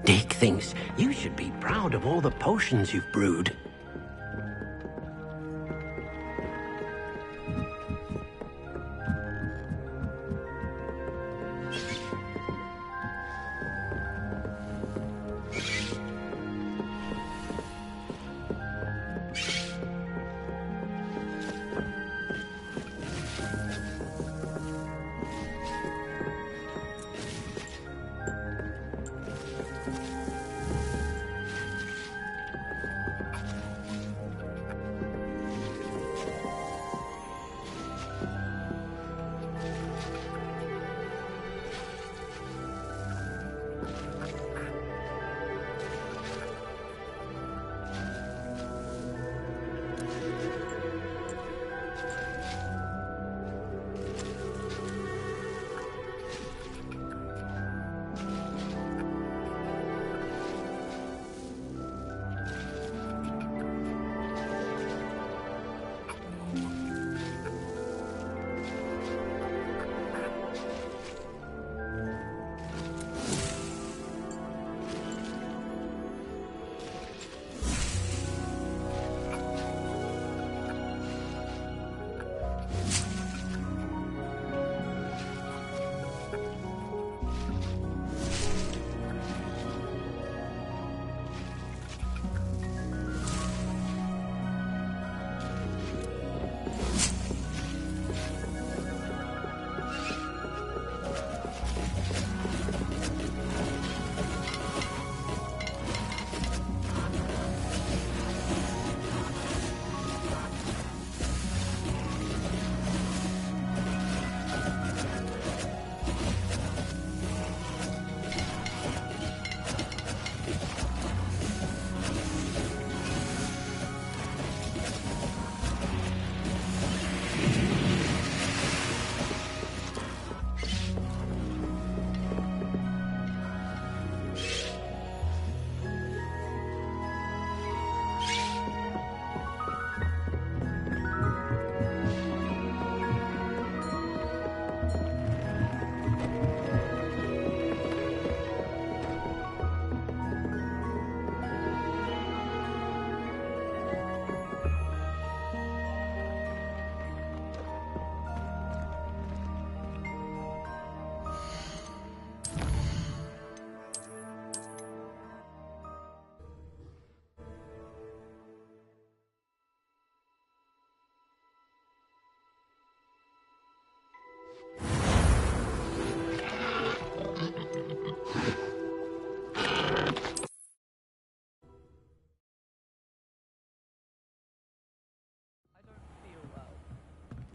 Dick thinks you should be proud of all the potions you've brewed.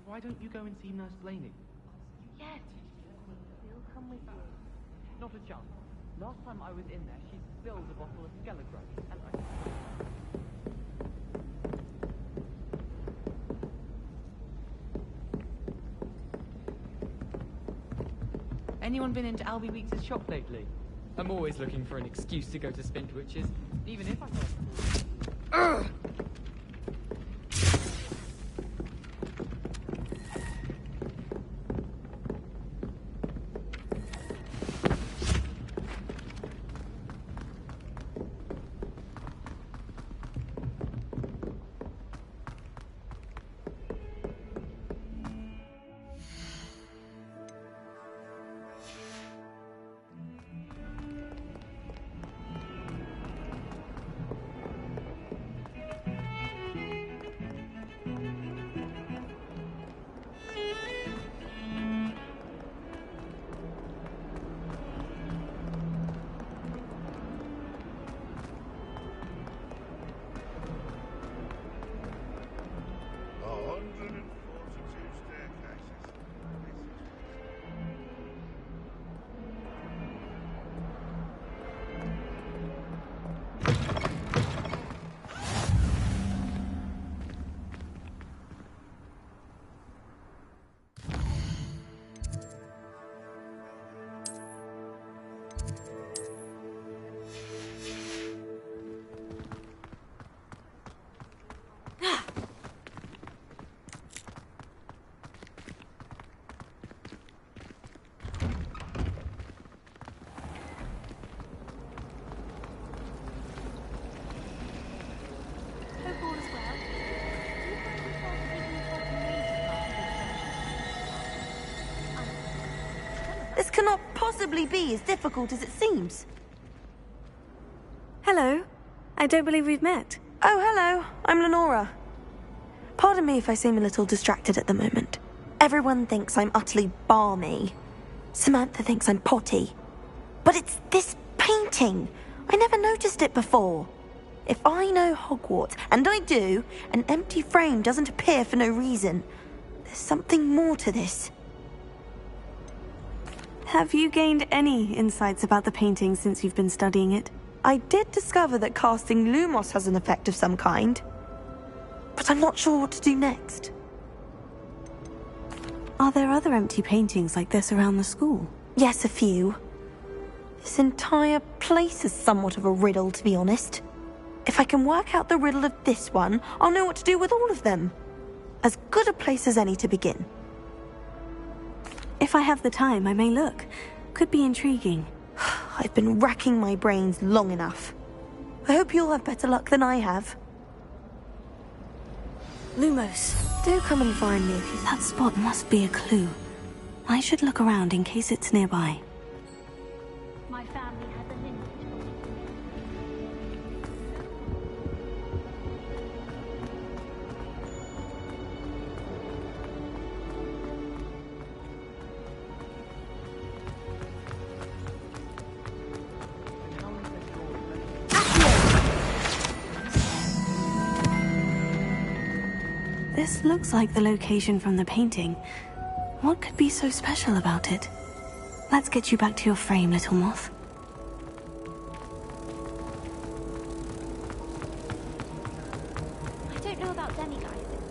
Why don't you go and see Nurse Blaney? Yes. He'll come with you. Not a chance. Last time I was in there, she spilled a bottle of Skelegrove, and Anyone been into Albie Weeks' shop lately? I'm always looking for an excuse to go to Spintwitch's, even if I can't. cannot possibly be as difficult as it seems. Hello. I don't believe we've met. Oh, hello. I'm Lenora. Pardon me if I seem a little distracted at the moment. Everyone thinks I'm utterly balmy. Samantha thinks I'm potty. But it's this painting. I never noticed it before. If I know Hogwarts, and I do, an empty frame doesn't appear for no reason. There's something more to this. Have you gained any insights about the painting since you've been studying it? I did discover that casting Lumos has an effect of some kind. But I'm not sure what to do next. Are there other empty paintings like this around the school? Yes, a few. This entire place is somewhat of a riddle, to be honest. If I can work out the riddle of this one, I'll know what to do with all of them. As good a place as any to begin. If I have the time, I may look. Could be intriguing. I've been racking my brains long enough. I hope you'll have better luck than I have. Lumos. Do come and find me if you... That spot must be a clue. I should look around in case it's nearby. My family has a lineage. This looks like the location from the painting. What could be so special about it? Let's get you back to your frame, little moth. I don't know about demi-guises.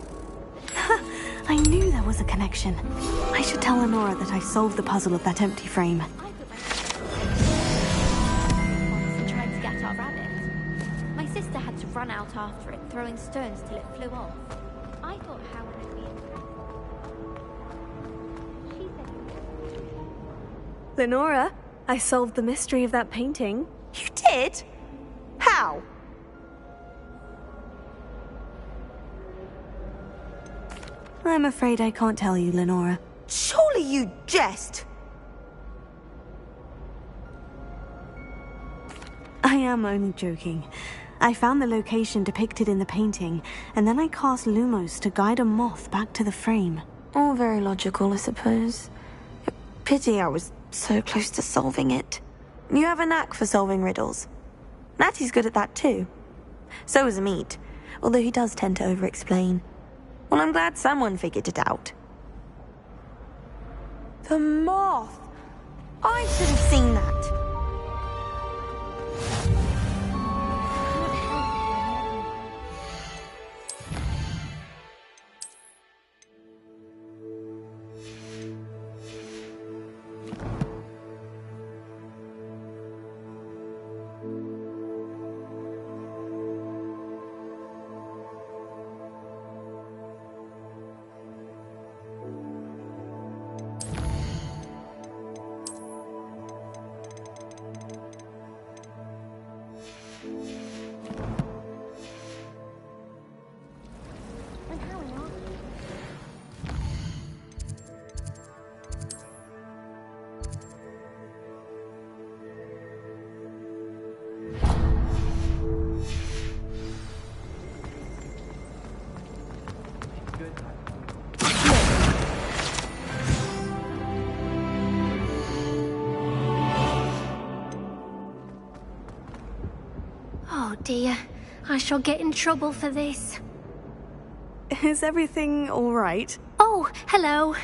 I knew there was a connection. I should tell Lenora that I solved the puzzle of that empty frame. I put my and tried to get our rabbit. My sister had to run out after it, throwing stones till it flew off. I thought Howard would be impressed. She said Lenora, I solved the mystery of that painting. You did? How? I'm afraid I can't tell you, Lenora. Surely you jest! I am only joking. I found the location depicted in the painting, and then I cast Lumos to guide a moth back to the frame. All very logical, I suppose. Pity I was so close to solving it. You have a knack for solving riddles. Natty's good at that too. So is Amit, although he does tend to over-explain. Well, I'm glad someone figured it out. The moth! I should have seen that. Oh dear, I shall get in trouble for this. Is everything all right? Oh, hello.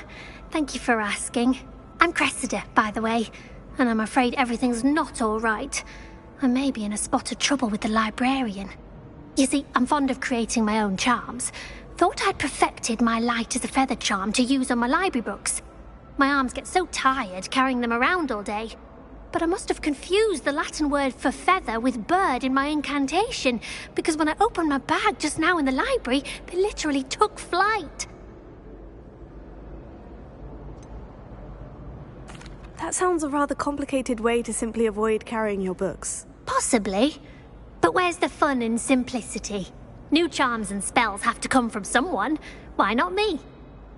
Thank you for asking. I'm Cressida, by the way, and I'm afraid everything's not all right. I may be in a spot of trouble with the librarian. You see, I'm fond of creating my own charms. Thought I'd perfected my light as a feather charm to use on my library books. My arms get so tired carrying them around all day. But I must have confused the Latin word for feather with bird in my incantation, because when I opened my bag just now in the library, they literally took flight. That sounds a rather complicated way to simply avoid carrying your books. Possibly. But where's the fun in simplicity? New charms and spells have to come from someone. Why not me?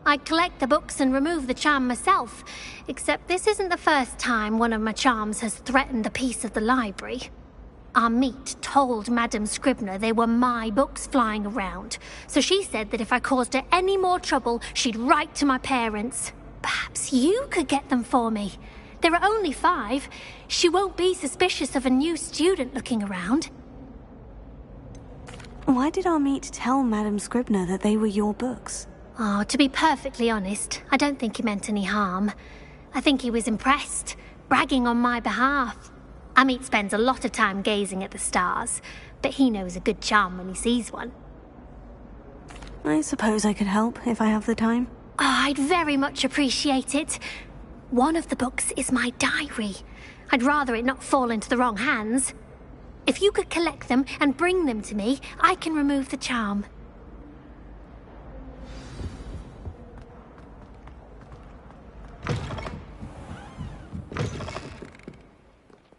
I'd collect the books and remove the charm myself, except this isn't the first time one of my charms has threatened the peace of the library. Amit told Madame Scribner they were my books flying around, so she said that if I caused her any more trouble, she'd write to my parents. Perhaps you could get them for me. There are only 5. She won't be suspicious of a new student looking around. Why did Amit tell Madame Scribner that they were your books? Oh, to be perfectly honest, I don't think he meant any harm. I think he was impressed, bragging on my behalf. Amit spends a lot of time gazing at the stars, but he knows a good charm when he sees one. I suppose I could help if I have the time. Oh, I'd very much appreciate it. One of the books is my diary. I'd rather it not fall into the wrong hands. If you could collect them and bring them to me, I can remove the charm.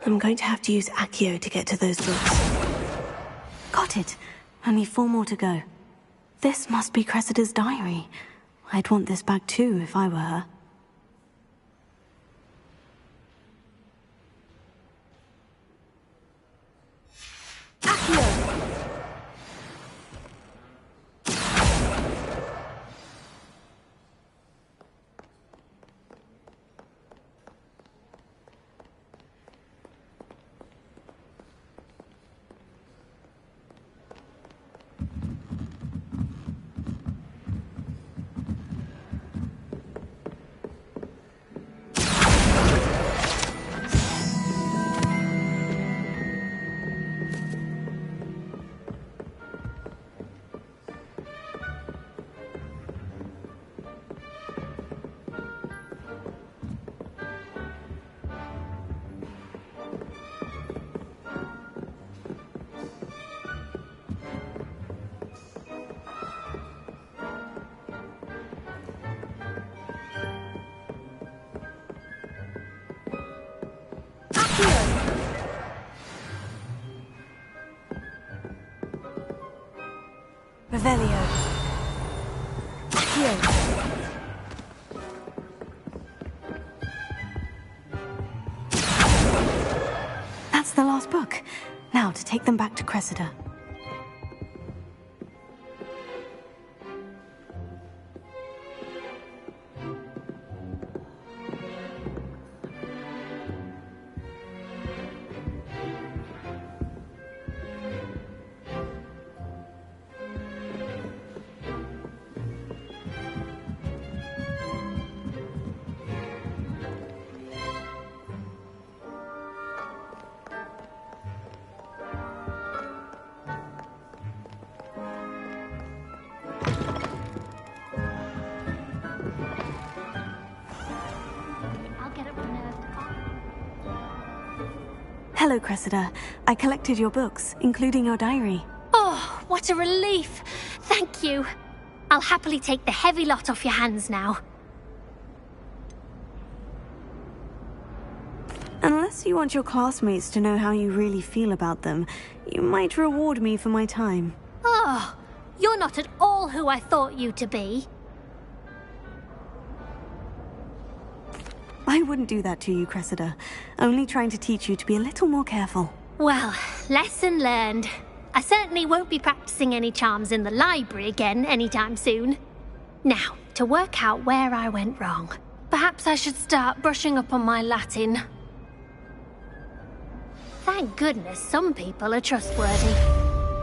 I'm going to have to use Accio to get to those books. Got it. Only 4 more to go. This must be Cressida's diary. I'd want this back too if I were her. Accio! Revelio. Accio. That's the last book. Now to take them back to Cressida. Hello, Cressida. I collected your books, including your diary. Oh, what a relief. Thank you. I'll happily take the heavy lot off your hands now. Unless you want your classmates to know how you really feel about them, you might reward me for my time. Oh, you're not at all who I thought you to be. I wouldn't do that to you, Cressida. Only trying to teach you to be a little more careful. Well, lesson learned. I certainly won't be practicing any charms in the library again anytime soon. Now, to work out where I went wrong. Perhaps I should start brushing up on my Latin. Thank goodness some people are trustworthy.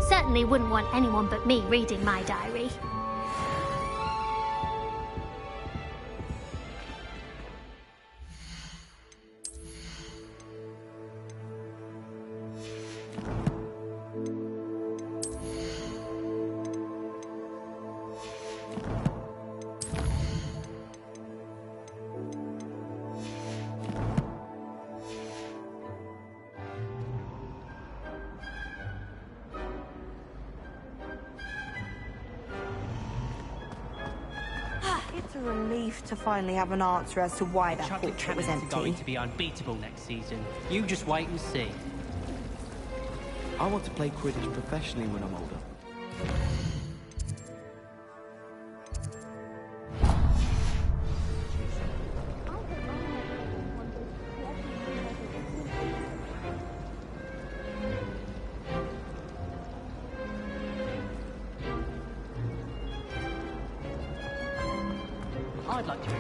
Certainly wouldn't want anyone but me reading my diary. It's a relief to finally have an answer as to why that Chocolate portrait was cannons are going empty. to be unbeatable next season. You just wait and see. I want to play Quidditch professionally when I'm older. like to try.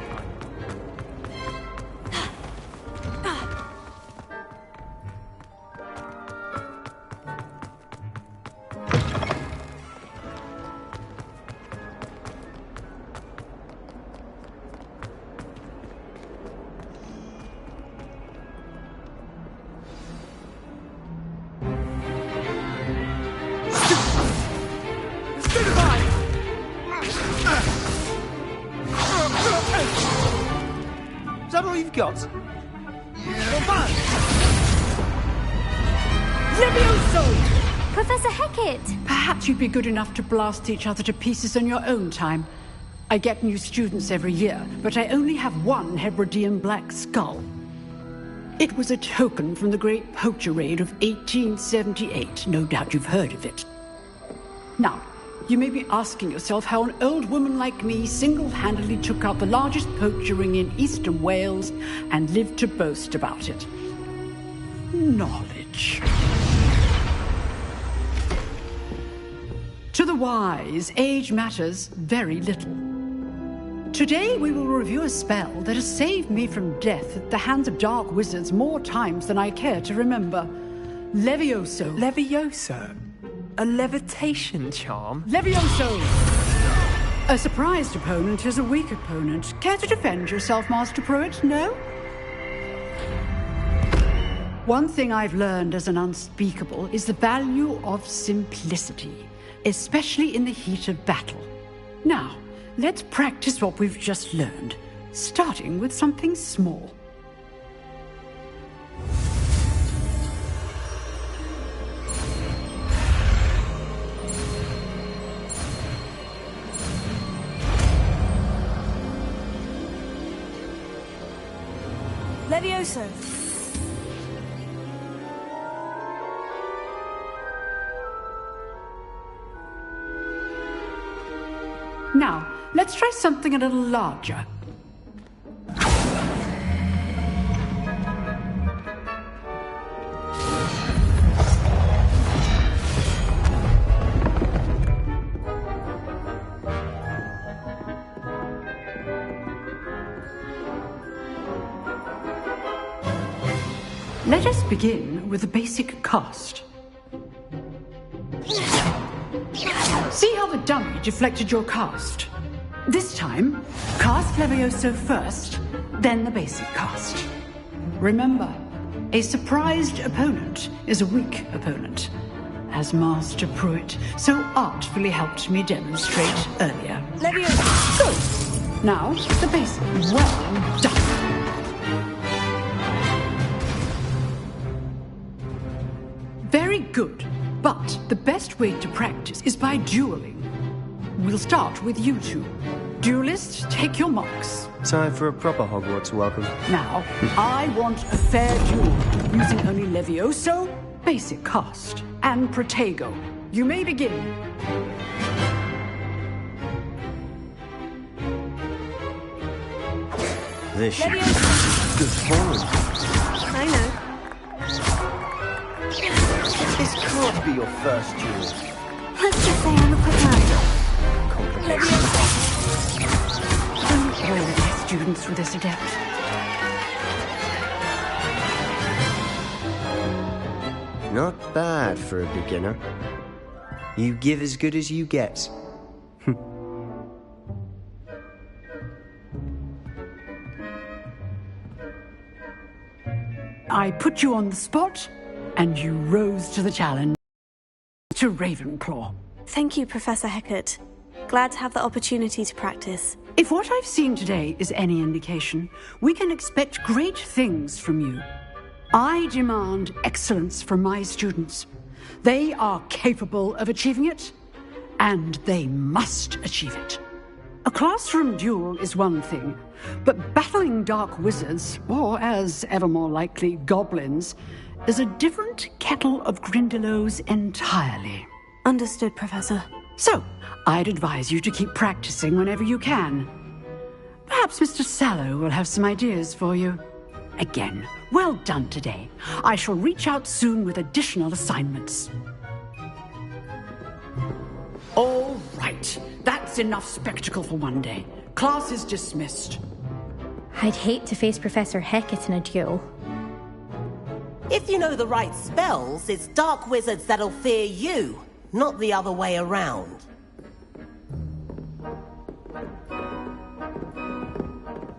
Is that all you've got? Levioso! Professor Hecat! Perhaps you'd be good enough to blast each other to pieces on your own time. I get new students every year, but I only have one Hebridean black skull. It was a token from the Great Poacher Raid of 1878. No doubt you've heard of it. Now, you may be asking yourself how an old woman like me single-handedly took out the largest poacher ring in eastern Wales and lived to boast about it. Knowledge. To the wise, age matters very little. Today we will review a spell that has saved me from death at the hands of dark wizards more times than I care to remember. Levioso. Levioso? A levitation charm? Levioso! A surprised opponent is a weak opponent. Care to defend yourself, Master Pruitt? No? One thing I've learned as an unspeakable is the value of simplicity, especially in the heat of battle. Now, let's practice what we've just learned, starting with something small. Levioso. Now, let's try something a little larger. Let us begin with the basic cast. See how the dummy deflected your cast? This time, cast Levioso first, then the basic cast. Remember, a surprised opponent is a weak opponent, as Master Pruitt so artfully helped me demonstrate earlier. Levioso. Good. Now, the basic. Well done. Very good. But the best way to practice is by dueling. We'll start with you two. Duelists, take your marks. Time for a proper Hogwarts welcome. Now, I want a fair duel, using only Levioso, basic cast, and Protego. You may begin. This should be good form. I know. This can't be your first duel. Let's just say I'm a quick learner. Don't all of my students with this adept. Not bad for a beginner. You give as good as you get. I put you on the spot, and you rose to the challenge. To Ravenclaw. Thank you, Professor Hecat. Glad to have the opportunity to practice. If what I've seen today is any indication, we can expect great things from you. I demand excellence from my students. They are capable of achieving it, and they must achieve it. A classroom duel is one thing, but battling dark wizards, or as ever more likely, goblins, is a different kettle of Grindylows entirely. Understood, Professor. So, I'd advise you to keep practicing whenever you can. Perhaps Mr. Sallow will have some ideas for you. Again, well done today. I shall reach out soon with additional assignments. All right, that's That's enough spectacle for one day. Class is dismissed. I'd hate to face Professor Hecat in a duel. If you know the right spells, it's dark wizards that'll fear you, not the other way around.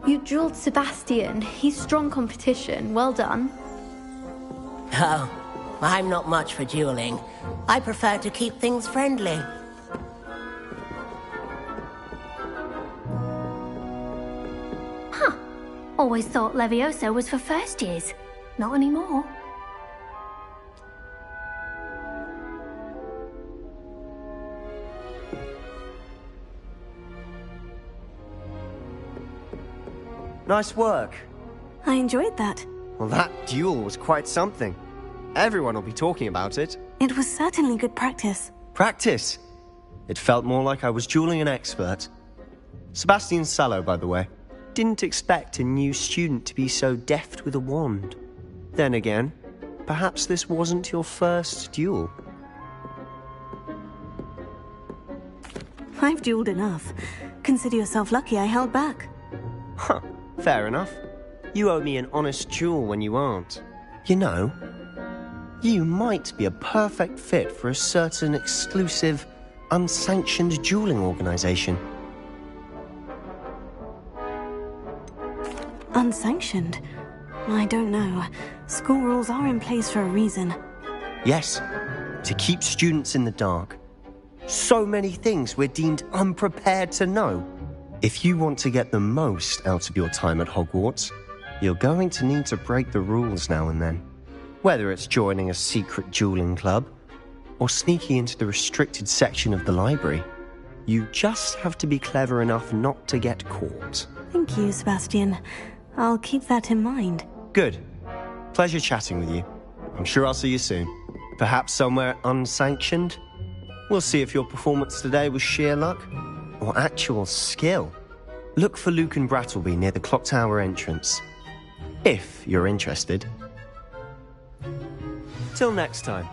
You dueled Sebastian. He's strong competition. Well done. Oh, I'm not much for dueling. I prefer to keep things friendly. Huh. Always thought Levioso was for first years. Not anymore. Nice work. I enjoyed that. Well, that duel was quite something. Everyone will be talking about it. It was certainly good practice. Practice? It felt more like I was dueling an expert. Sebastian Sallow, by the way. Didn't expect a new student to be so deft with a wand. Then again, perhaps this wasn't your first duel. I've dueled enough. Consider yourself lucky I held back. Huh, fair enough. You owe me an honest duel when you aren't. You know, you might be a perfect fit for a certain exclusive, unsanctioned dueling organization. Unsanctioned? I don't know. School rules are in place for a reason. Yes, to keep students in the dark. So many things we're deemed unprepared to know. If you want to get the most out of your time at Hogwarts, you're going to need to break the rules now and then. Whether it's joining a secret dueling club, or sneaking into the restricted section of the library, you just have to be clever enough not to get caught. Thank you, Sebastian. I'll keep that in mind. Good. Pleasure chatting with you. I'm sure I'll see you soon. Perhaps somewhere unsanctioned? We'll see if your performance today was sheer luck or actual skill. Look for Luke and Brattleby near the clock tower entrance. If you're interested. Till next time.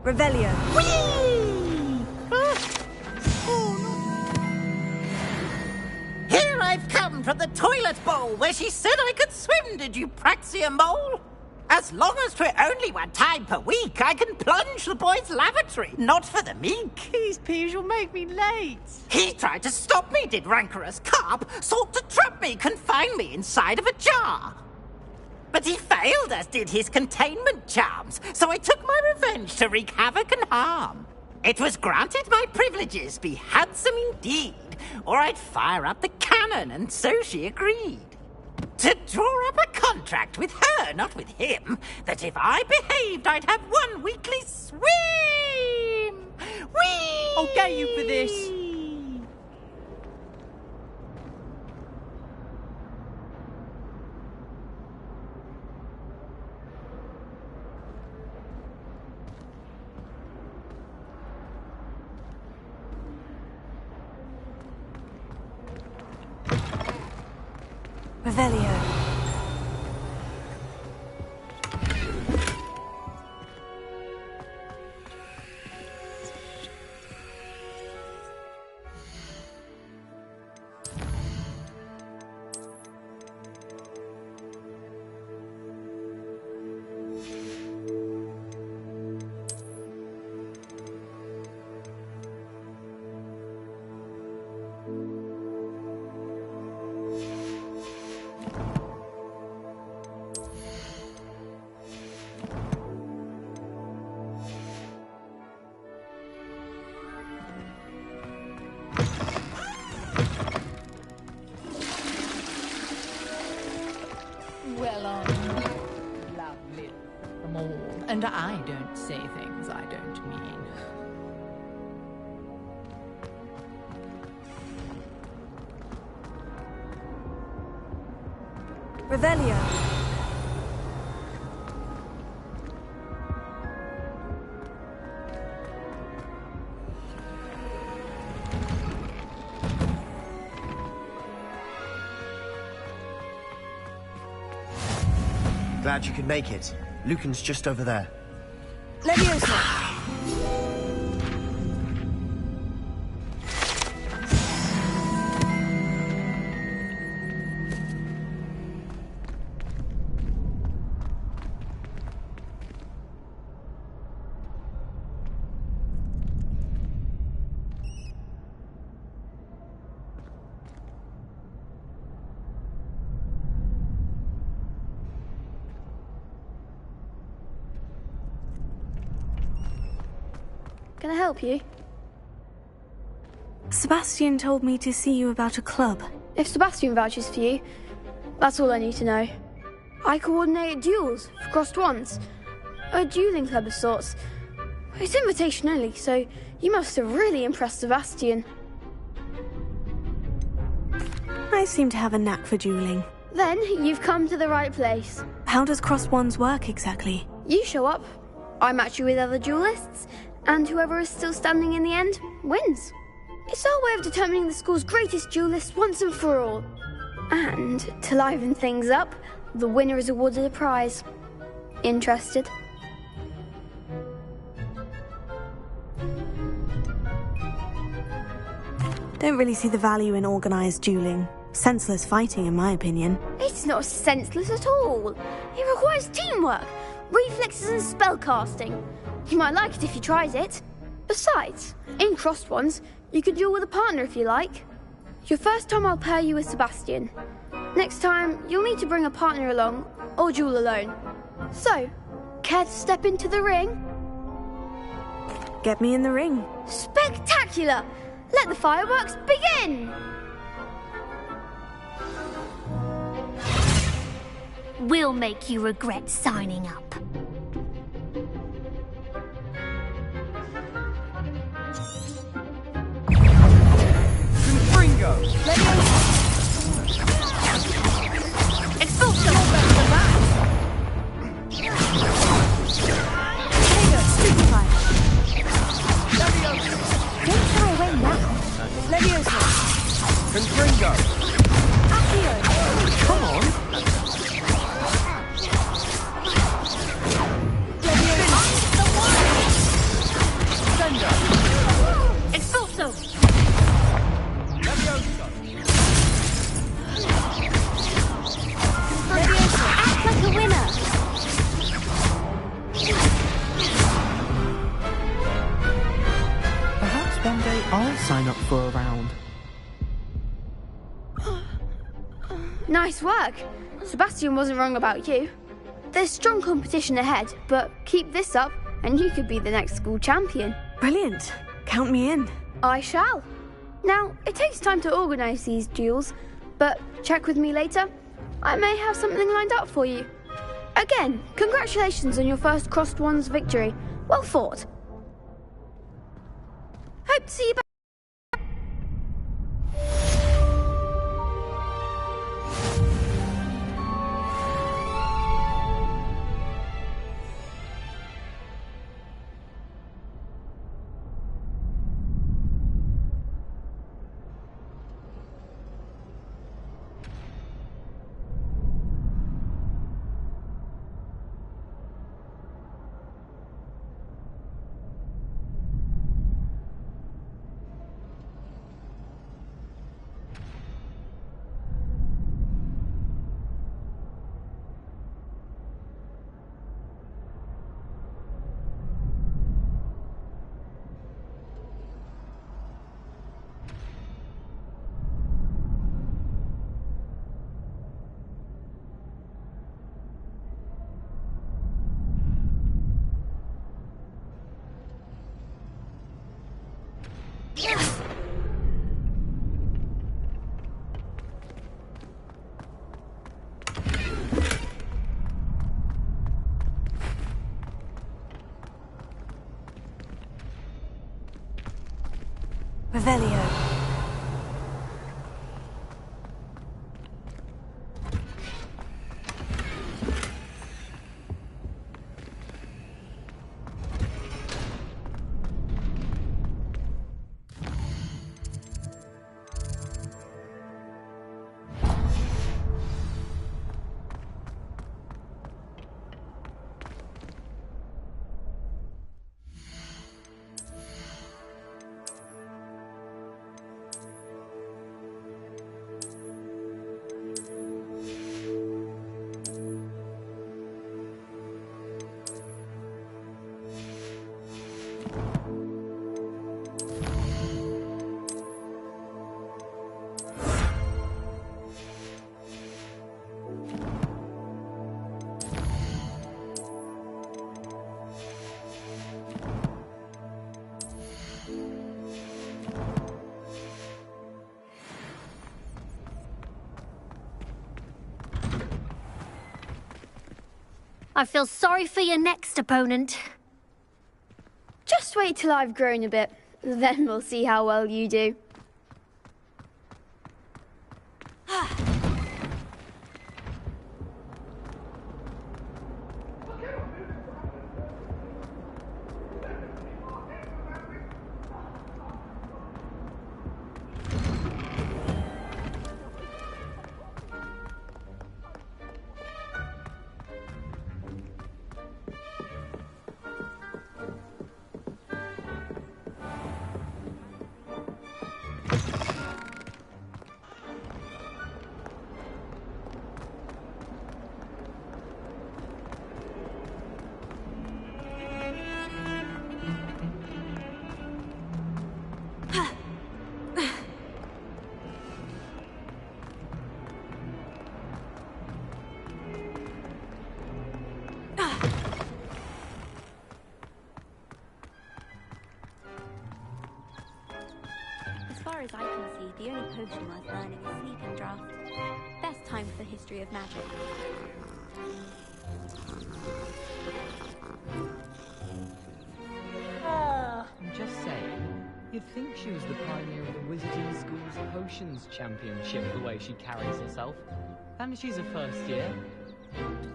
Revelio. Here I've come from the toilet bowl where she said I could swim, did you Praxia mole? As long as 'twere only one time per week, I can plunge the boy's lavatory, not for the meek. These peas will make me late. He tried to stop me, did rancorous carp, sought to trap me, confine me inside of a jar. But he failed, as did his containment charms, so I took my revenge to wreak havoc and harm. It was granted my privileges be handsome indeed, or I'd fire up the cannon, and so she agreed. To draw up a contract with her, not with him, that if I behaved, I'd have one weekly swim! Whee! I'll get you for this. Revelio. Well, lovely them all. And I don't say things I don't mean. Revelio. Glad you could make it. Lucan's just over there. Leviosa. Can I help you? Sebastian told me to see you about a club. If Sebastian vouches for you, that's all I need to know. I coordinate duels for crossed wands. A dueling club of sorts. It's invitation only, so you must have really impressed Sebastian. I seem to have a knack for dueling. Then you've come to the right place. How does crossed wands work exactly? You show up, I match you with other duelists, and whoever is still standing in the end wins. It's our way of determining the school's greatest duelist once and for all. And to liven things up, the winner is awarded a prize. Interested? Don't really see the value in organised dueling. Senseless fighting, in my opinion. It's not senseless at all. It requires teamwork, reflexes and spellcasting. You might like it if you tried it. Besides, in crossed ones, you could duel with a partner if you like. Your first time I'll pair you with Sebastian. Next time, you'll need to bring a partner along, or duel alone. So, care to step into the ring? Get me in the ring. Spectacular! Let the fireworks begin! We'll make you regret signing up. Ringo! Expulso! Stupefy. Leviosa! Don't shy away now. Leviosa. Confringo! Accio. Come on! Expulso! Leviosa! Leviosa. Act like a winner. Perhaps one day I'll sign up for a round. Nice work. Sebastian wasn't wrong about you. There's strong competition ahead, but keep this up and you could be the next school champion. Brilliant. Count me in. I shall. Now, it takes time to organise these duels, but check with me later. I may have something lined up for you. Again, congratulations on your first crossed wands victory. Well fought. Hope to see you back. Revelio. I feel sorry for your next opponent. Just wait till I've grown a bit. Then we'll see how well you do. As far as I can see, the only potion worth learning is Sleeping Draught. Best time for the history of magic. I'm just saying, you'd think she was the pioneer of the Wizarding School's Potions Championship, the way she carries herself. And she's a first year.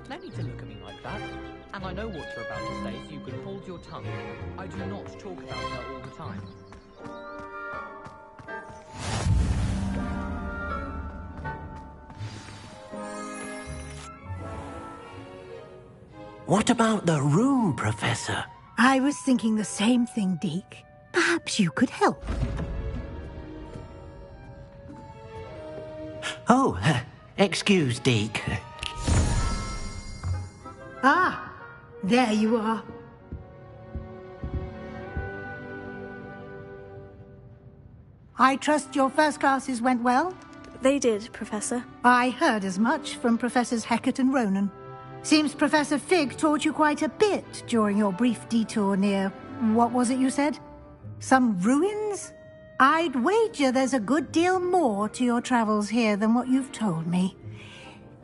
No need to look at me like that. And I know what you're about to say, so you can hold your tongue. I do not talk about her all the time. What about the room, Professor? I was thinking the same thing, Deke. Perhaps you could help. Oh, excuse, Deke. Ah, there you are. I trust your first classes went well? They did, Professor. I heard as much from Professors Hecat and Ronan. Seems Professor Fig taught you quite a bit during your brief detour near... what was it you said? Some ruins? I'd wager there's a good deal more to your travels here than what you've told me.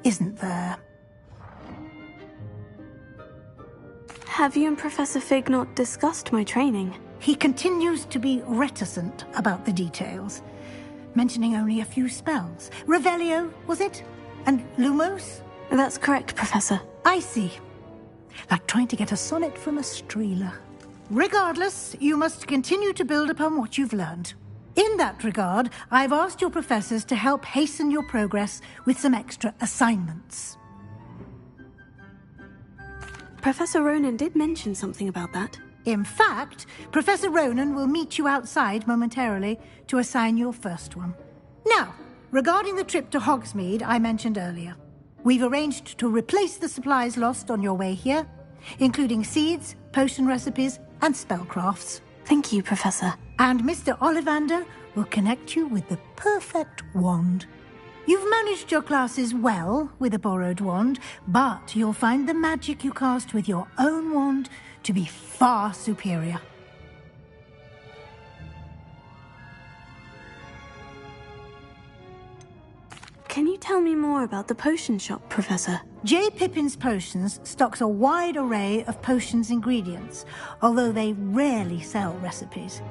Isn't there? Have you and Professor Fig not discussed my training? He continues to be reticent about the details, mentioning only a few spells. Revelio, was it? And Lumos? That's correct, Professor. I see. Like trying to get a sonnet from a streeler. Regardless, you must continue to build upon what you've learned. In that regard, I've asked your professors to help hasten your progress with some extra assignments. Professor Ronan did mention something about that. In fact, Professor Ronan will meet you outside momentarily to assign your first one. Now, regarding the trip to Hogsmeade I mentioned earlier, we've arranged to replace the supplies lost on your way here, including seeds, potion recipes, and spellcrafts. Thank you, Professor. And Mr. Ollivander will connect you with the perfect wand. You've managed your classes well with a borrowed wand, but you'll find the magic you cast with your own wand to be far superior. Can you tell me more about the potion shop, Professor? J. Pippin's Potions stocks a wide array of potions ingredients, although they rarely sell recipes.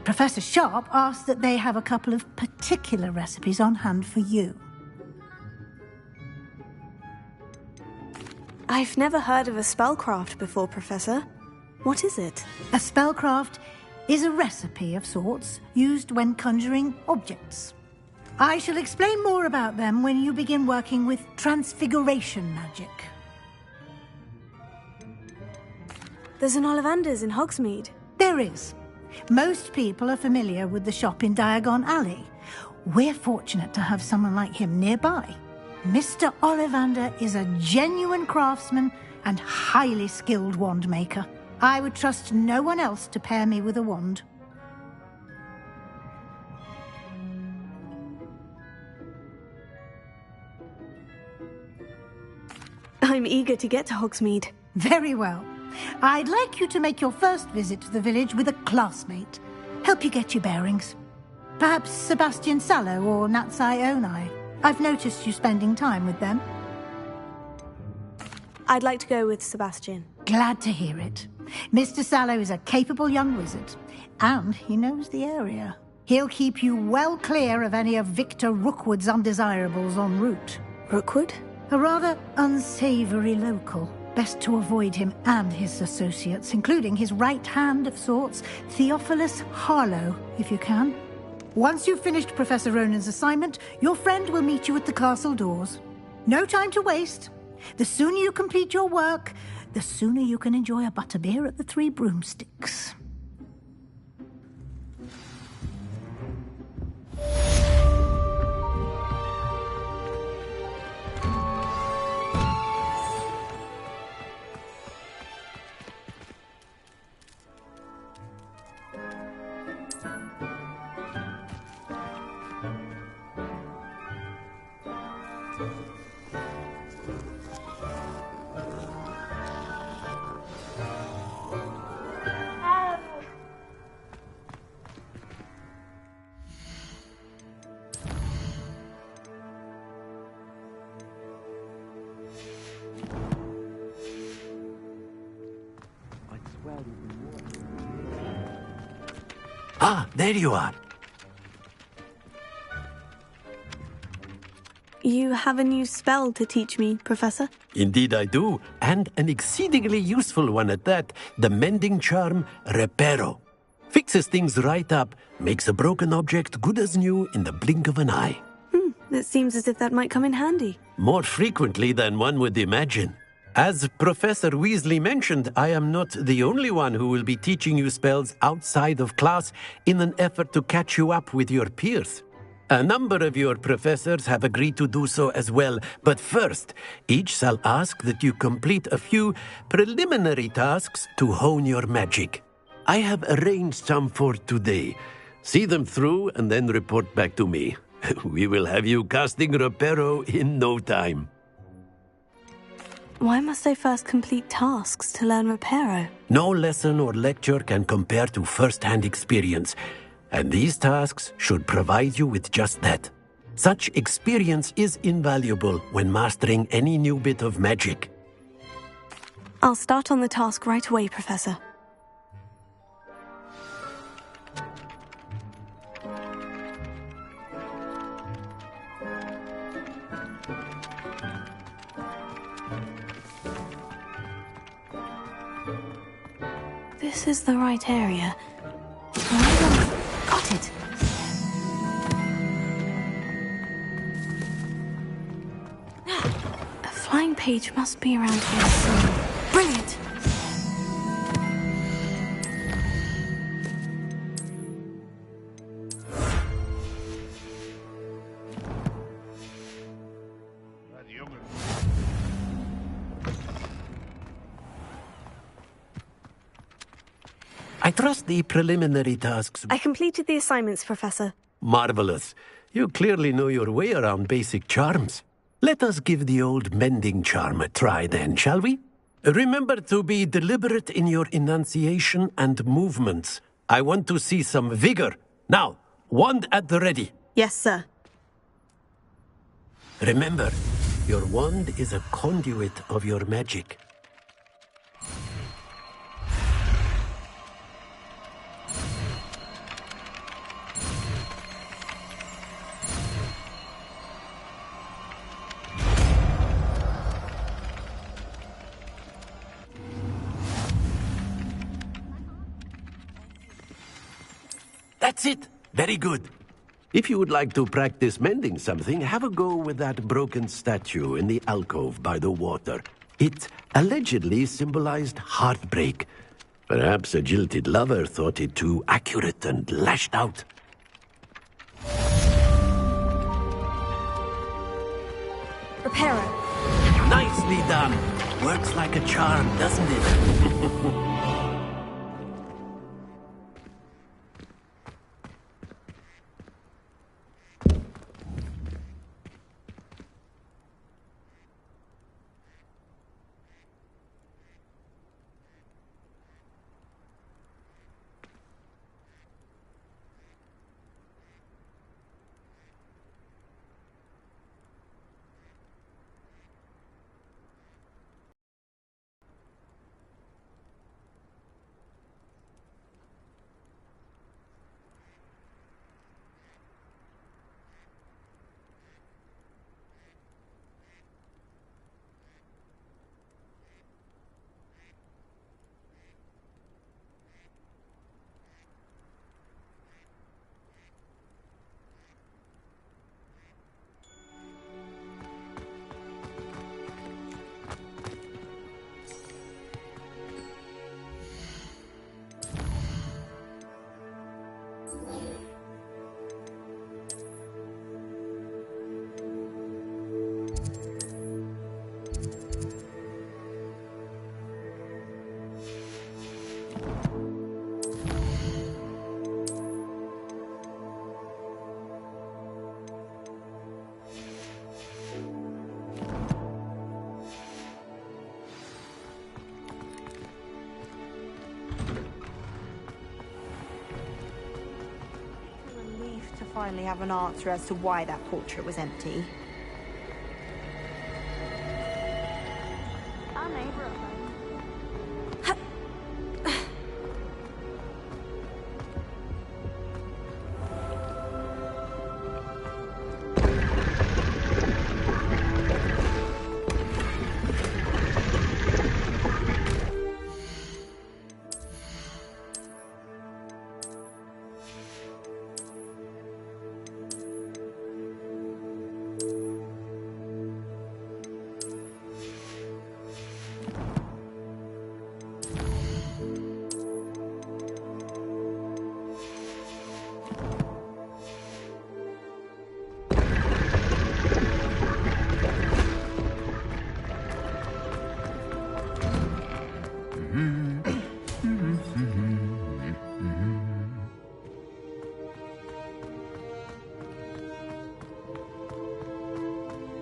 Professor Sharp asked that they have a couple of particular recipes on hand for you. I've never heard of a spellcraft before, Professor. What is it? A spellcraft is a recipe of sorts used when conjuring objects. I shall explain more about them when you begin working with transfiguration magic. There's an Ollivander's in Hogsmeade. There is. Most people are familiar with the shop in Diagon Alley. We're fortunate to have someone like him nearby. Mr. Ollivander is a genuine craftsman and highly skilled wand maker. I would trust no one else to pair me with a wand. I'm eager to get to Hogsmeade. Very well. I'd like you to make your first visit to the village with a classmate. Help you get your bearings. Perhaps Sebastian Sallow or Natsai Onai. I've noticed you spending time with them. I'd like to go with Sebastian. Glad to hear it. Mr. Sallow is a capable young wizard, and he knows the area. He'll keep you well clear of any of Victor Rookwood's undesirables en route. Rookwood? A rather unsavoury local. Best to avoid him and his associates, including his right hand of sorts, Theophilus Harlow, if you can. Once you've finished Professor Ronan's assignment, your friend will meet you at the castle doors. No time to waste. The sooner you complete your work, the sooner you can enjoy a butterbeer at the Three Broomsticks. Ah, there you are. You have a new spell to teach me, Professor? Indeed I do, and an exceedingly useful one at that. The mending charm, Reparo. Fixes things right up, makes a broken object good as new in the blink of an eye. It seems as if that might come in handy. More frequently than one would imagine. As Professor Weasley mentioned, I am not the only one who will be teaching you spells outside of class in an effort to catch you up with your peers. A number of your professors have agreed to do so as well, but first, each shall ask that you complete a few preliminary tasks to hone your magic. I have arranged some for today. See them through and then report back to me. We will have you casting Reparo in no time. Why must I first complete tasks to learn Reparo? No lesson or lecture can compare to first-hand experience, and these tasks should provide you with just that. Such experience is invaluable when mastering any new bit of magic. I'll start on the task right away, Professor. This is the right area. Got it. A flying page must be around here somewhere. Brilliant! I trust the preliminary tasks. I completed the assignments, Professor. Marvelous. You clearly know your way around basic charms. Let us give the old mending charm a try then, shall we? Remember to be deliberate in your enunciation and movements. I want to see some vigor. Now, wand at the ready. Yes, sir. Remember, your wand is a conduit of your magic. That's it. Very good. If you would like to practice mending something, have a go with that broken statue in the alcove by the water. It allegedly symbolized heartbreak. Perhaps a jilted lover thought it too accurate and lashed out. Reparo. Nicely done. Works like a charm, doesn't it? Finally have an answer as to why that portrait was empty. Our neighbor.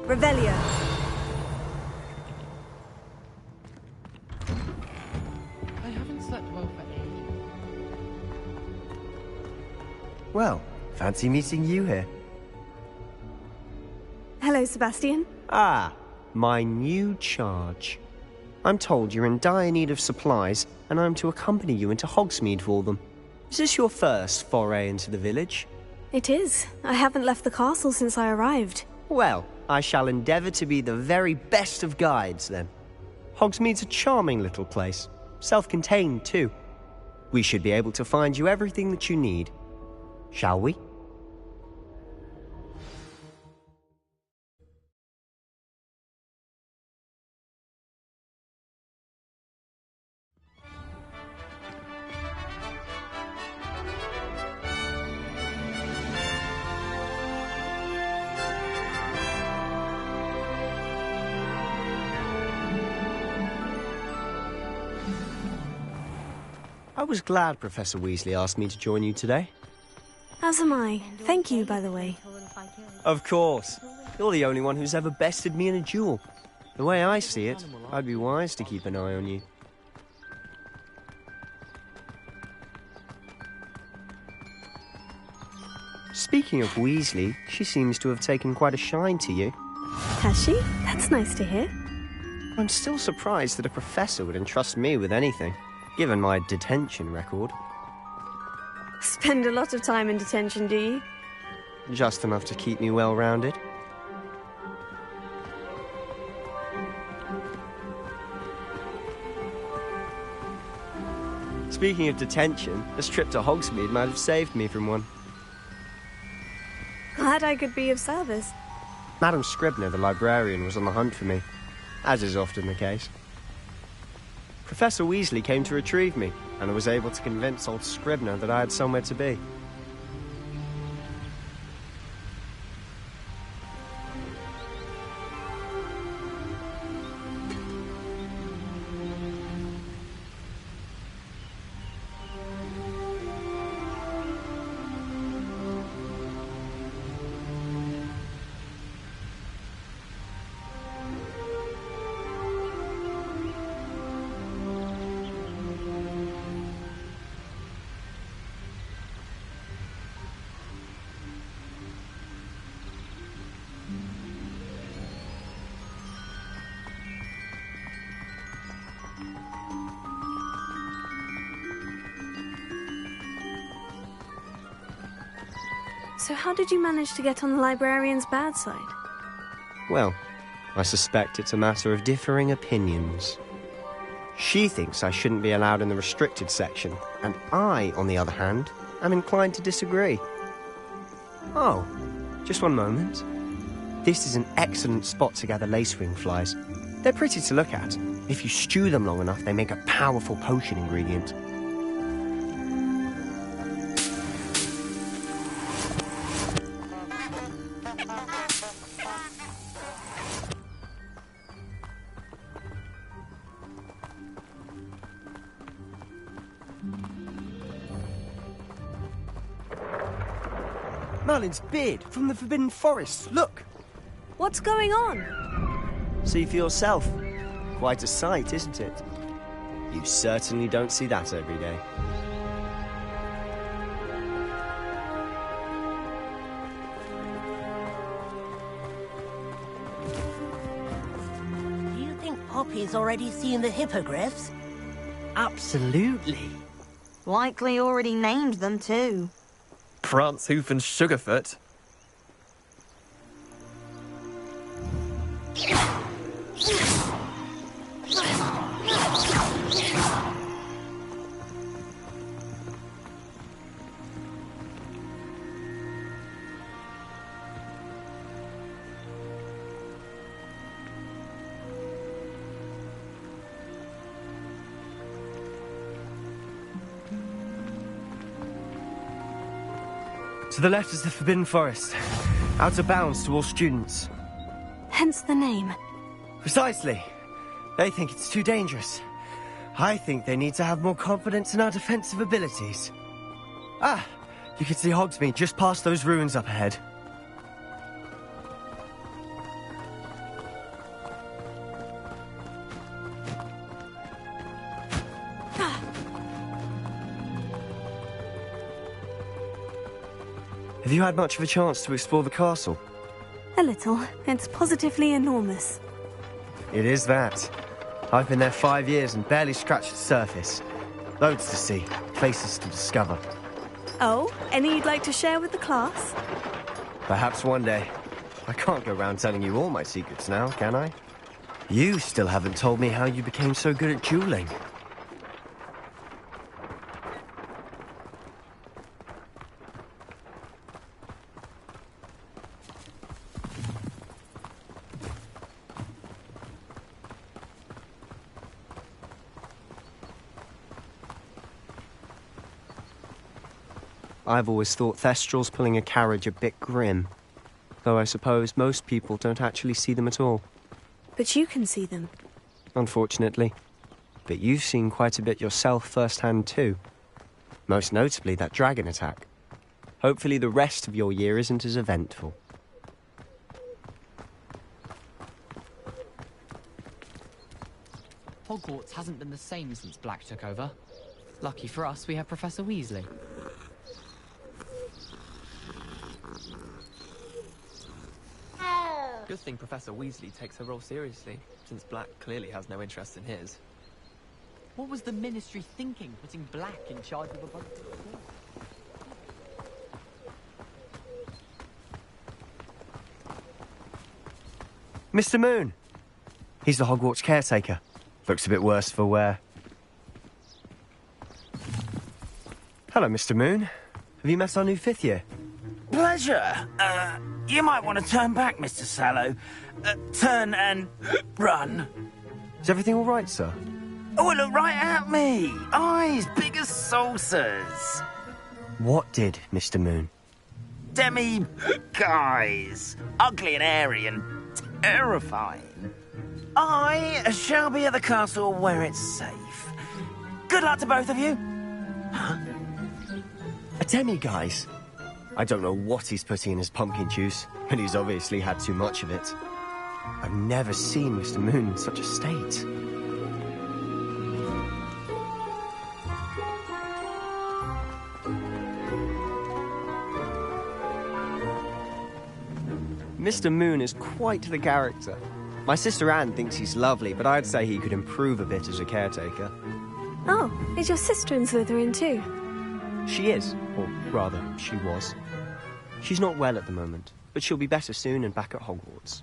Revelio. I haven't slept well for ages. Well, fancy meeting you here. Hello, Sebastian. Ah, my new charge. I'm told you're in dire need of supplies, and I'm to accompany you into Hogsmeade for them. Is this your first foray into the village? It is. I haven't left the castle since I arrived. Well, I shall endeavour to be the very best of guides, then. Hogsmeade's a charming little place. Self-contained, too. We should be able to find you everything that you need. Shall we? I was glad Professor Weasley asked me to join you today. As am I. Thank you, by the way. Of course. You're the only one who's ever bested me in a duel. The way I see it, I'd be wise to keep an eye on you. Speaking of Weasley, she seems to have taken quite a shine to you. Has she? That's nice to hear. I'm still surprised that a professor would entrust me with anything, given my detention record. Spend a lot of time in detention, do you? Just enough to keep me well-rounded. Speaking of detention, this trip to Hogsmeade might have saved me from one. Glad I could be of service. Madam Scribner, the librarian, was on the hunt for me, as is often the case. Professor Weasley came to retrieve me, and I was able to convince old Scribner that I had somewhere to be. So how did you manage to get on the librarian's bad side? Well, I suspect it's a matter of differing opinions. She thinks I shouldn't be allowed in the restricted section, and I, on the other hand, am inclined to disagree. Oh, just one moment. This is an excellent spot to gather lacewing flies. They're pretty to look at. If you stew them long enough, they make a powerful potion ingredient. Merlin's beard from the Forbidden Forest. Look! What's going on? See for yourself. Quite a sight, isn't it? You certainly don't see that every day. Do you think Poppy's already seen the hippogriffs? Absolutely. Likely already named them too. Prance, Hoof and Sugarfoot. To the left is the Forbidden Forest. Out of bounds to all students. Hence the name. Precisely. They think it's too dangerous. I think they need to have more confidence in our defensive abilities. Ah, you can see Hogsmeade just past those ruins up ahead. Have you had much of a chance to explore the castle? A little. It's positively enormous. It is that. I've been there 5 years and barely scratched the surface. Loads to see, places to discover. Oh, any you'd like to share with the class? Perhaps one day. I can't go around telling you all my secrets now, can I? You still haven't told me how you became so good at dueling. I've always thought Thestrals pulling a carriage a bit grim. Though I suppose most people don't actually see them at all. But you can see them. Unfortunately. But you've seen quite a bit yourself firsthand too. Most notably that dragon attack. Hopefully the rest of your year isn't as eventful. Hogwarts hasn't been the same since Black took over. Lucky for us, we have Professor Weasley. Good thing Professor Weasley takes her role seriously, since Black clearly has no interest in his. What was the Ministry thinking, putting Black in charge of a bunch of schools? Mr. Moon! He's the Hogwarts caretaker. Looks a bit worse for wear. Hello, Mr. Moon. Have you met our new 5th year? Pleasure. You might want to turn back, Mr. Sallow. Turn and run. Is everything all right, sir? Oh, look right at me. Eyes big as saucers. What did, Mr. Moon? Guys. Ugly and hairy and terrifying. I shall be at the castle where it's safe. Good luck to both of you. A demi-guise? I don't know what he's putting in his pumpkin juice, and he's obviously had too much of it. I've never seen Mr. Moon in such a state. Mr. Moon is quite the character. My sister Anne thinks he's lovely, but I'd say he could improve a bit as a caretaker. Oh, is your sister in Slytherin too? She is, or rather, she was. She's not well at the moment, but she'll be better soon and back at Hogwarts.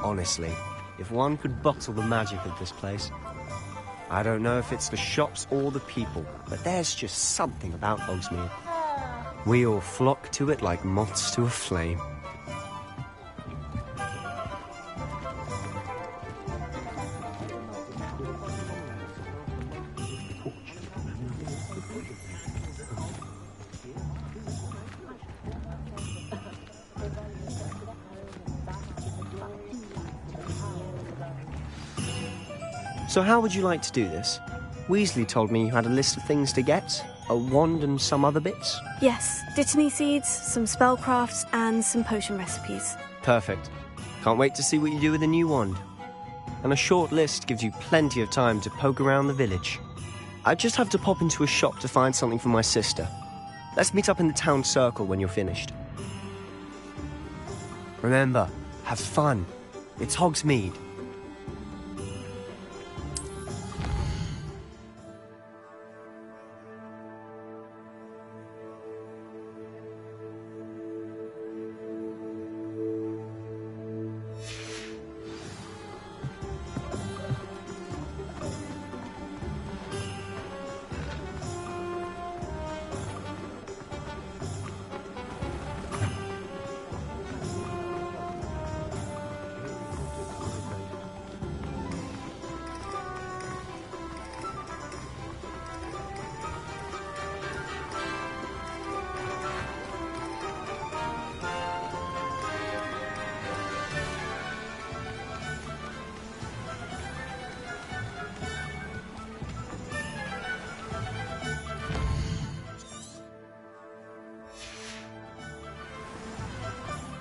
Honestly, if one could bottle the magic of this place. I don't know if it's the shops or the people, but there's just something about Hogsmeade. We all flock to it like moths to a flame. So how would you like to do this? Weasley told me you had a list of things to get, a wand and some other bits. Yes, Dittany seeds, some spellcrafts, and some potion recipes. Perfect. Can't wait to see what you do with the new wand. And a short list gives you plenty of time to poke around the village. I just have to pop into a shop to find something for my sister. Let's meet up in the town circle when you're finished. Remember, have fun. It's Hogsmeade.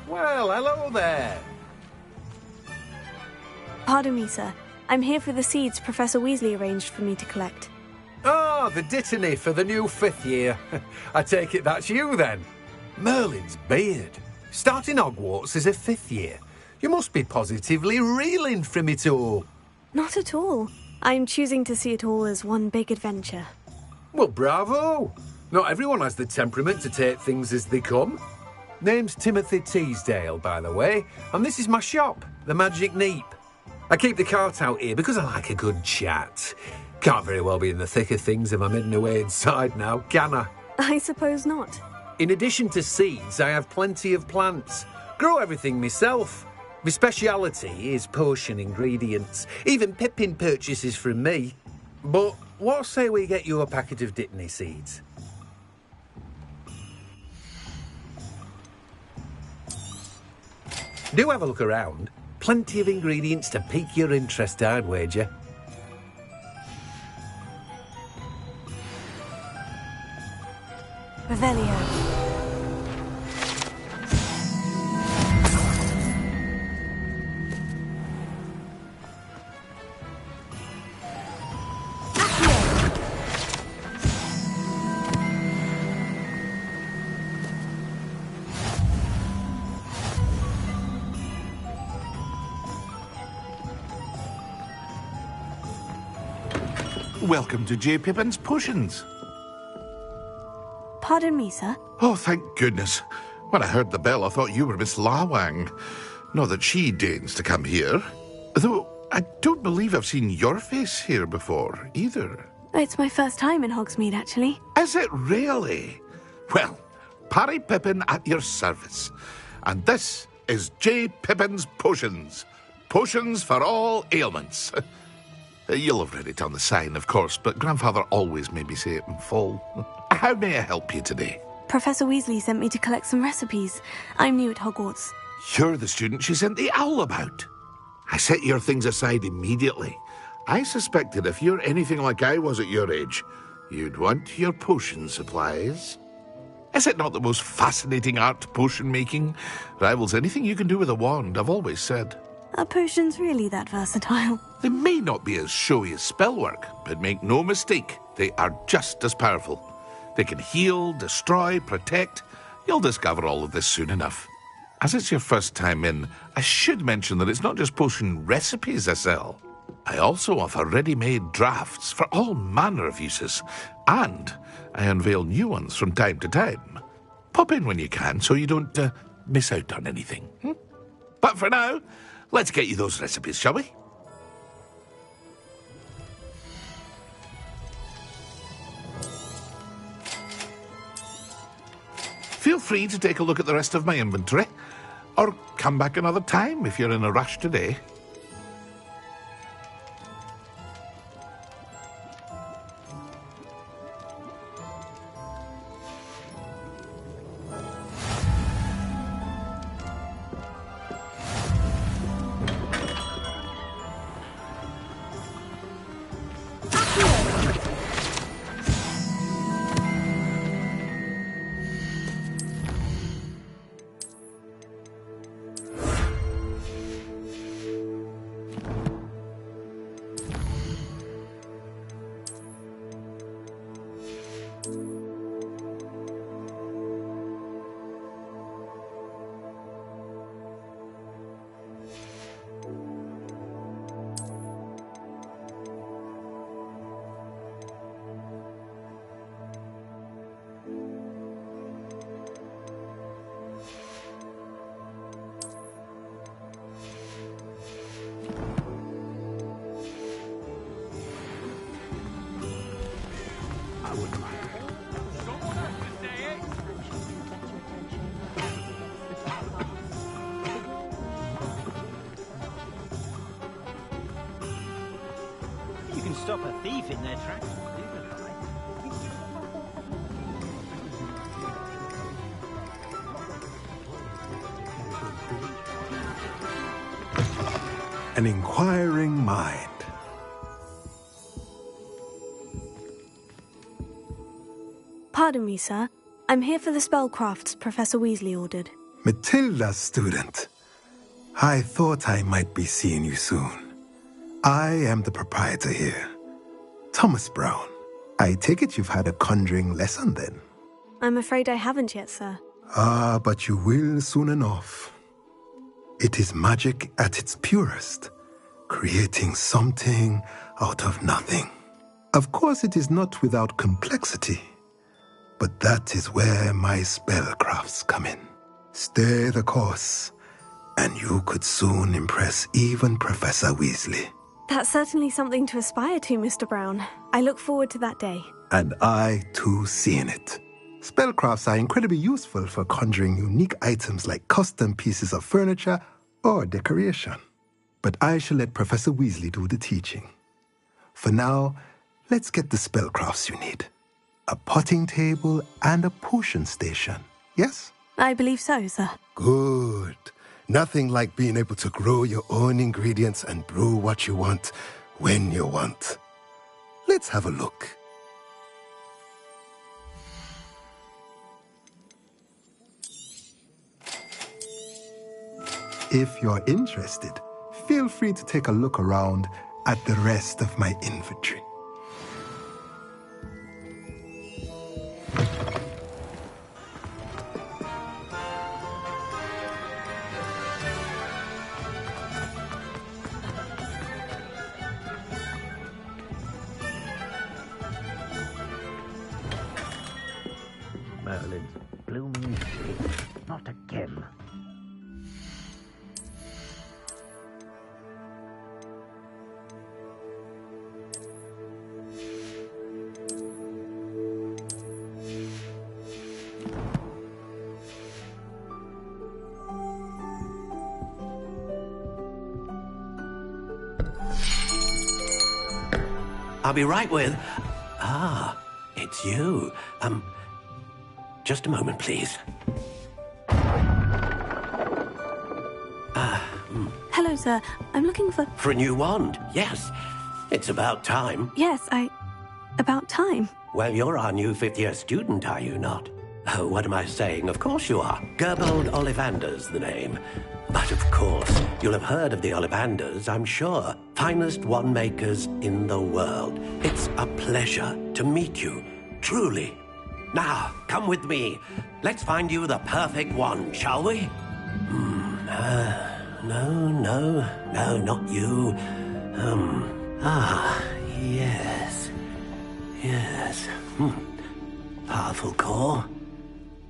Well, hello there. Pardon me, sir. I'm here for the seeds Professor Weasley arranged for me to collect. Ah, the Dittany for the new 5th year. I take it that's you, then. Merlin's beard. Starting Hogwarts as a 5th year. You must be positively reeling from it all. Not at all. I'm choosing to see it all as one big adventure. Well, bravo. Not everyone has the temperament to take things as they come. Name's Timothy Teasdale, by the way, and this is my shop, the Magic Neep. I keep the cart out here because I like a good chat. Can't very well be in the thick of things if I'm hidden away inside now, can I? I suppose not. In addition to seeds, I have plenty of plants. Grow everything myself. My speciality is potion ingredients. Even Pippin purchases from me. But what say we get you a packet of Dittany seeds? Do have a look around. Plenty of ingredients to pique your interest, I'd wager. Revelio. Welcome to J. Pippin's Potions. Pardon me, sir. Oh, thank goodness. When I heard the bell, I thought you were Miss Lawang. Not that she deigns to come here. Though I don't believe I've seen your face here before, either. It's my first time in Hogsmeade, actually. Is it really? Well, Parry Pippin at your service. And this is J. Pippin's Potions. Potions for all ailments. You'll have read it on the sign, of course, but Grandfather always made me say it in full. How may I help you today? Professor Weasley sent me to collect some recipes. I'm new at Hogwarts. You're the student she sent the owl about. I set your things aside immediately. I suspected if you're anything like I was at your age, you'd want your potion supplies. Is it not the most fascinating art, potion making? Rivals anything you can do with a wand, I've always said. Are potions really that versatile? They may not be as showy as spellwork, but make no mistake, they are just as powerful. They can heal, destroy, protect. You'll discover all of this soon enough. As it's your first time in, I should mention that it's not just potion recipes I sell. I also offer ready-made drafts for all manner of uses, and I unveil new ones from time to time. Pop in when you can so you don't miss out on anything. But for now, let's get you those recipes, shall we? Feel free to take a look at the rest of my inventory, or come back another time if you're in a rush today. Stop a thief in their tracks. An inquiring mind. Pardon me, sir. I'm here for the spellcrafts Professor Weasley ordered. Matilda's student. I thought I might be seeing you soon. I am the proprietor here. Thomas Brown. I take it you've had a conjuring lesson then? I'm afraid I haven't yet, sir. Ah, but you will soon enough. It is magic at its purest, creating something out of nothing. Of course, it is not without complexity, but that is where my spellcrafts come in. Stay the course, and you could soon impress even Professor Weasley. That's certainly something to aspire to, Mr. Brown. I look forward to that day. And I, too, seeing it. Spellcrafts are incredibly useful for conjuring unique items like custom pieces of furniture or decoration. But I shall let Professor Weasley do the teaching. For now, let's get the spellcrafts you need. A potting table and a potion station, yes? I believe so, sir. Good. Nothing like being able to grow your own ingredients and brew what you want, when you want. Let's have a look. If you're interested, feel free to take a look around at the rest of my inventory. I'll be right with... Ah, it's you. Just a moment, please. Hello, sir. I'm looking for... For a new wand, yes. It's about time. Yes, about time. Well, you're our new fifth-year student, are you not? Oh, what am I saying? Of course you are. Gerbold Ollivander's the name. But of course, you'll have heard of the Ollivanders, I'm sure. Finest wand makers in the world. It's a pleasure to meet you, truly. Now, come with me. Let's find you the perfect wand, shall we? No, not you. Yes. Powerful core.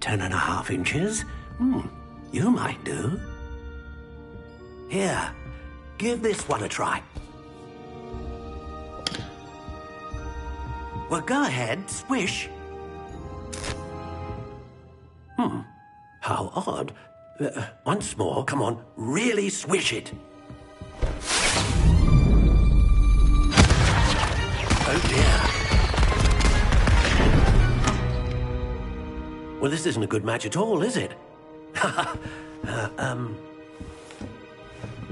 10.5 inches. You might do. Here, give this one a try. Well, go ahead, swish. How odd. Once more, come on, really swish it. Oh dear. Well, this isn't a good match at all, is it?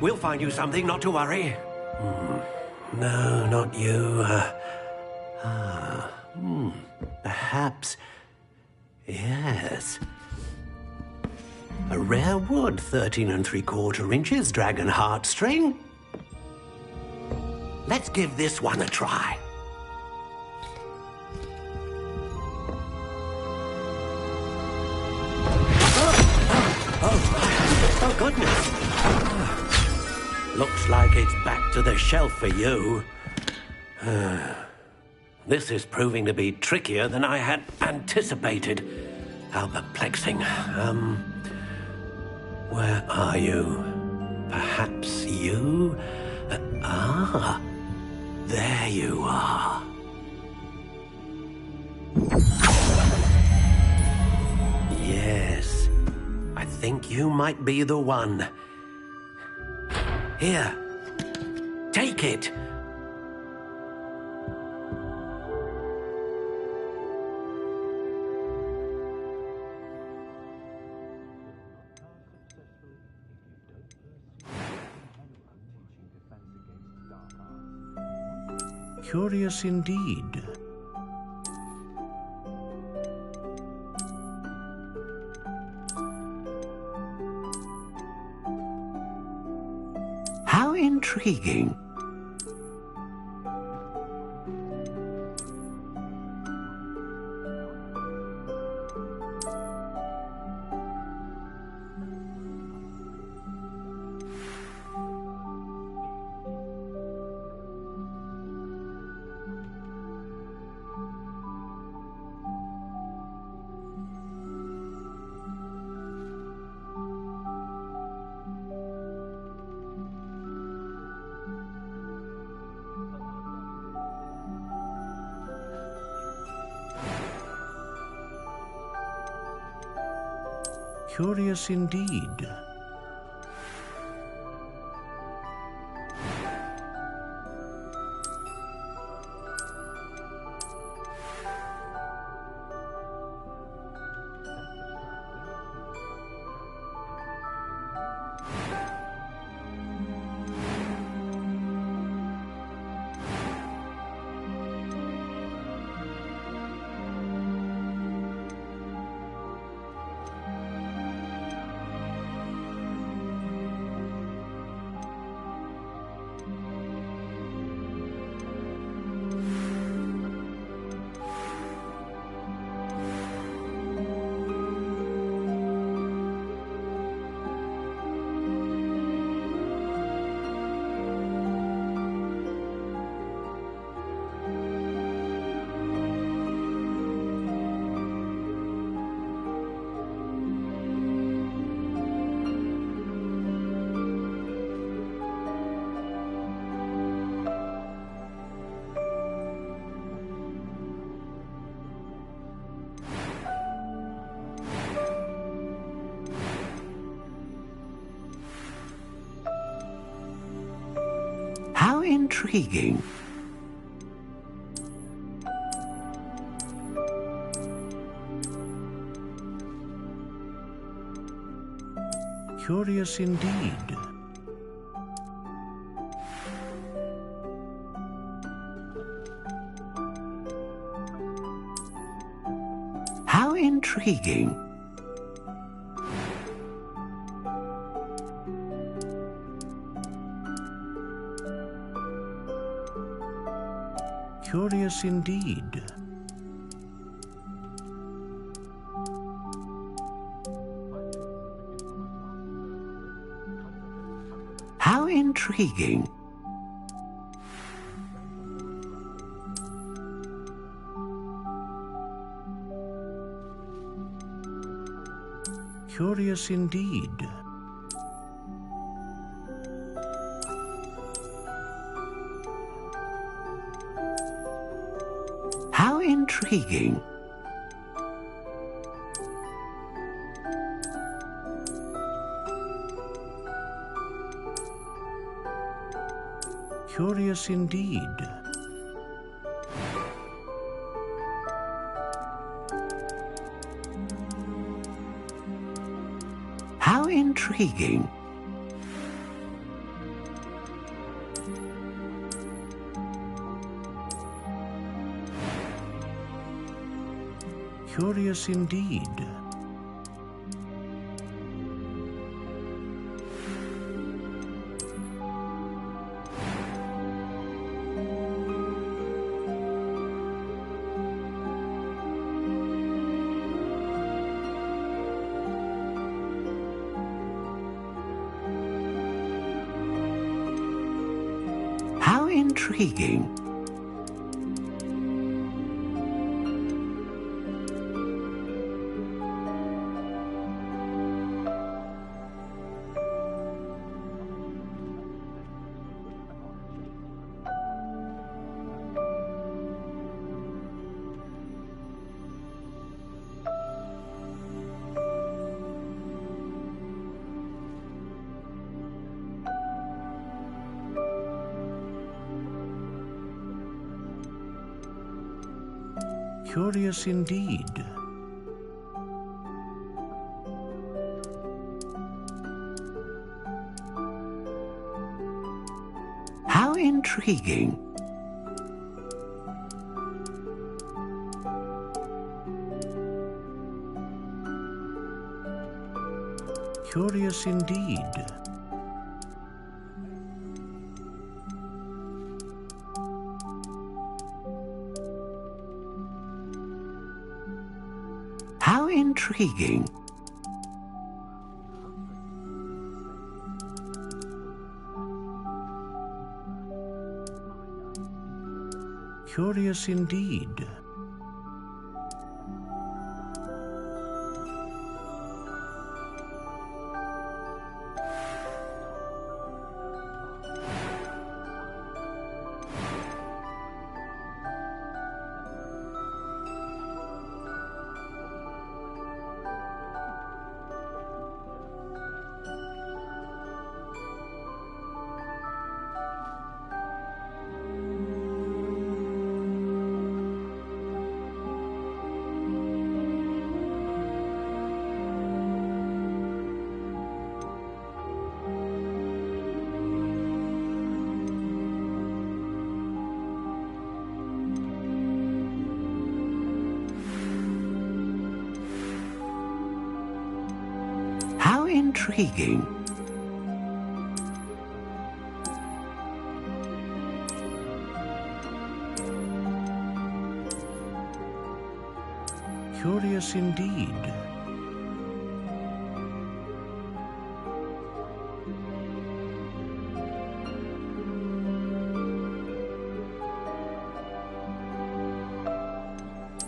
We'll find you something, not to worry. No, not you. Perhaps... Yes. A rare wood, 13 3/4 inches, dragon heartstring. Let's give this one a try. Oh, goodness. Looks like it's back to the shelf for you. This is proving to be trickier than I had anticipated. How perplexing. Where are you? Perhaps you? There you are. Yes, I think you might be the one. Here, take it. Curious indeed. How intriguing. Curious indeed. How intriguing. Curious indeed. How intriguing. Curious indeed. How intriguing. Curious indeed. How intriguing. Curious indeed. How intriguing. Curious indeed. How intriguing. Curious indeed. How intriguing. Curious indeed. How intriguing. Curious indeed. How intriguing. Curious indeed.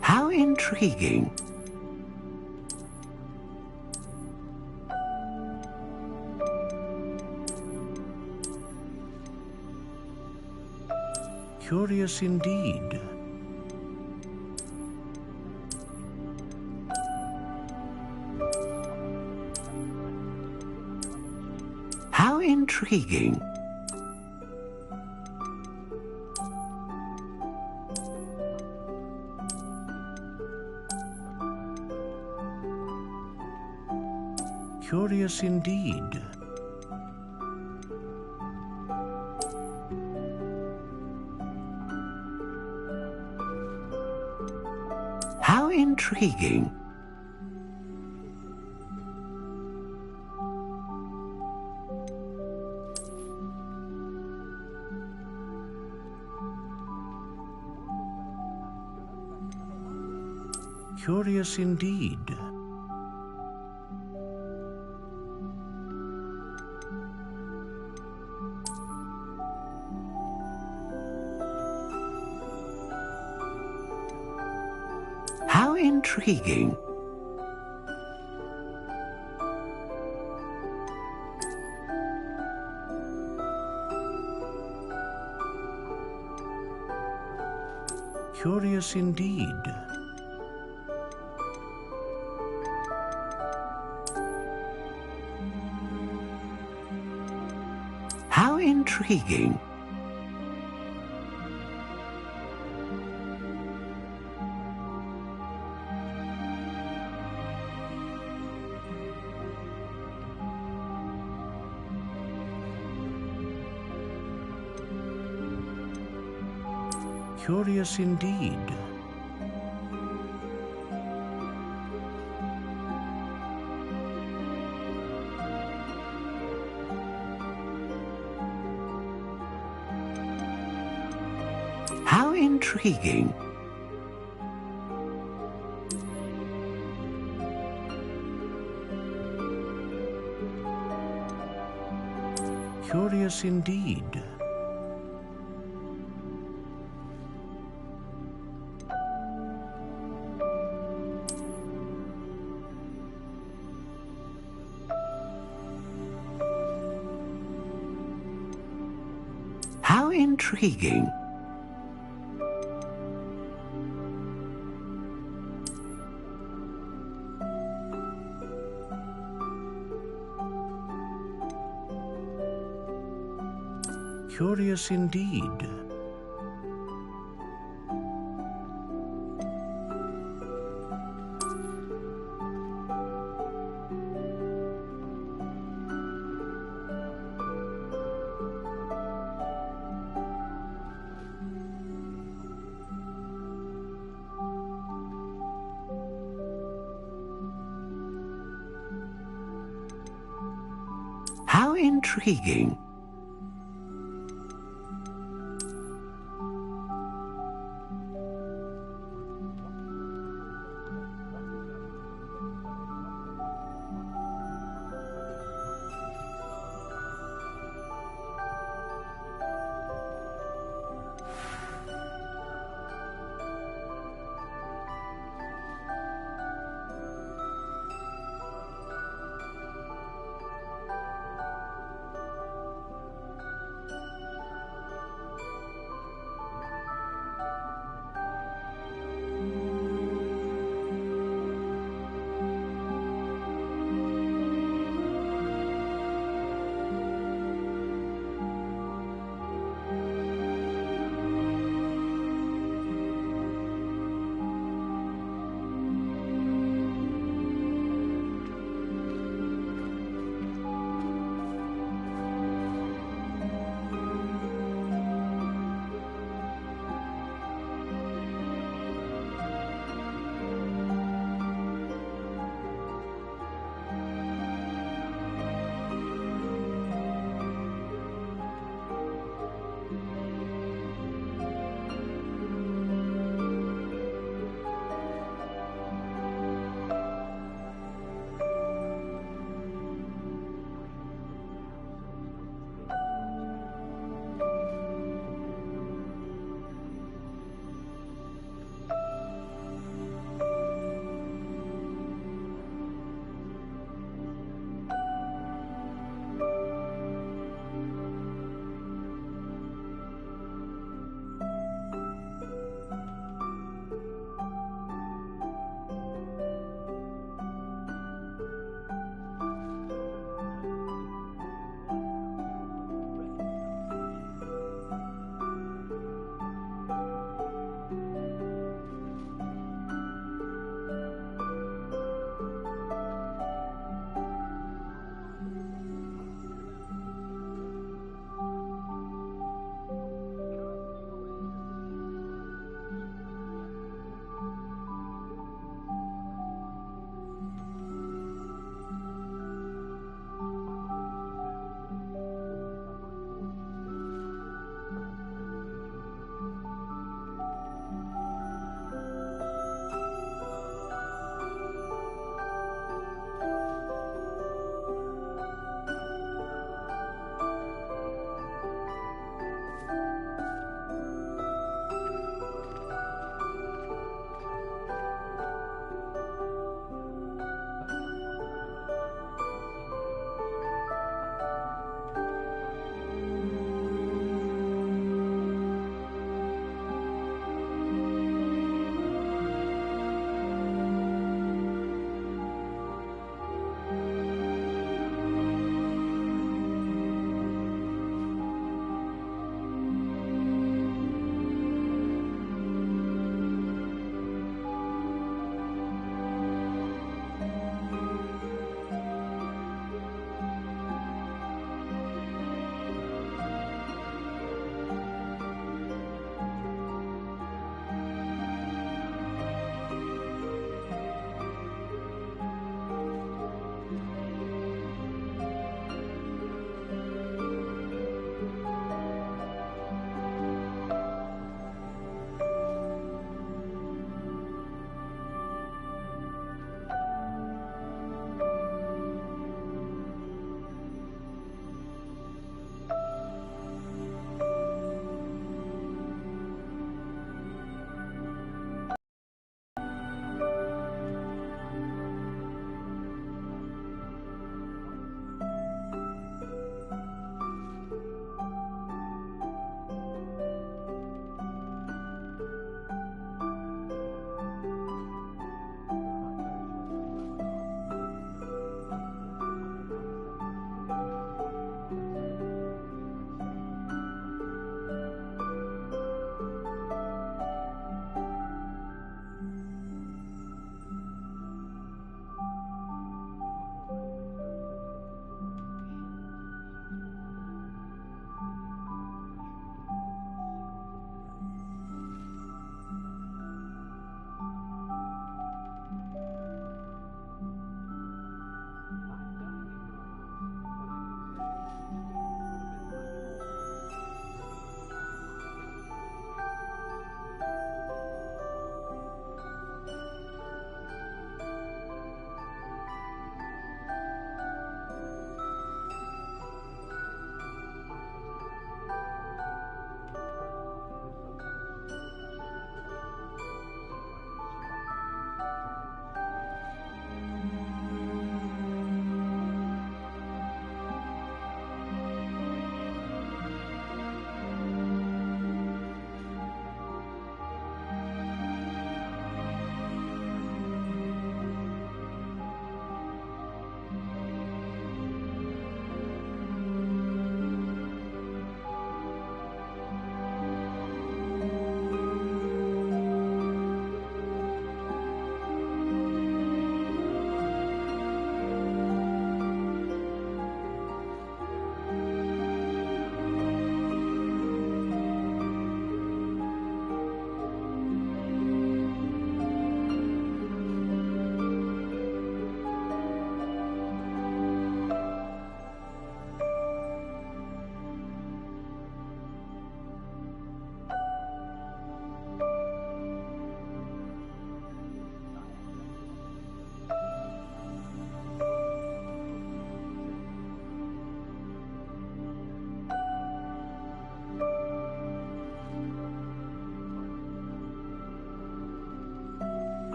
How intriguing. Curious indeed. How intriguing. Curious indeed. How intriguing. Curious indeed. How intriguing. Curious indeed. How intriguing. Curious indeed. How intriguing. Curious indeed. How intriguing. Curious indeed. How intriguing.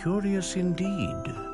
Curious indeed.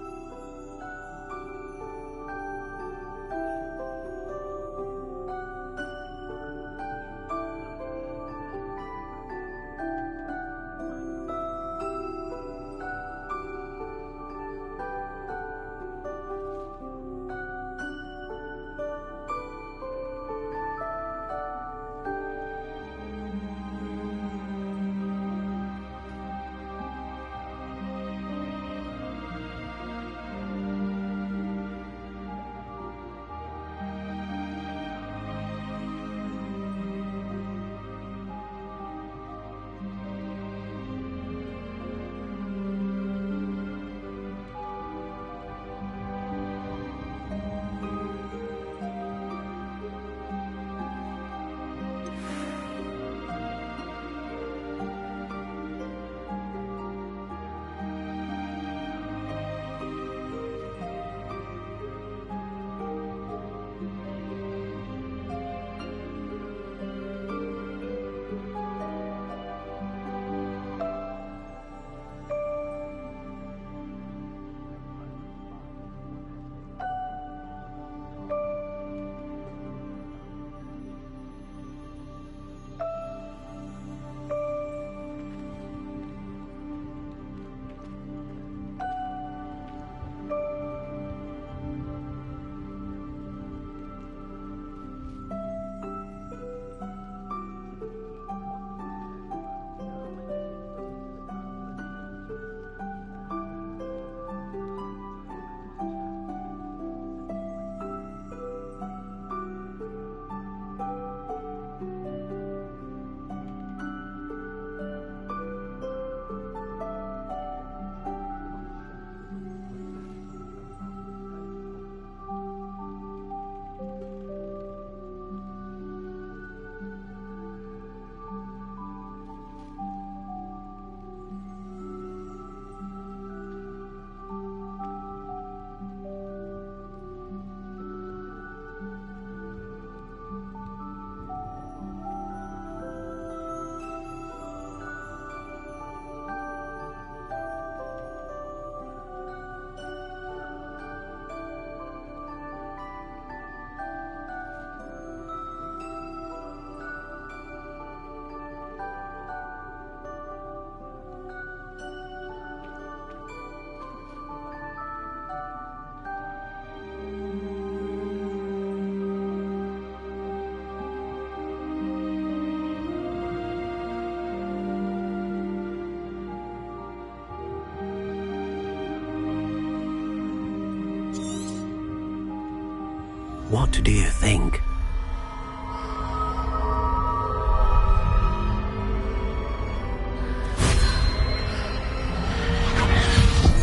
What do you think?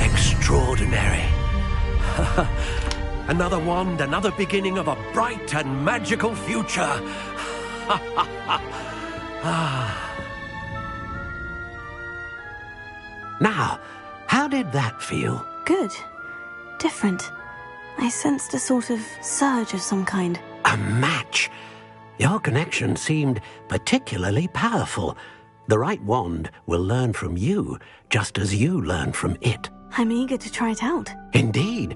Extraordinary. Another wand, another beginning of a bright and magical future. Now, how did that feel? Good. Different. I sensed a sort of surge of some kind. A match? Your connection seemed particularly powerful. The right wand will learn from you, just as you learn from it. I'm eager to try it out. Indeed.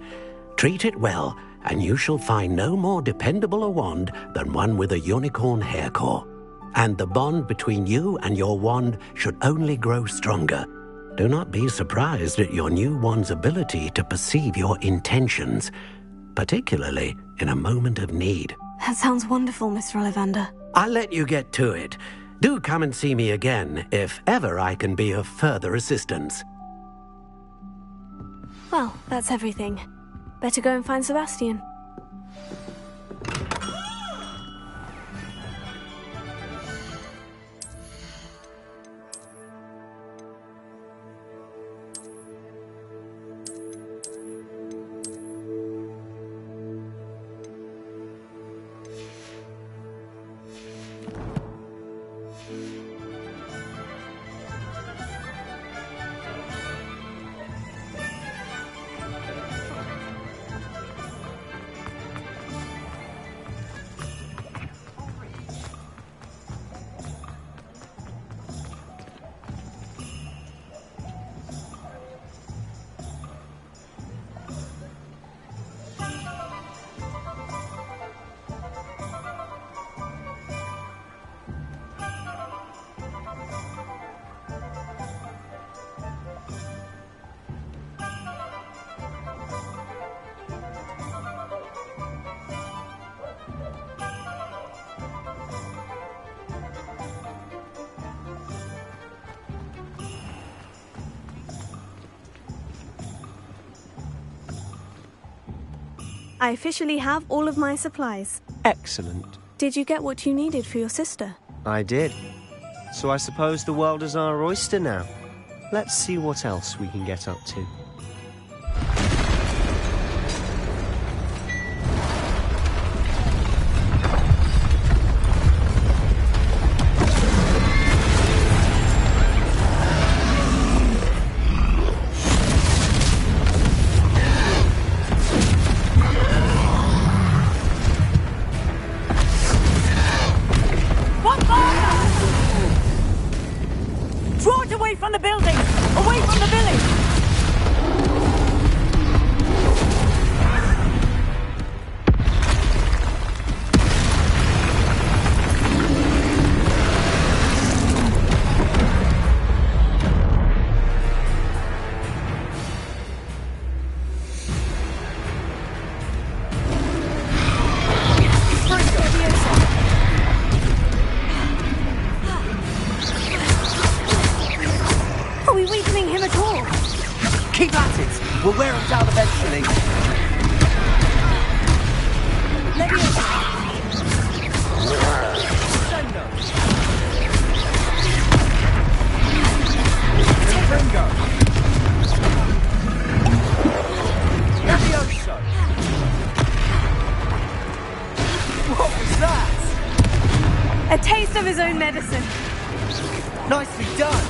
Treat it well, and you shall find no more dependable a wand than one with a unicorn hair core. And the bond between you and your wand should only grow stronger. Do not be surprised at your new wand's ability to perceive your intentions, particularly in a moment of need. That sounds wonderful, Mr. Ollivander. I'll let you get to it. Do come and see me again if ever I can be of further assistance. Well, that's everything. Better go and find Sebastian. I officially have all of my supplies. Excellent. Did you get what you needed for your sister? I did. So I suppose the world is our oyster now. Let's see what else we can get up to. From the building! Away from the village! Keep at it! We'll wear him down eventually. What was that? A taste of his own medicine. Nicely done.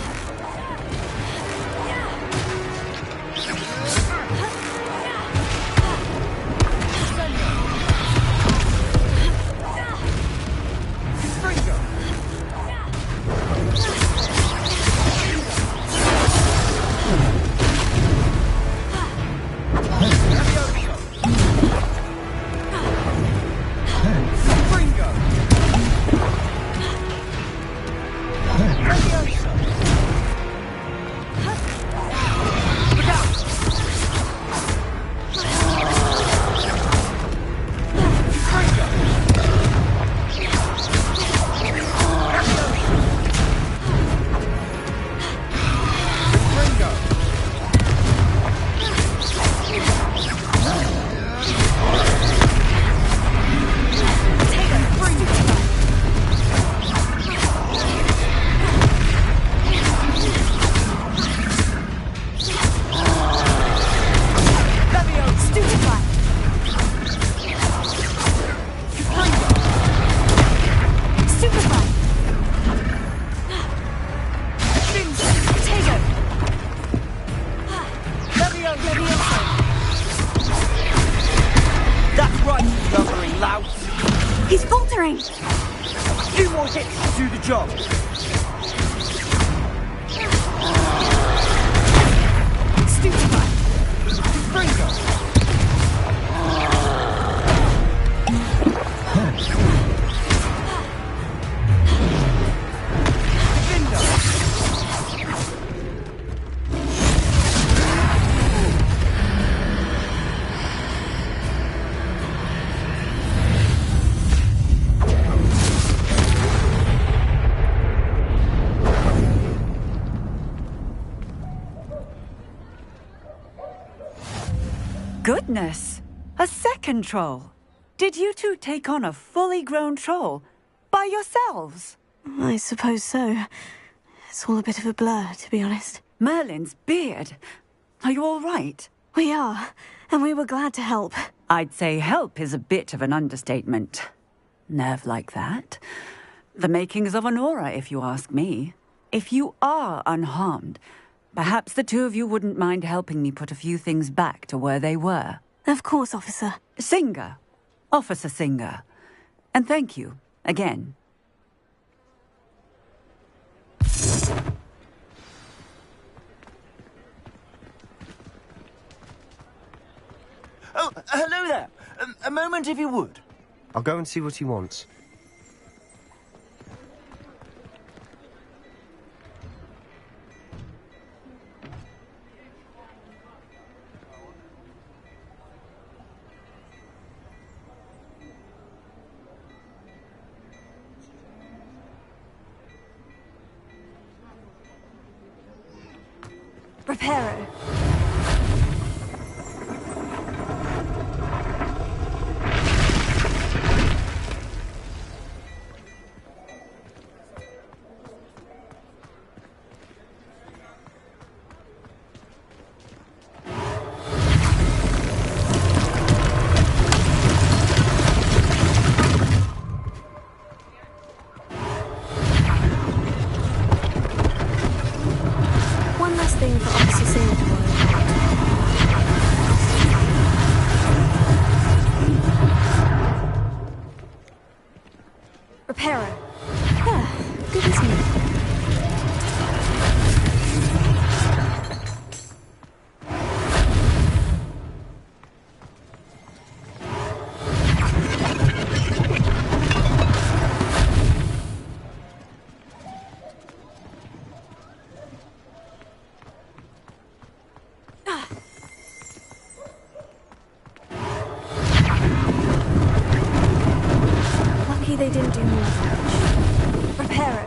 He's faltering! Few more hits to do the job. Goodness! A second troll! Did you two take on a fully grown troll? By yourselves? I suppose so. It's all a bit of a blur, to be honest. Merlin's beard. Are you all right? We are, and we were glad to help. I'd say help is a bit of an understatement. Nerve like that. The makings of an aura, if you ask me. If you are unharmed, perhaps the two of you wouldn't mind helping me put a few things back to where they were. Of course, officer. Singer. Officer Singer. And thank you, again. Oh, hello there. A moment, if you would. I'll go and see what he wants. Reparo. didn't do me as much. Reparo.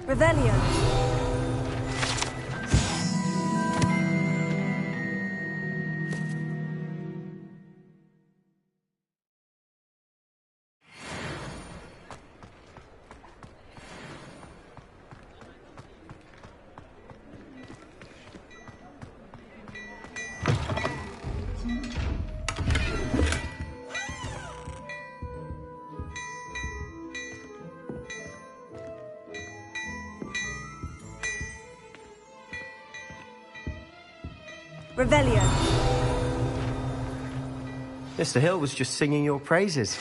Revelio. Revelio. Mr. Hill was just singing your praises.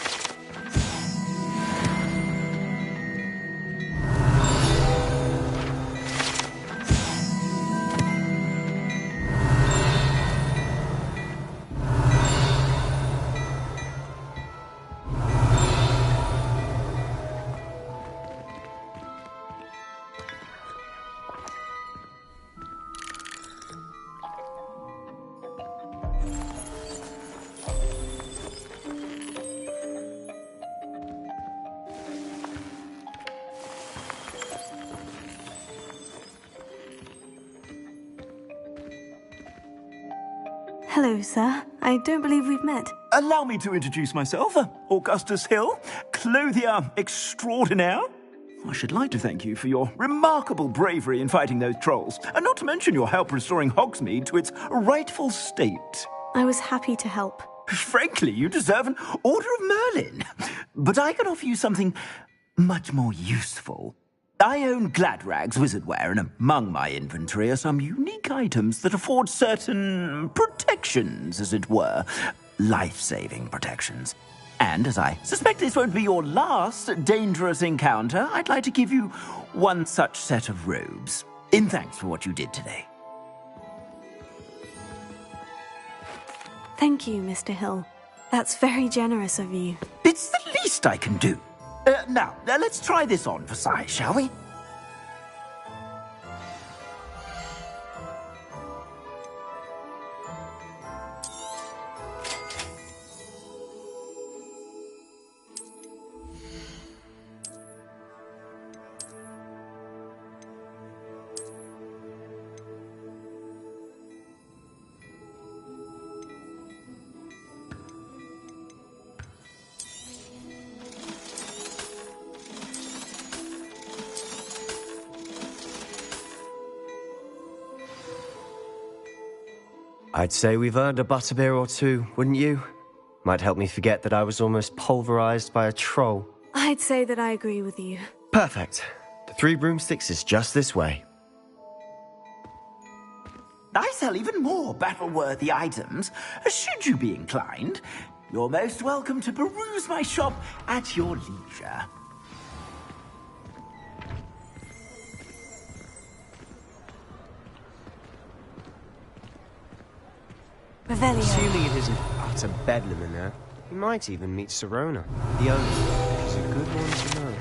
Hello, sir. I don't believe we've met. Allow me to introduce myself, Augustus Hill, clothier extraordinaire. I should like to thank you for your remarkable bravery in fighting those trolls, and not to mention your help restoring Hogsmeade to its rightful state. I was happy to help. Frankly, you deserve an Order of Merlin. But I can offer you something much more useful. I own Gladrag's wizardware, and among my inventory are some unique items that afford certain protections, as it were. Life-saving protections. And as I suspect this won't be your last dangerous encounter, I'd like to give you one such set of robes, in thanks for what you did today. Thank you, Mr. Hill. That's very generous of you. It's the least I can do. Now, let's try this on for size, shall we? I'd say we've earned a butterbeer or two, wouldn't you? Might help me forget that I was almost pulverized by a troll. I'd say that I agree with you. Perfect. The Three Broomsticks is just this way. I sell even more battle-worthy items, should you be inclined. You're most welcome to peruse my shop at your leisure. Revelio. Assuming it isn't utter bedlam in there, you might even meet Serona, the owner. She's a good one to know.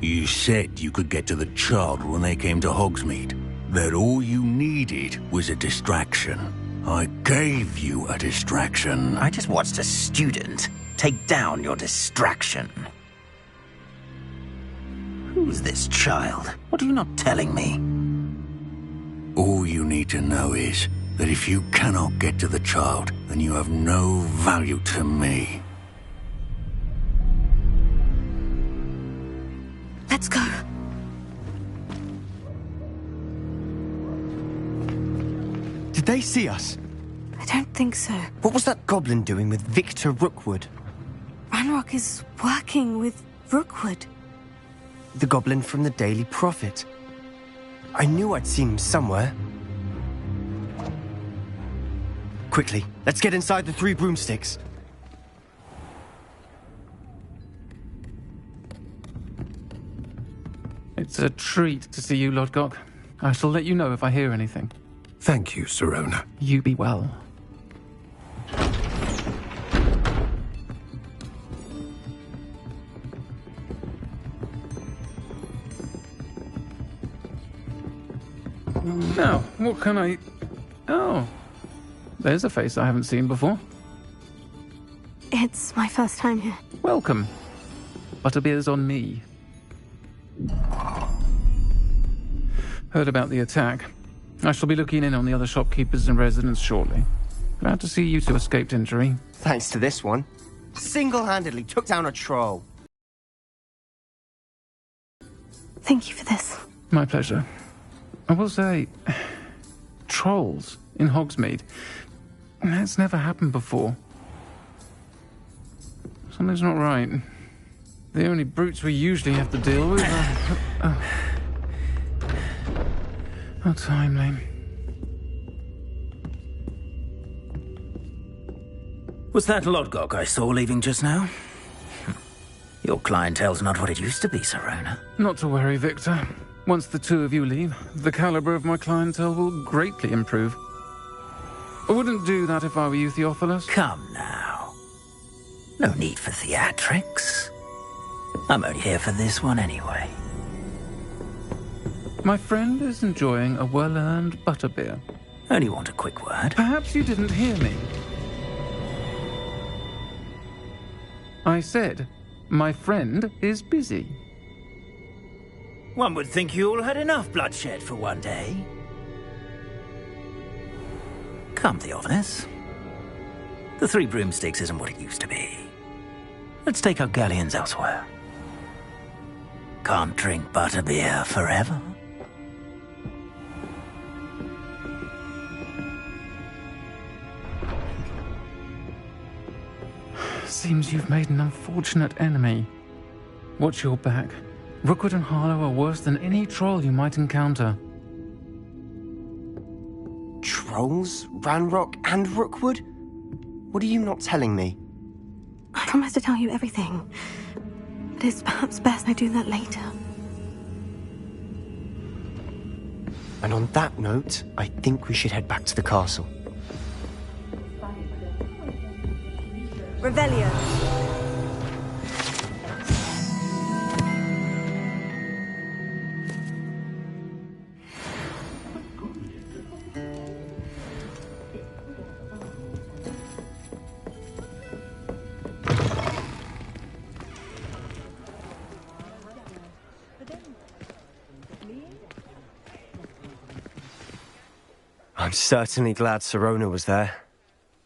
You said you could get to the child when they came to Hogsmeade. That all you needed was a distraction. I gave you a distraction. I just watched a student take down your distraction. Who's this child? What are you not telling me? All you need to know is that if you cannot get to the child, then you have no value to me. Let's go. Did they see us? I don't think so. What was that goblin doing with Victor Rookwood? Ranrock is working with Rookwood. The goblin from the Daily Prophet. I knew I'd seen him somewhere. Quickly, let's get inside the 3 broomsticks. It's a treat to see you, Lodgok. I shall let you know if I hear anything. Thank you, Sirona. You be well. Now, what can I... Oh, there's a face I haven't seen before. It's my first time here. Welcome. Butterbeer's on me. Heard about the attack. I shall be looking in on the other shopkeepers and residents shortly. Glad to see you two escaped injury. Thanks to this one. Single-handedly took down a troll. Thank you for this. My pleasure. I will say, trolls in Hogsmeade. That's never happened before. Something's not right. The only brutes we usually have to deal with are... How timely. Was that Lodgok I saw leaving just now? Your clientele's not what it used to be, Sirona. Not to worry, Victor. Once the two of you leave, the caliber of my clientele will greatly improve. I wouldn't do that if I were you, Theophilus. Come now. No need for theatrics. I'm only here for this one anyway. My friend is enjoying a well-earned butterbeer. Only want a quick word. Perhaps you didn't hear me. I said, my friend is busy. One would think you all had enough bloodshed for one day. Come, Theophilus. The 3 broomsticks isn't what it used to be. Let's take our galleons elsewhere. Can't drink butterbeer forever. Seems you've made an unfortunate enemy. Watch your back. Rookwood and Harlow are worse than any troll you might encounter. Trolls? Ranrock and Rookwood? What are you not telling me? I promise to tell you everything. But it's perhaps best I do that later. And on that note, I think we should head back to the castle. Revelio. I'm certainly glad Sirona was there.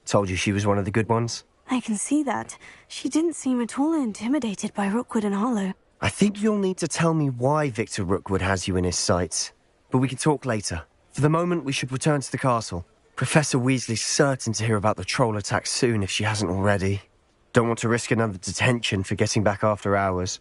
Told you she was one of the good ones. I can see that. She didn't seem at all intimidated by Rookwood and Harlow. I think you'll need to tell me why Victor Rookwood has you in his sights. But we can talk later. For the moment, we should return to the castle. Professor Weasley's certain to hear about the troll attack soon if she hasn't already. Don't want to risk another detention for getting back after hours.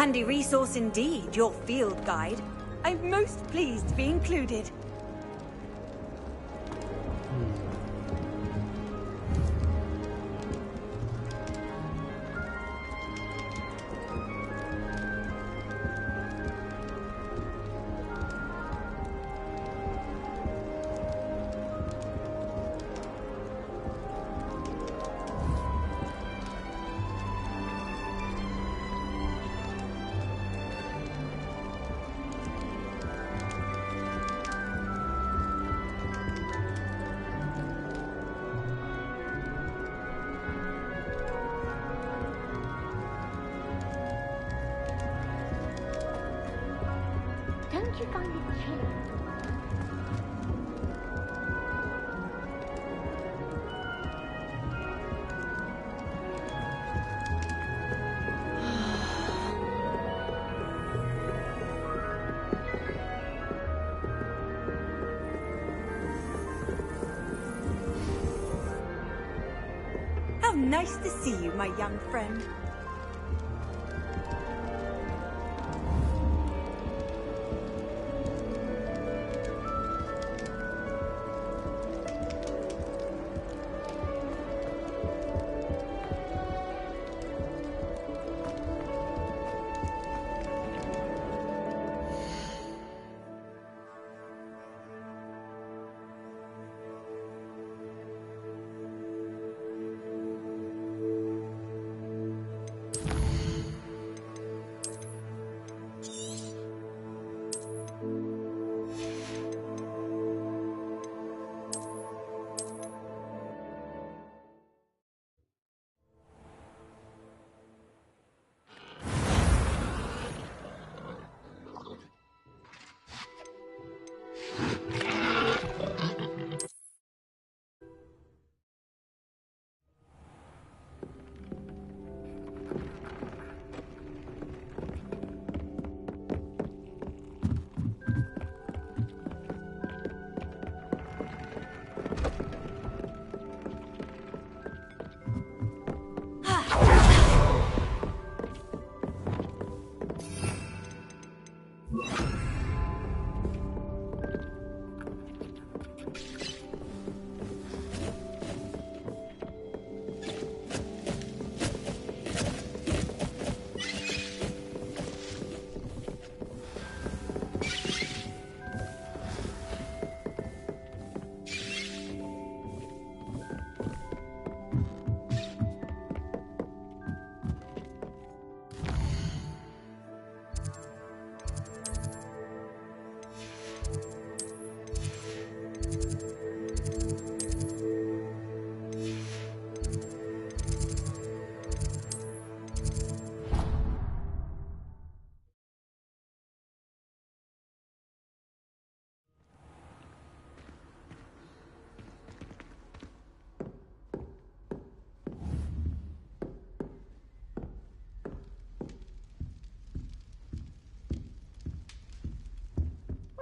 Handy resource indeed, your field guide. I'm most pleased to be included. Don't you find it chilling? How nice to see you, my young friend.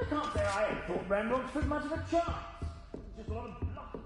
I can't say I ain't thought Rembrandt stood much of a chance. Just a lot of bluff.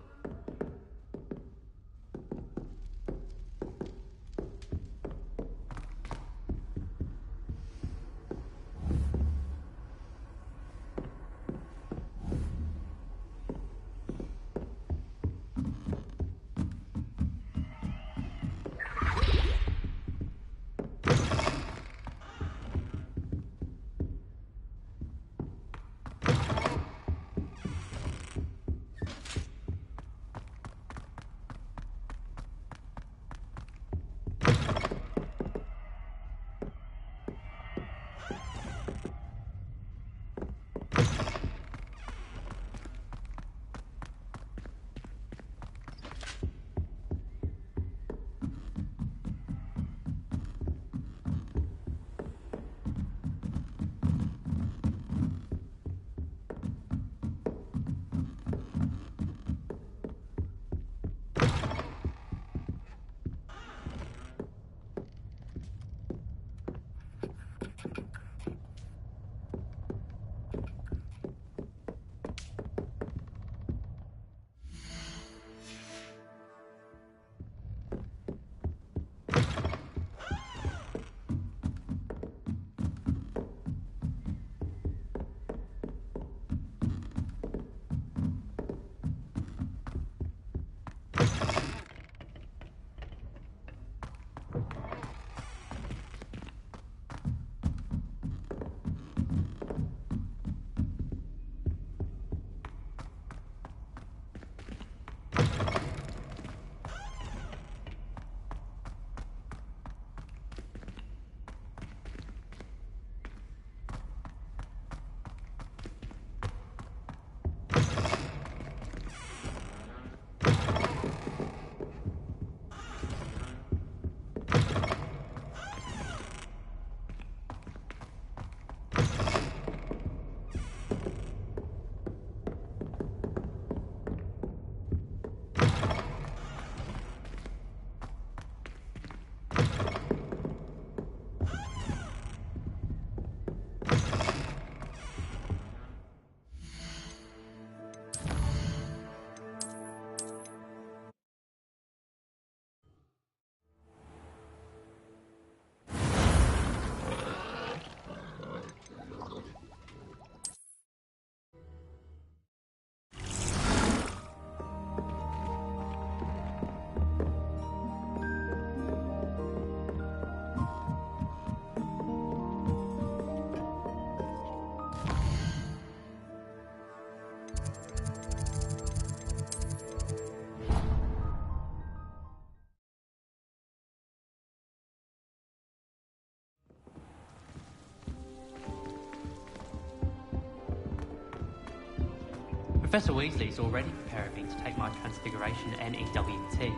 Professor Weasley's already preparing me to take my transfiguration NEWT.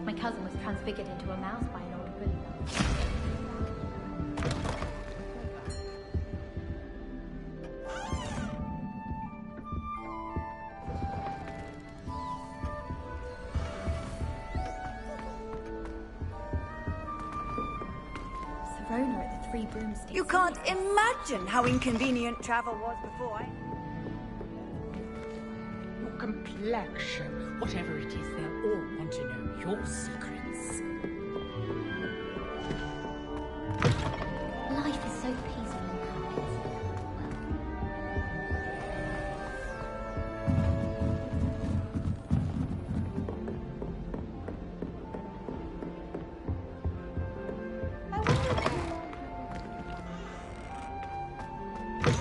My cousin was transfigured into a mouse by an old bully. Serona at the Three Broomsticks. You can't imagine how inconvenient travel was before I... Your complexion, whatever it is, they'll all want to know your secrets. Life is so peaceful now.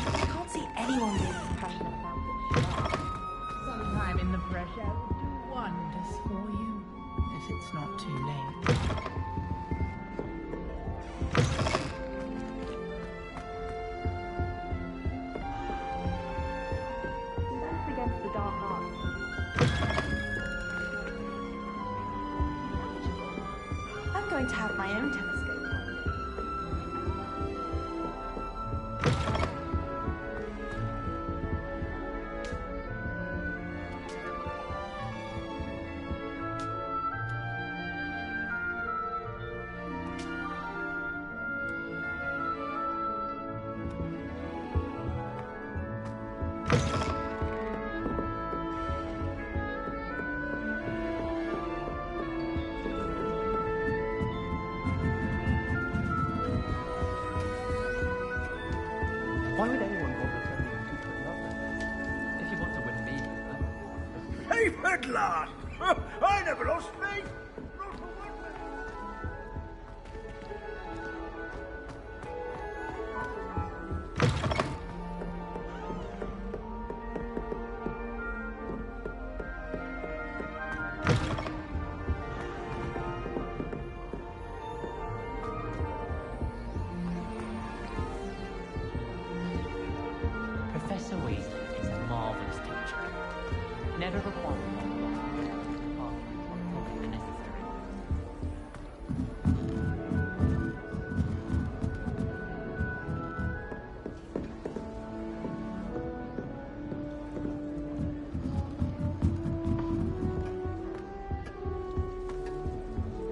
I can't see anyone being passionate about this. Sometime in the fresh air will do wonders for you, if it's not too late. Defense against the dark arts. I'm going to have my own telescope. Why would anyone bother sending a secret love letter? If you want to win me over. Safe at last! I never lost faith! Not for one Professor Weasley is a marvellous teacher. Never required the necessary.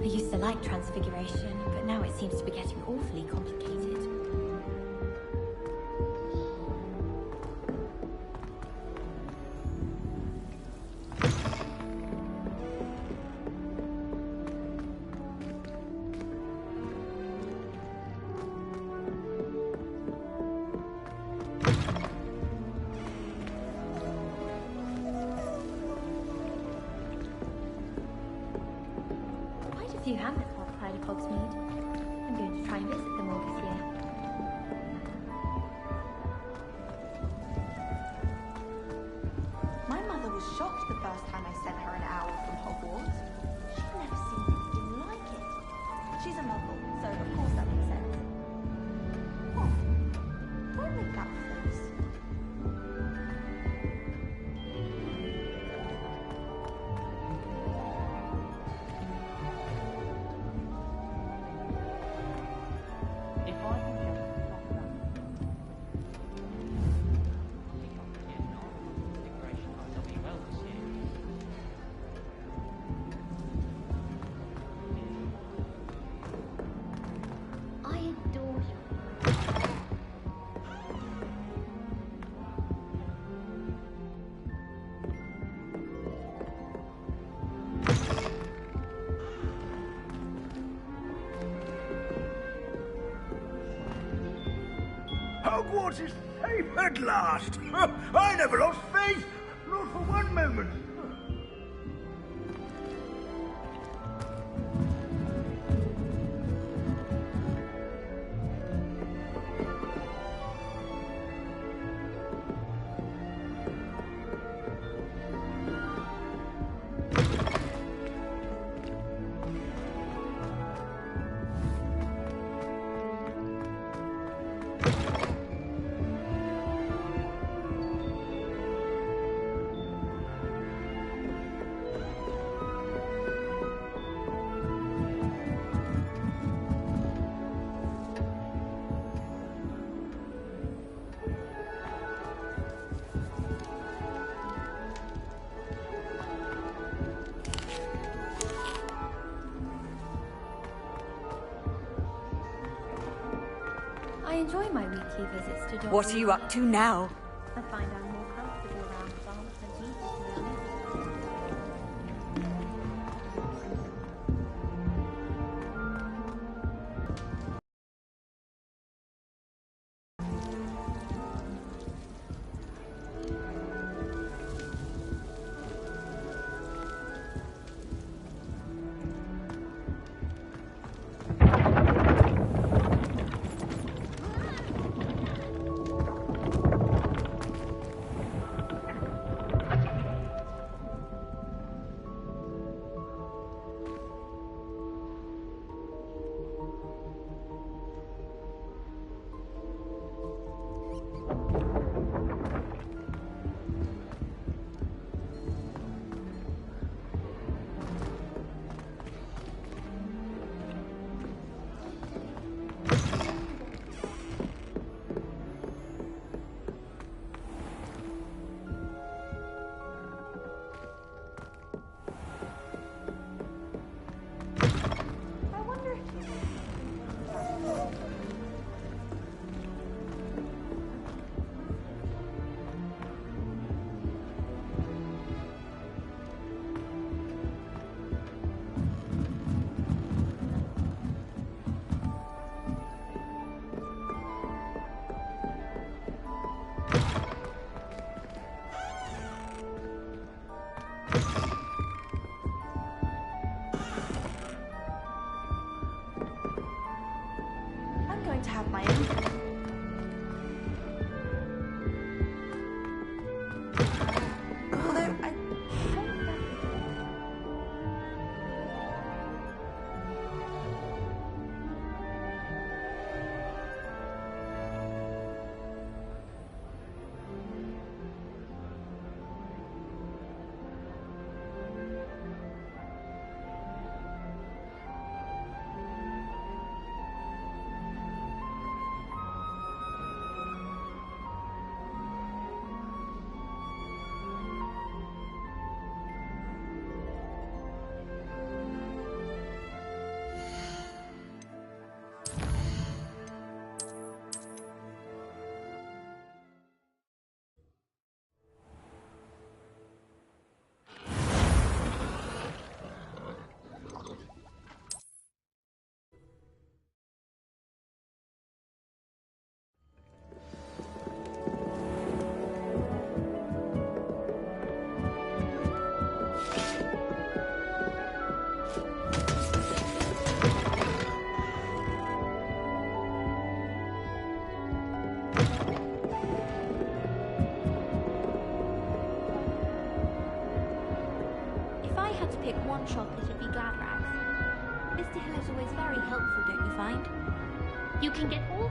I used to like transfiguration, but now it seems to be getting awfully complicated. Quite a few hamlets outside of Hogsmeade. I'm going to try and visit them all this year. My mother was shocked the first time I sent her an owl from Hogwarts. She'd never seen anything like it. She's a muggle, so of course that makes sense. Oh, don't make that face. If I can get transfiguration IWL this year. I adore you. Hogwarts is safe at last! I never lost faith! Not for one moment! I enjoy my weekly visits to Dr. What are you up to now? I find I'm more comfortable around plants and people, to be honest. I'm going to have my own. Although I If I had to pick one shop, it'd be Glad Rags. Mr. Hill is always very helpful, don't you find? You can get all...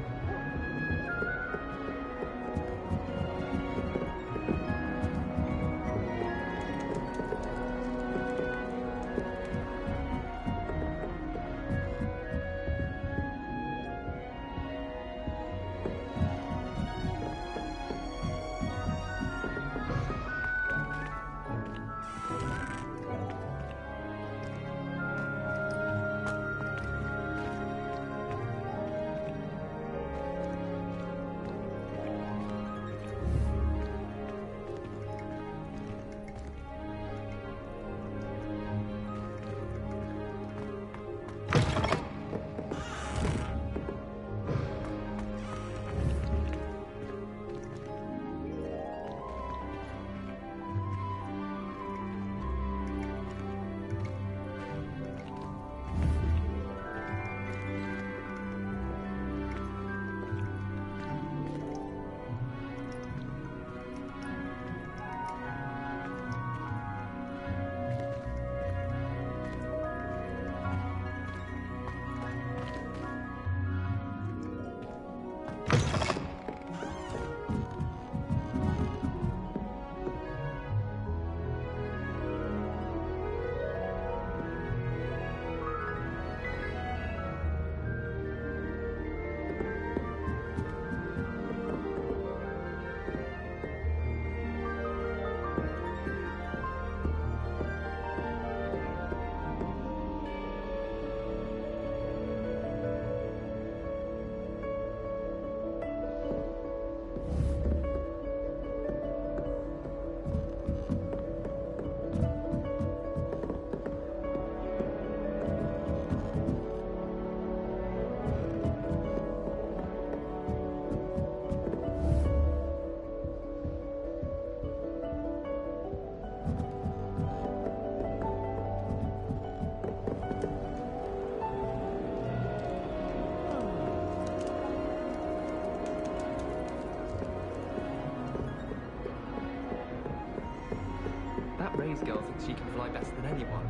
girl thinks she can fly better than anyone.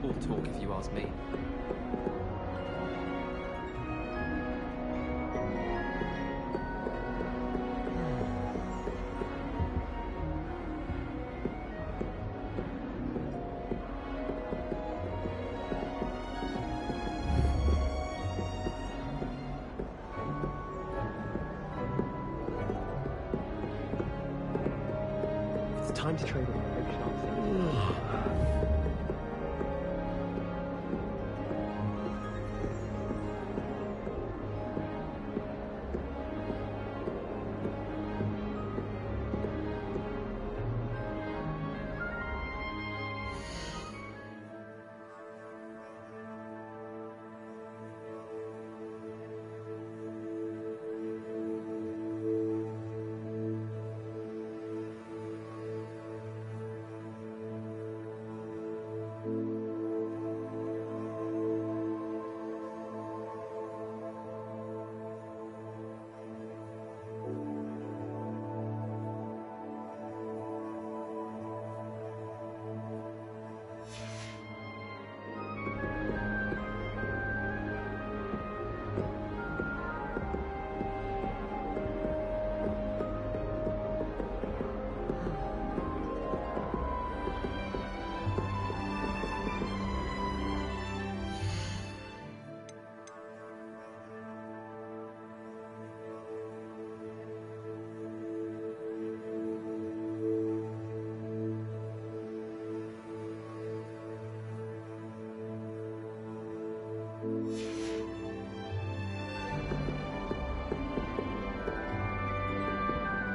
All talk, if you ask me. It's time to trade with my potion,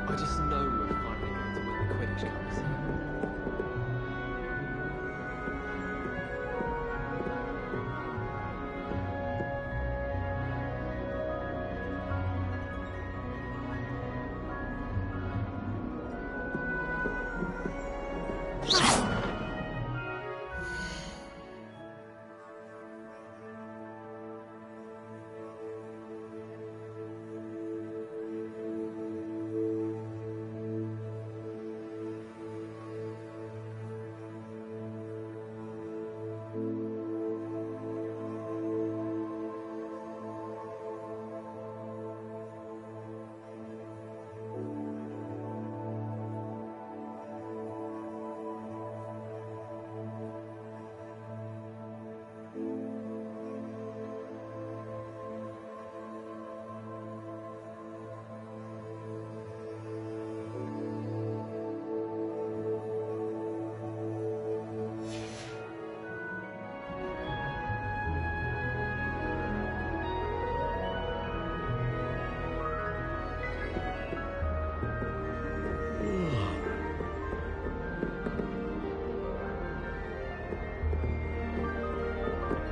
I just know we're finally going to win the Quidditch Cup this year.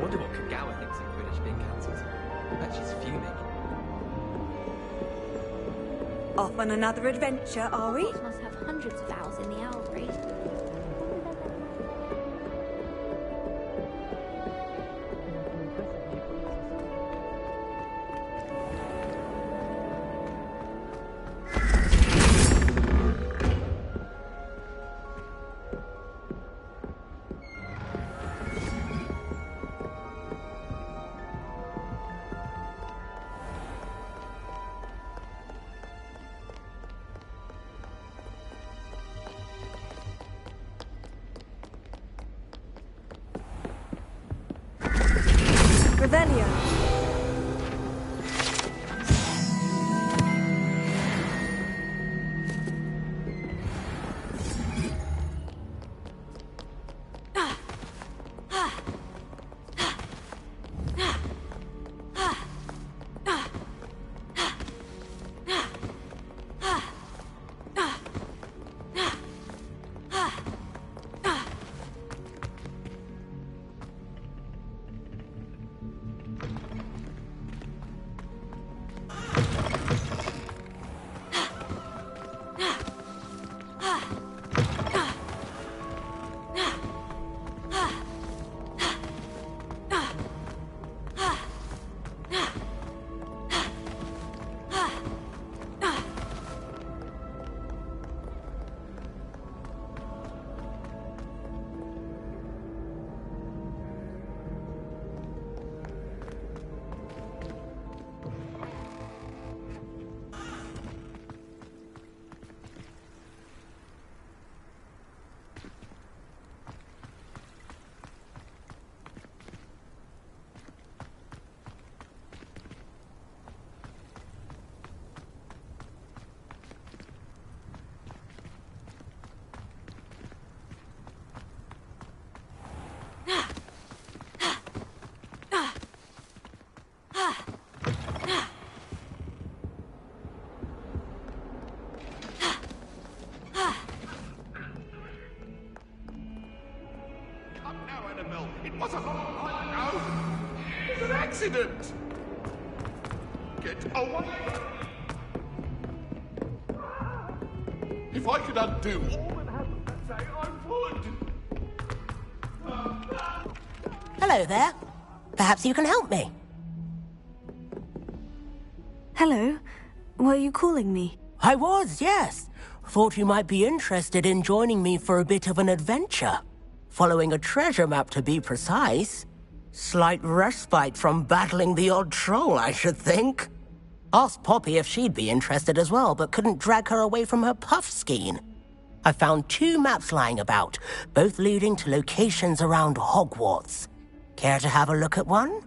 Wonder what Kagawa thinks of Quidditch being cancelled. I bet she's fuming. Off on another adventure, are we? Hogwarts must have hundreds of owls in the owlry. Revelio. was a long time ago. It's an accident. Get away. If I could undo all that happened that day, I would. Hello there. Perhaps you can help me. Hello. Were you calling me? I was, yes. Thought you might be interested in joining me for a bit of an adventure. Following a treasure map, to be precise. Slight respite from battling the odd troll, I should think. Asked Poppy if she'd be interested as well, but couldn't drag her away from her puff skein. I found 2 maps lying about, both leading to locations around Hogwarts. Care to have a look at one?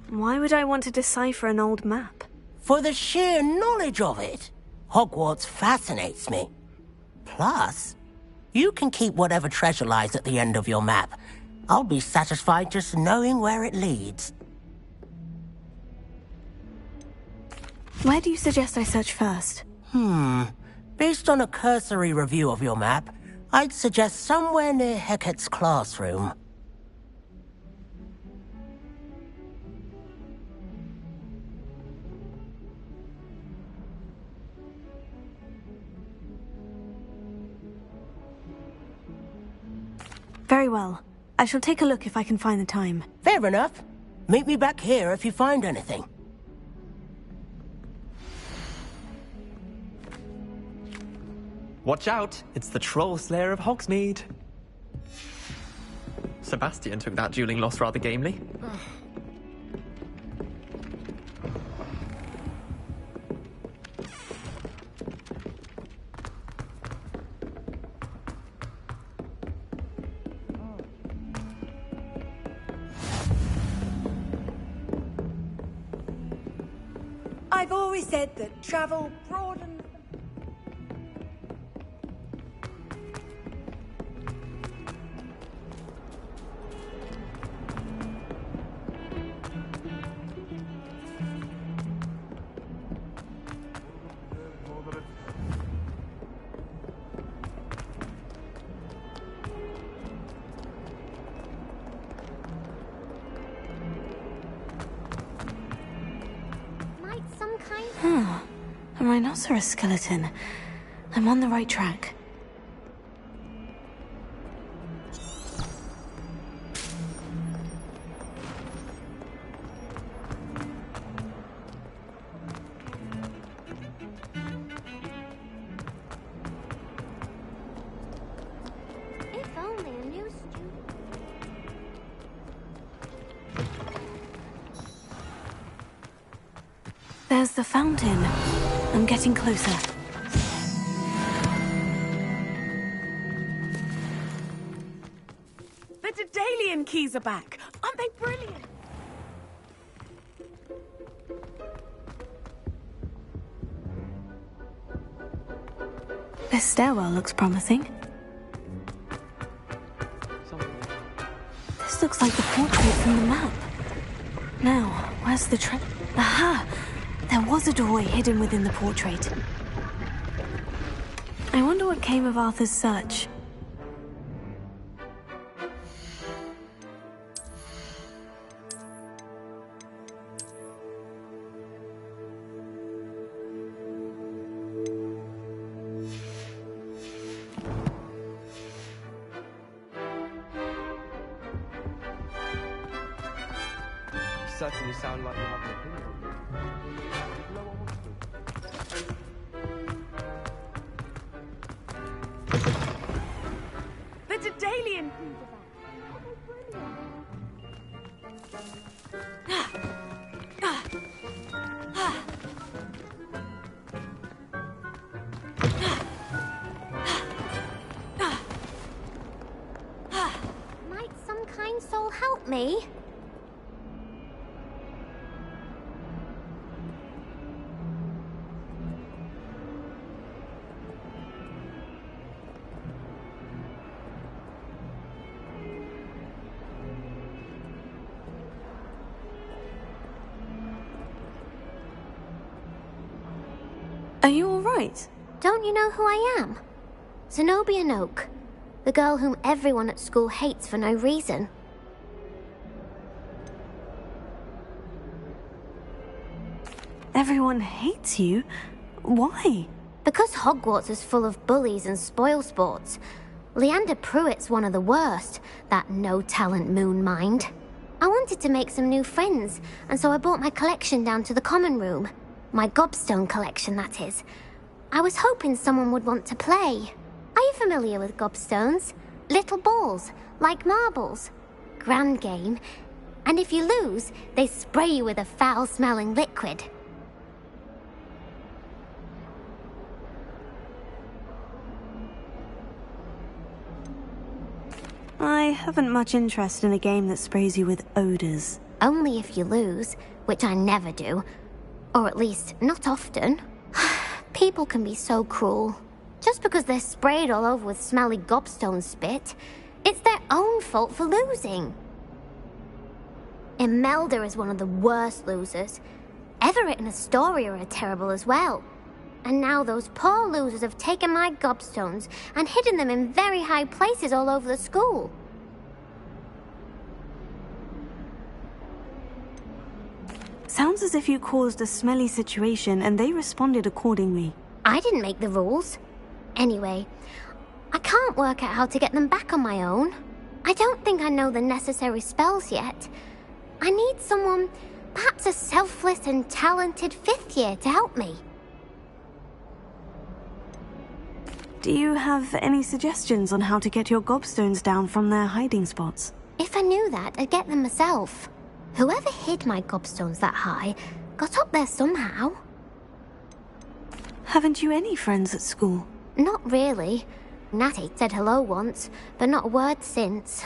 Why would I want to decipher an old map? For the sheer knowledge of it. Hogwarts fascinates me. Plus, you can keep whatever treasure lies at the end of your map. I'll be satisfied just knowing where it leads. Where do you suggest I search first? Based on a cursory review of your map, I'd suggest somewhere near Hecat's classroom. Very well. I shall take a look if I can find the time. Fair enough. Meet me back here if you find anything. Watch out! It's the Troll Slayer of Hogsmeade. Sebastian took that dueling loss rather gamely. I've always said that travel broadens. A rhinoceros skeleton. I'm on the right track. If only a new student. There's the fountain. I'm getting closer. The Daedalian keys are back. Aren't they brilliant? This stairwell looks promising. This looks like the portrait from the map. Now, where's the Aha! There was a doorway hidden within the portrait. I wonder what came of Arthur's search. You certainly sound like you have an opinion. The Daedalian keys are back. Might some kind soul help me? Are you all right? Don't you know who I am? Zenobia Noak, the girl whom everyone at school hates for no reason. Everyone hates you? Why? Because Hogwarts is full of bullies and spoilsports. Leander Pruitt's one of the worst, that no-talent moon mind. I wanted to make some new friends, and so I brought my collection down to the common room. My gobstone collection, that is. I was hoping someone would want to play. Are you familiar with gobstones? Little balls, like marbles. Grand game. And if you lose, they spray you with a foul-smelling liquid. I haven't much interest in a game that sprays you with odors. Only if you lose, which I never do. Or at least, not often. People can be so cruel. Just because they're sprayed all over with smelly gobstone spit, it's their own fault for losing. Imelda is one of the worst losers. Everett and Astoria are terrible as well. And now those poor losers have taken my gobstones and hidden them in very high places all over the school. Sounds as if you caused a smelly situation and they responded accordingly. I didn't make the rules. Anyway, I can't work out how to get them back on my own. I don't think I know the necessary spells yet. I need someone, perhaps a selfless and talented 5th year to help me. Do you have any suggestions on how to get your gobstones down from their hiding spots? If I knew that, I'd get them myself. Whoever hid my gobstones that high got up there somehow. Haven't you any friends at school? Not really. Natty said hello once, but not a word since.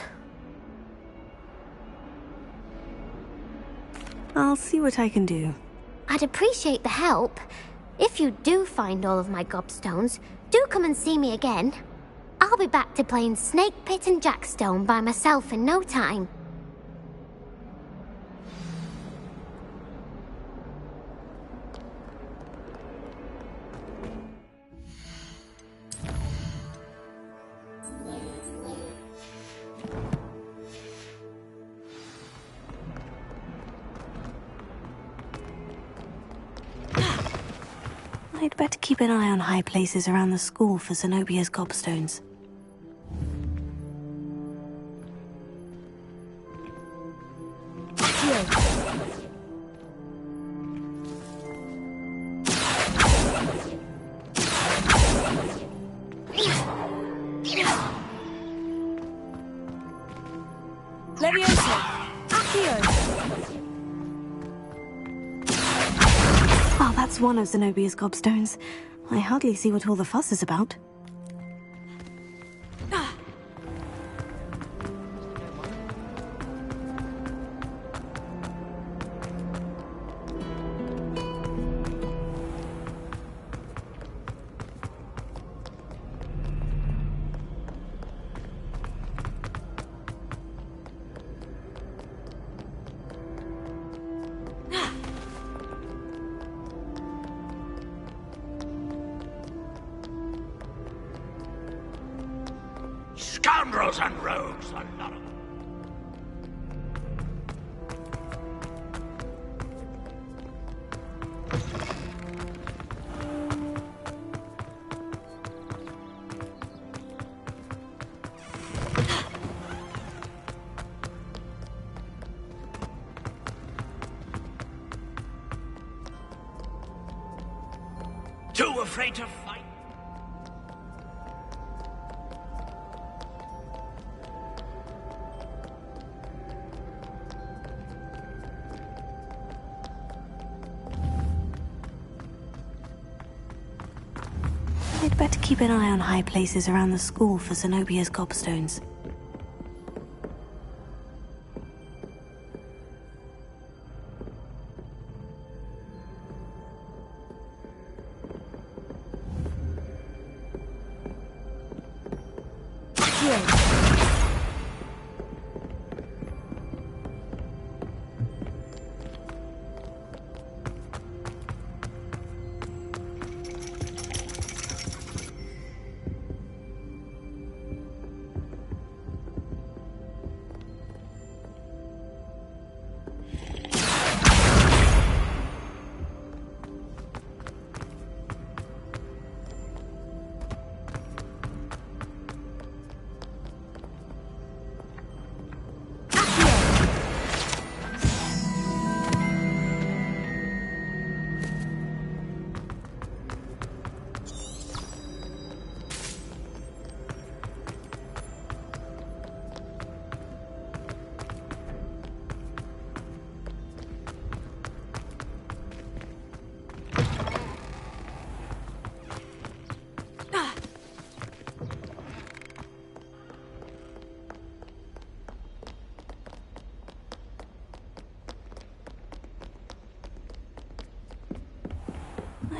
I'll see what I can do. I'd appreciate the help. If you do find all of my gobstones, do come and see me again. I'll be back to playing Snake Pit and Jackstone by myself in no time. I'd better keep an eye on high places around the school for Zenobia's gobstones. Oh, that's one of Zenobia's gobstones. I hardly see what all the fuss is about. Scoundrels and rogues, the lot of them. Too afraid to fight? I'd better keep an eye on high places around the school for Zenobia's gobstones.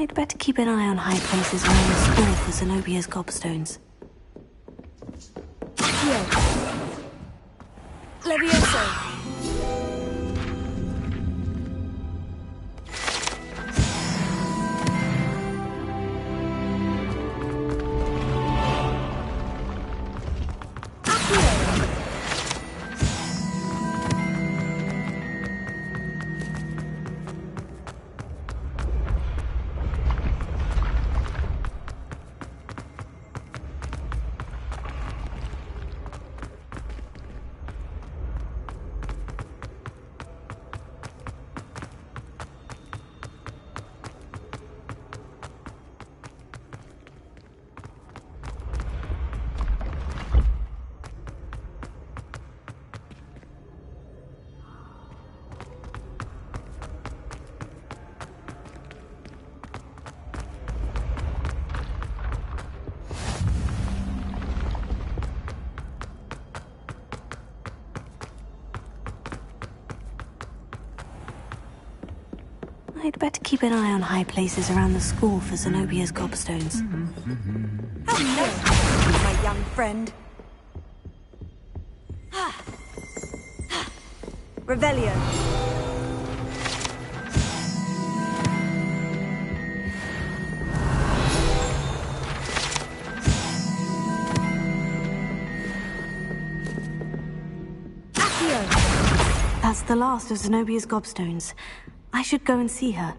I'd better keep an eye on high places around the school for Zenobia's gobstones. Levioso. I'd better keep an eye on high places around the school for Zenobia's gobstones. Hello, my young friend. Revelio. That's the last of Zenobia's gobstones. I should go and see her.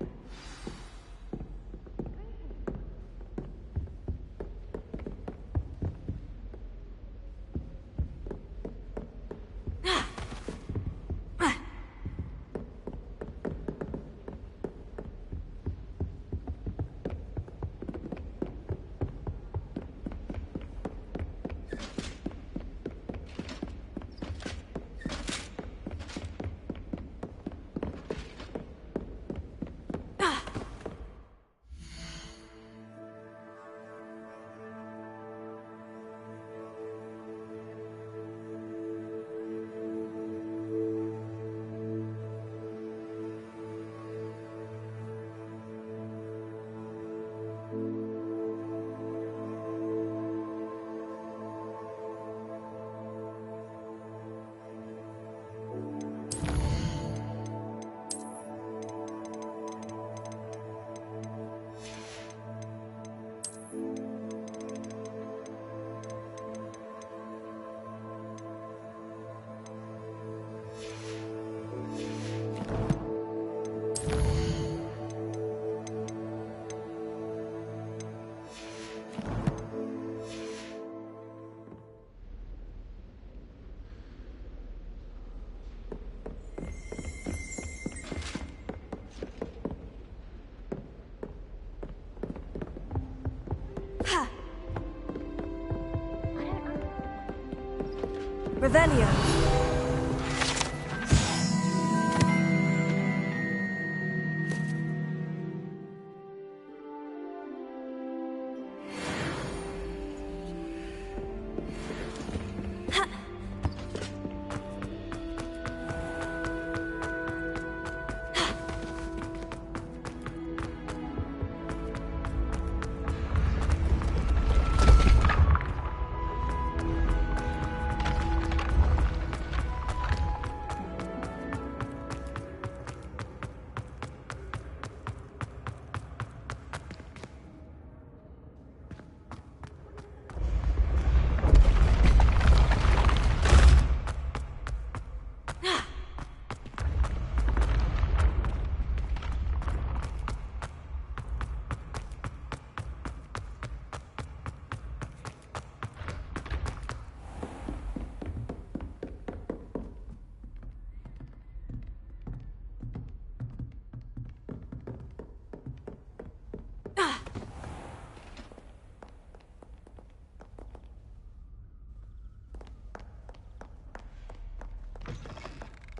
Revelio.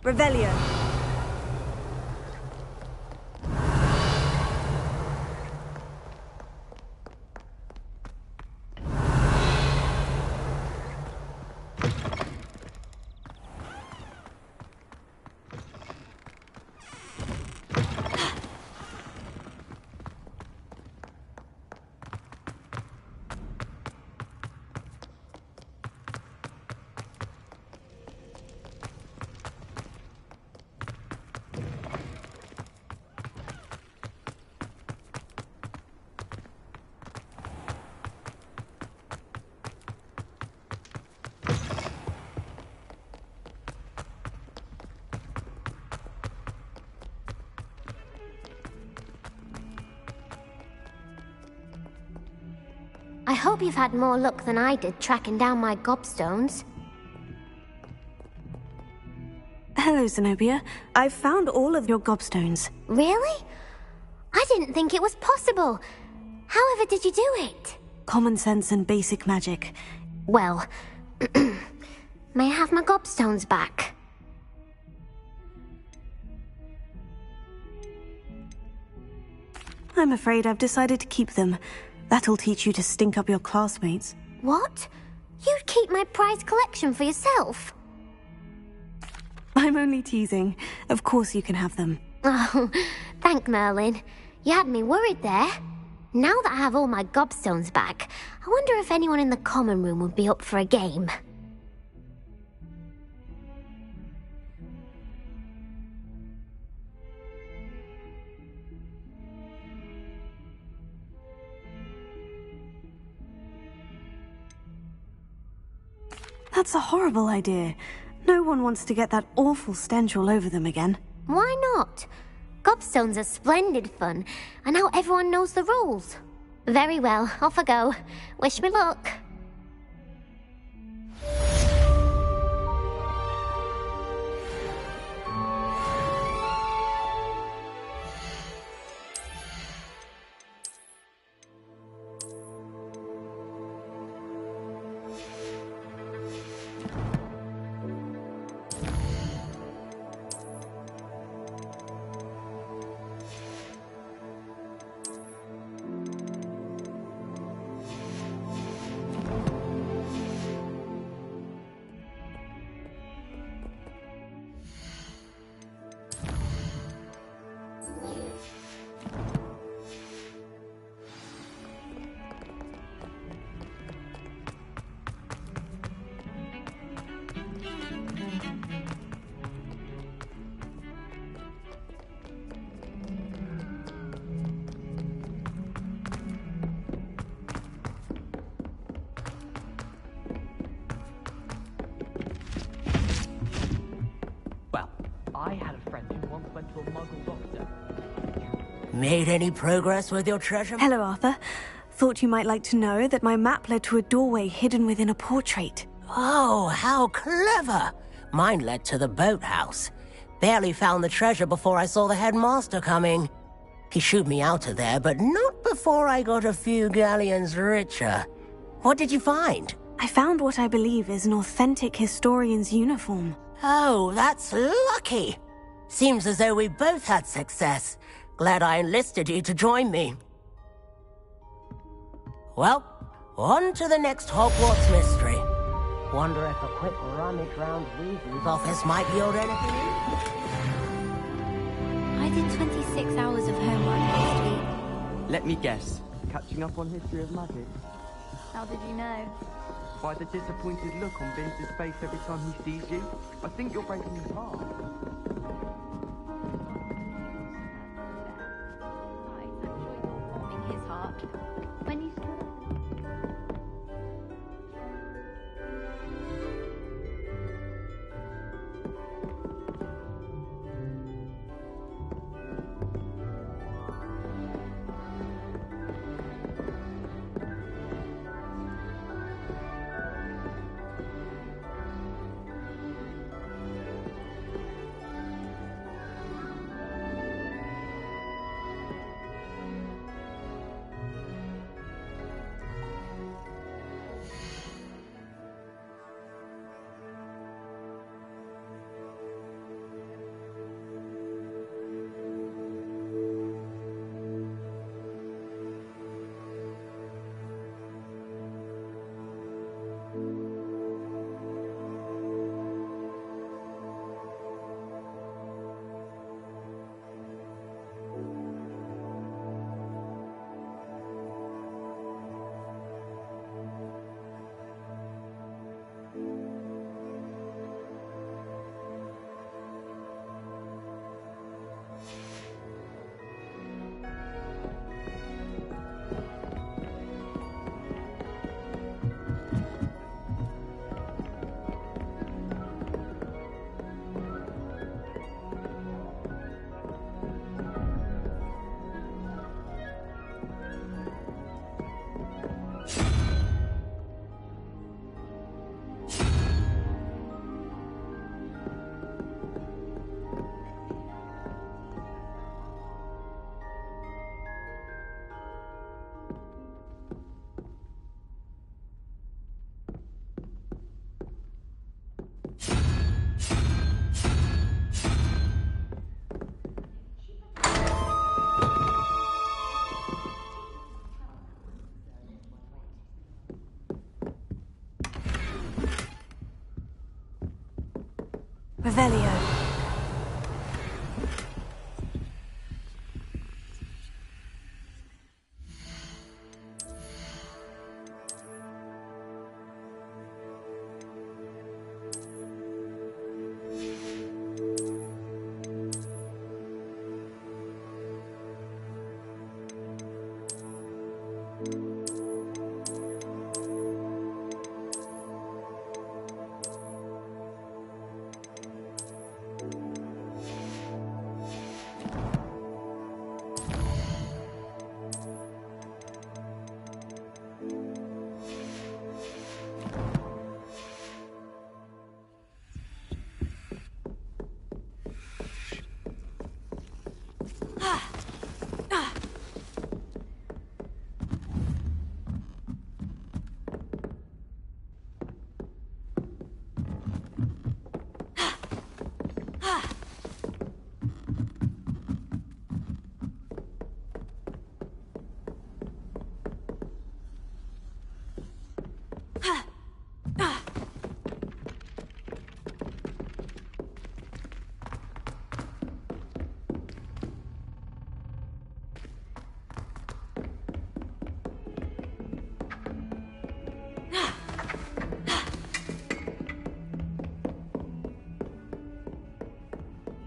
Revelio. I hope you've had more luck than I did tracking down my gobstones. Hello, Zenobia. I've found all of your gobstones. Really? I didn't think it was possible. However did you do it? Common sense and basic magic. Well, may I have my gobstones back? I'm afraid I've decided to keep them. That'll teach you to stink up your classmates. What? You'd keep my prized collection for yourself? I'm only teasing. Of course you can have them. Oh, thank Merlin. You had me worried there. Now that I have all my gobstones back, I wonder if anyone in the common room would be up for a game. That's a horrible idea. No one wants to get that awful stench all over them again. Why not? Gobstones are splendid fun, and now everyone knows the rules. Very well, off I go. Wish me luck. I had a friend who once went to a muggle doctor. Made any progress with your treasure? Hello, Arthur. Thought you might like to know that my map led to a doorway hidden within a portrait. Oh, how clever! Mine led to the boathouse. Barely found the treasure before I saw the headmaster coming. He shooed me out of there, but not before I got a few galleons richer. What did you find? I found what I believe is an authentic historian's uniform. Oh, that's lucky. Seems as though we both had success. Glad I enlisted you to join me. Well, on to the next Hogwarts mystery. Wonder if a quick rummage round Weasley's office might yield anything? I did 26 hours of homework last week. Let me guess. Catching up on history of magic? How did you know? By the disappointed look on Vince's face every time he sees you. I think you're breaking his heart. I'm sure you're warming his heart. When you Revelio.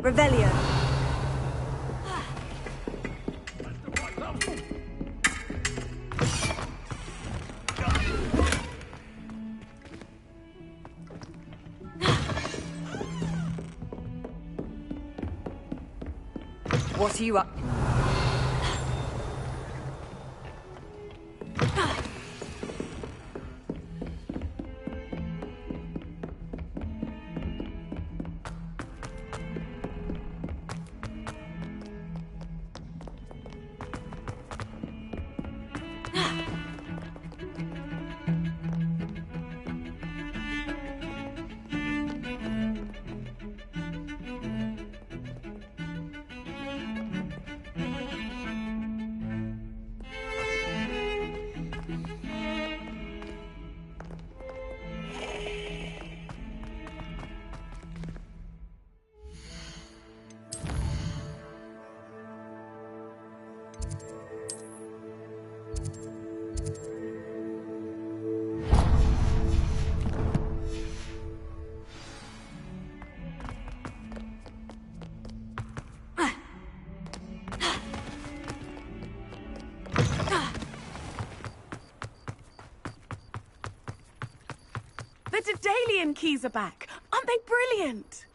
Revelio. What are you up? The Daedalian keys are back. Aren't they brilliant?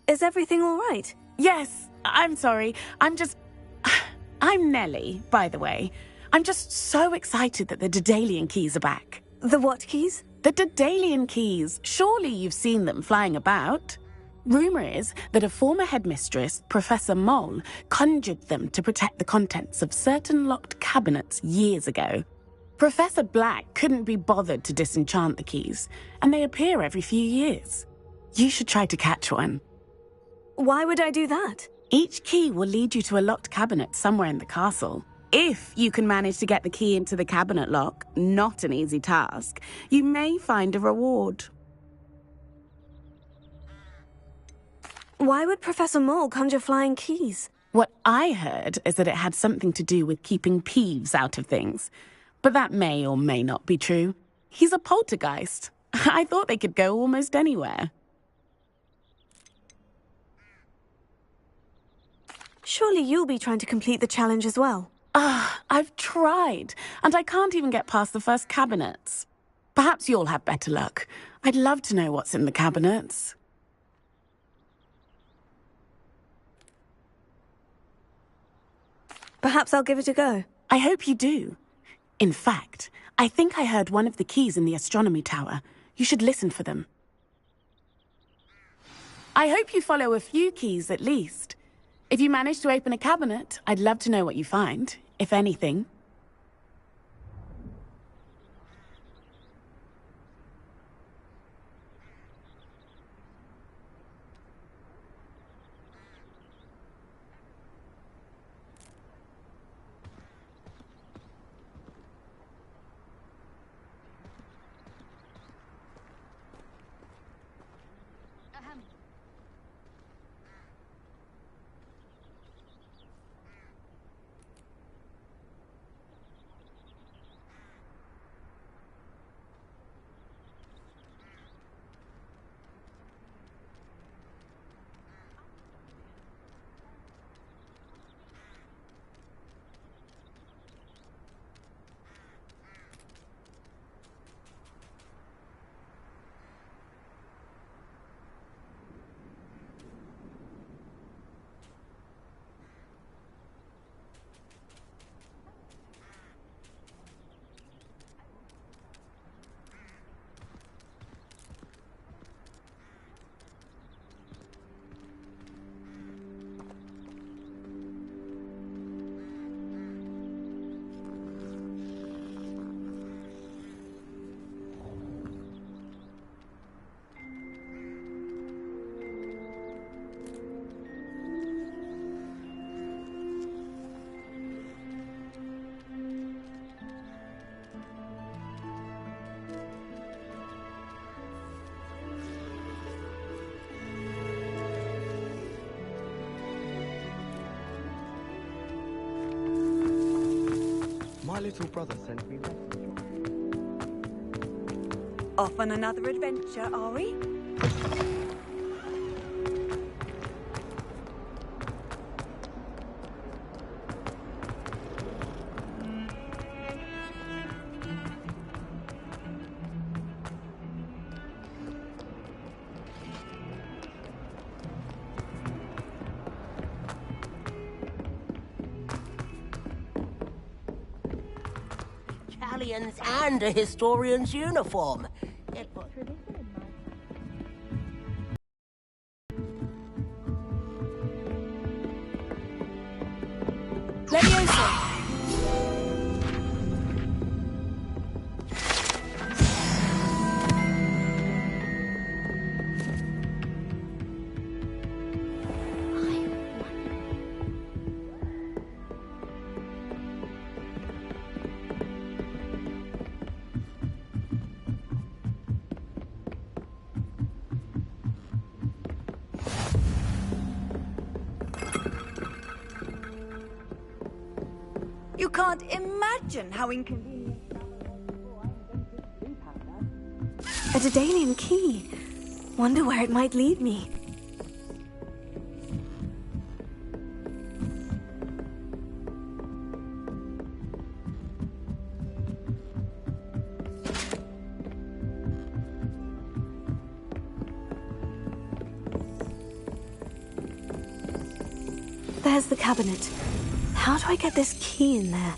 Is everything all right? Yes, I'm sorry. I'm Nellie, by the way. I'm just so excited that the Daedalian keys are back. The what keys? The Daedalian keys. Surely you've seen them flying about. Rumour is that a former headmistress, Professor Mole, conjured them to protect the contents of certain locked cabinets years ago. Professor Black couldn't be bothered to disenchant the keys, and they appear every few years. You should try to catch one. Why would I do that? Each key will lead you to a locked cabinet somewhere in the castle. If you can manage to get the key into the cabinet lock, not an easy task, you may find a reward. Why would Professor Mole conjure flying keys? What I heard is that it had something to do with keeping Peeves out of things. But that may or may not be true. He's a poltergeist. I thought they could go almost anywhere. Surely you'll be trying to complete the challenge as well. I've tried, and I can't even get past the first cabinets. Perhaps you'll have better luck. I'd love to know what's in the cabinets. Perhaps I'll give it a go. I hope you do. In fact, I think I heard one of the keys in the astronomy tower. You should listen for them. I hope you follow a few keys at least. If you manage to open a cabinet, I'd love to know what you find, if anything. My little brother sent me messages. Off on another adventure, are we? And a historian's uniform. Leviosa! You can't imagine how inconvenient. A Daedalian key. Wonder where it might lead me. There's the cabinet. How do I get this key in there?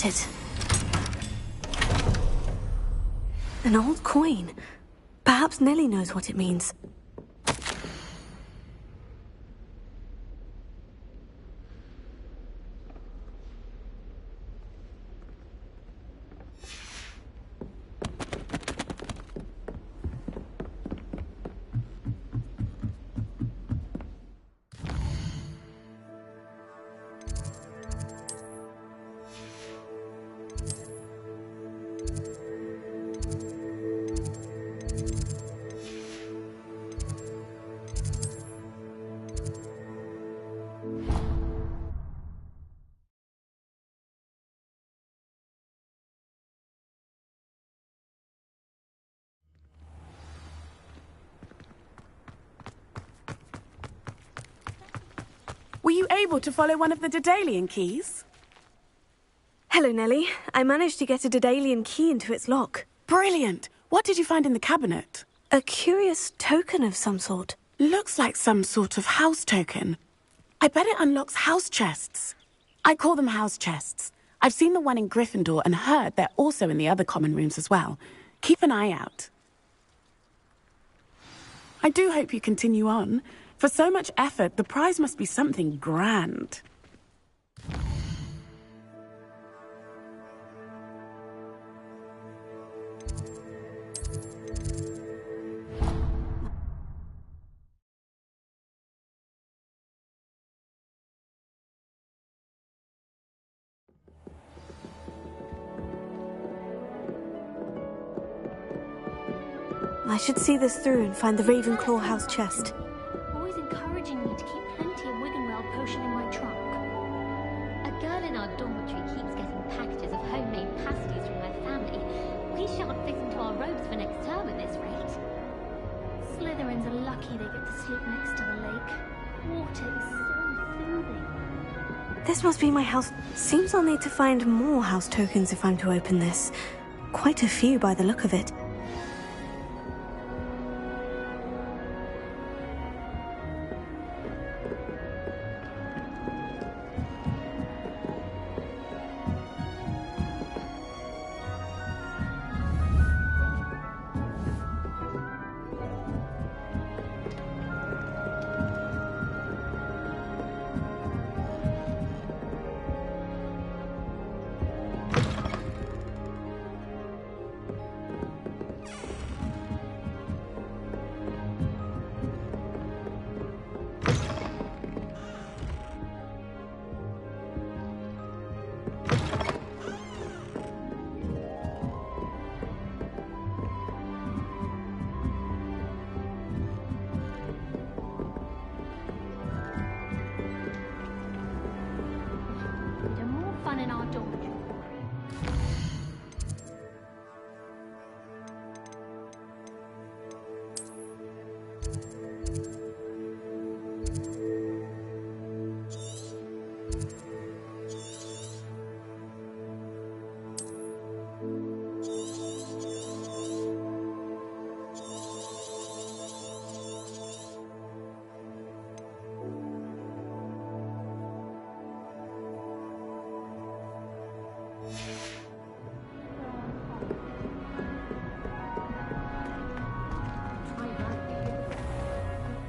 it. An old coin. Perhaps Nellie knows what it means. Were you able to follow one of the Daedalian keys? Hello, Nellie. I managed to get a Daedalian key into its lock. Brilliant! What did you find in the cabinet? A curious token of some sort. Looks like some sort of house token. I bet it unlocks house chests. I call them house chests. I've seen the one in Gryffindor and heard they're also in the other common rooms as well. Keep an eye out. I do hope you continue on. For so much effort, the prize must be something grand. I should see this through and find the Ravenclaw house chest. Always encouraging me to keep plenty of Wiggenweld potion in my trunk. A girl in our dormitory keeps getting packages of homemade pasties from her family. We shan't fit into our robes for next term at this rate. Slytherins are lucky they get to sleep next to the lake. Water is so soothing. This must be my house. Seems I'll need to find more house tokens if I'm to open this. Quite a few by the look of it.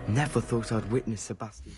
Never thought I'd witness Sebastian.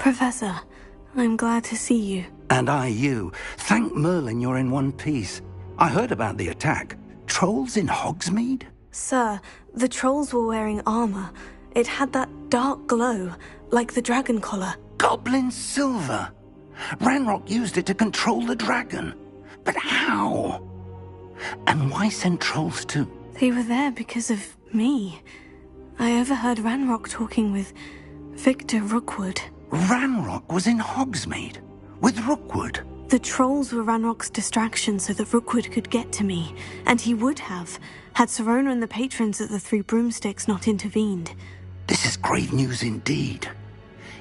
Professor, I'm glad to see you. And I you. Thank Merlin you're in one piece. I heard about the attack. Trolls in Hogsmeade? Sir, the trolls were wearing armor. It had that dark glow, like the dragon collar. Goblin silver! Ranrock used it to control the dragon. But how? And why send trolls too? They were there because of me. I overheard Ranrock talking with Victor Rookwood. Ranrock was in Hogsmeade? With Rookwood? The trolls were Ranrock's distraction so that Rookwood could get to me. And he would have, had Serona and the patrons at the Three Broomsticks not intervened. This is grave news indeed.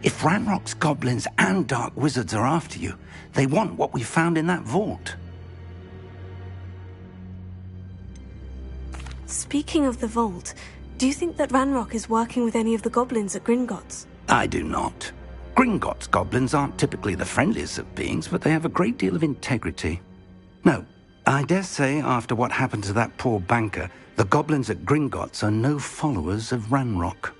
If Ranrock's goblins and dark wizards are after you, they want what we found in that vault. Speaking of the vault, do you think that Ranrock is working with any of the goblins at Gringotts? I do not. Gringotts goblins aren't typically the friendliest of beings, but they have a great deal of integrity. No, I dare say after what happened to that poor banker, the goblins at Gringotts are no followers of Ranrock.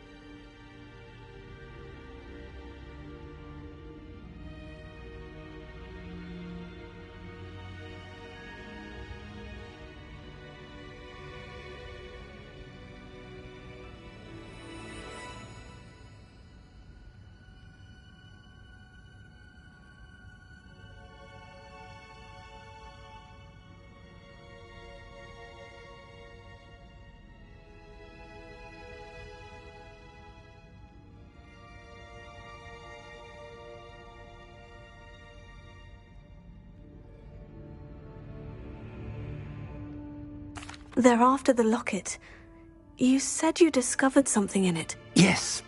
They're after the locket. You said you discovered something in it. Yes.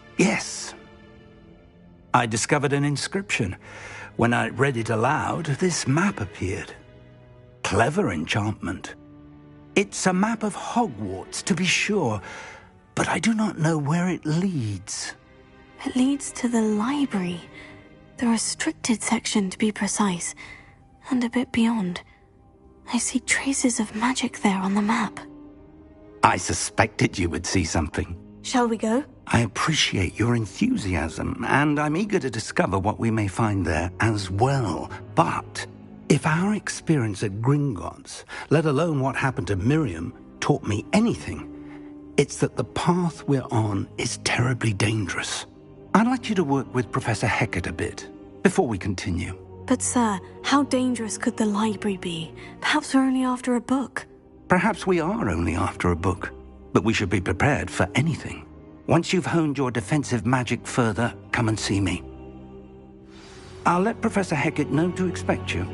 I discovered an inscription. When I read it aloud, this map appeared. Clever enchantment. It's a map of Hogwarts, to be sure, but I do not know where it leads. It leads to the library. The restricted section, to be precise. And a bit beyond. I see traces of magic there on the map. I suspected you would see something. Shall we go? I appreciate your enthusiasm, and I'm eager to discover what we may find there as well. But if our experience at Gringotts, let alone what happened to Miriam, taught me anything, it's that the path we're on is terribly dangerous. I'd like you to work with Professor Hecat a bit before we continue. But sir, how dangerous could the library be? Perhaps we're only after a book. Perhaps we are only after a book, but we should be prepared for anything. Once you've honed your defensive magic further, come and see me. I'll let Professor Hecat know to expect you.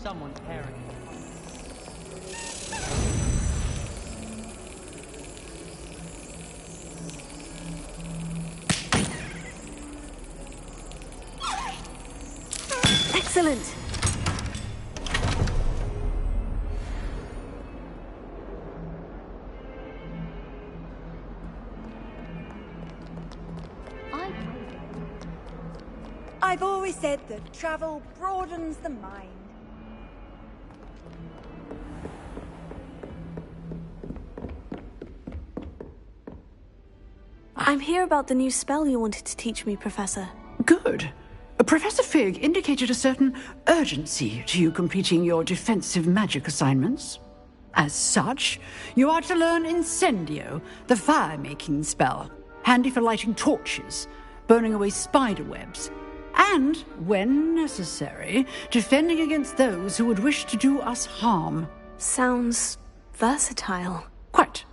someone's caring. Excellent. I've always said that travel broadens the mind. I'm here about the new spell you wanted to teach me, Professor. Good. Professor Fig indicated a certain urgency to you completing your defensive magic assignments. As such, you are to learn Incendio, the fire-making spell, handy for lighting torches, burning away spider webs, and, when necessary, defending against those who would wish to do us harm. Sounds versatile. Quite.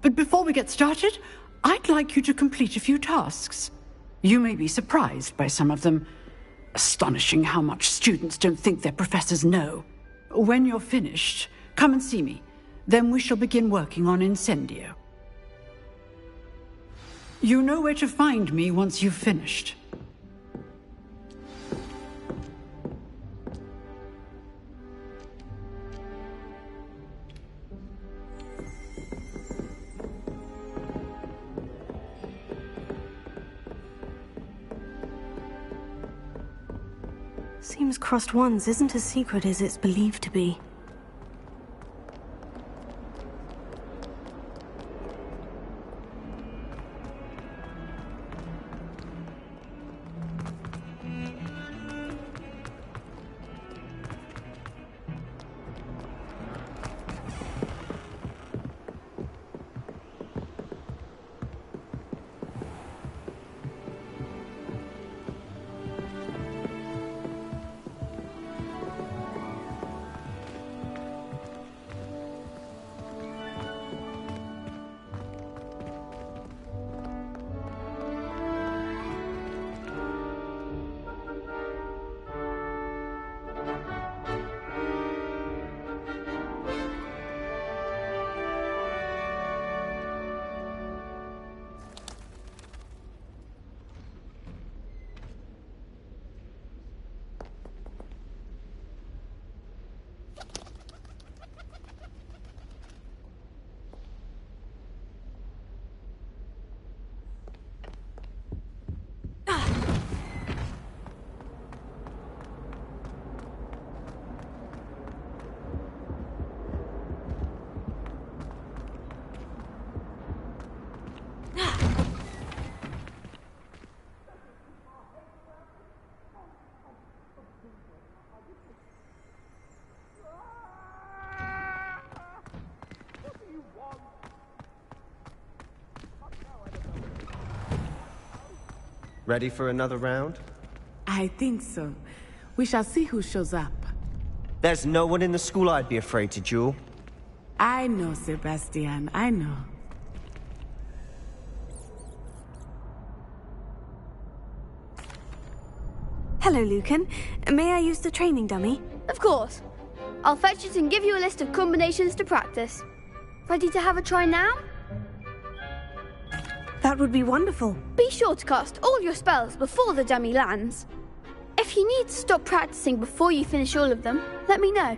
But before we get started, I'd like you to complete a few tasks. You may be surprised by some of them. Astonishing how much students don't think their professors know. When you're finished, come and see me. Then we shall begin working on Incendio. You know where to find me once you've finished. Seems Crossed Wands isn't as secret as it's believed to be. Ready for another round? I think so. We shall see who shows up. There's no one in the school I'd be afraid to duel. I know, Sebastian, I know. Hello, Lucan. May I use the training dummy? Of course. I'll fetch it and give you a list of combinations to practice. Ready to have a try now? That would be wonderful. Be sure to cast all your spells before the dummy lands. If you need to stop practicing before you finish all of them, let me know.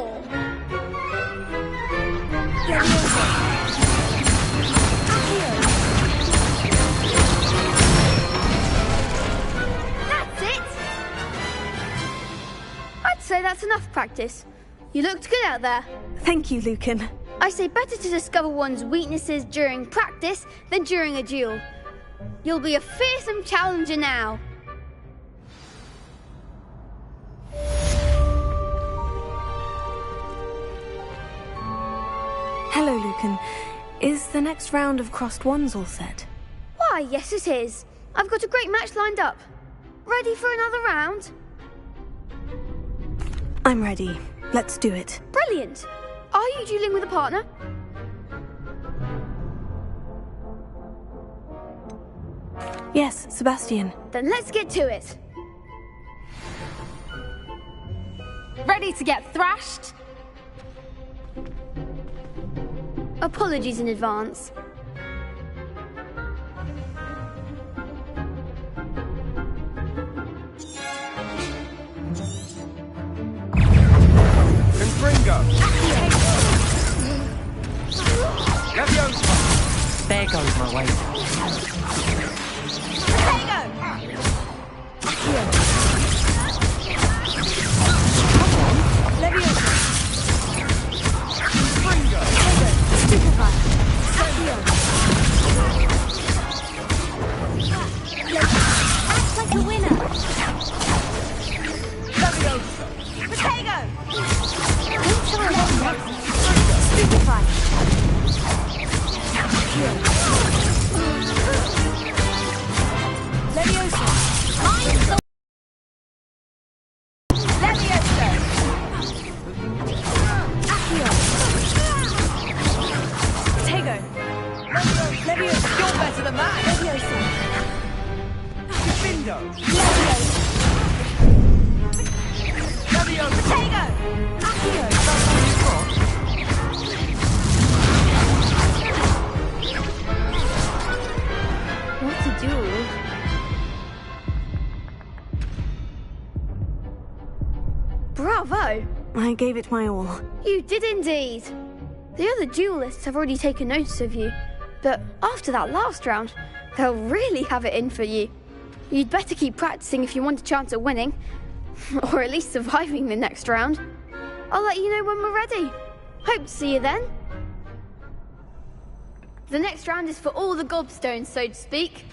form. That's it! I'd say that's enough practice. You looked good out there. Thank you, Lucan. I say better to discover one's weaknesses during practice than during a duel. You'll be a fearsome challenger now. Hello, Lucan. Is the next round of crossed wands all set? Why, yes it is. I've got a great match lined up. Ready for another round? I'm ready. Let's do it. Brilliant. Are you dueling with a partner? Yes, Sebastian. Then let's get to it. Ready to get thrashed? Apologies in advance. Confringo! Leviosa! There goes my weight. Act like a winner. You're better than that! What a duel. Bravo! I gave it my all. You did indeed. The other duelists have already taken notice of you, but after that last round, they'll really have it in for you. You'd better keep practicing if you want a chance at winning, or at least surviving the next round. I'll let you know when we're ready. Hope to see you then. The next round is for all the gobstones, so to speak.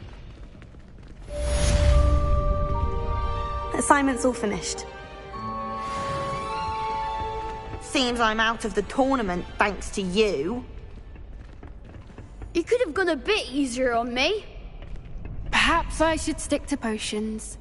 Assignment's all finished. Seems I'm out of the tournament thanks to you. You could have gone a bit easier on me. Perhaps I should stick to potions.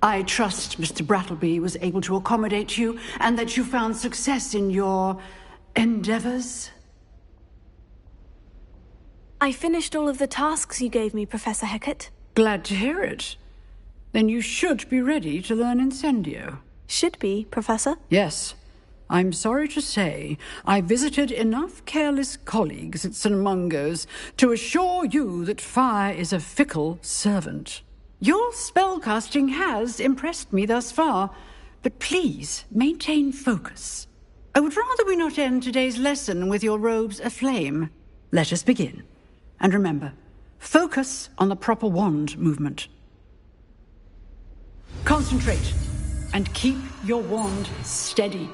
I trust Mr. Brattleby was able to accommodate you and that you found success in your endeavors. I finished all of the tasks you gave me, Professor Hecat. Glad to hear it. Then you should be ready to learn Incendio. Should be, Professor? Yes. I'm sorry to say, I visited enough careless colleagues at St. Mungo's to assure you that fire is a fickle servant. Your spellcasting has impressed me thus far, but please maintain focus. I would rather we not end today's lesson with your robes aflame. Let us begin. And remember, focus on the proper wand movement. Concentrate, and keep your wand steady.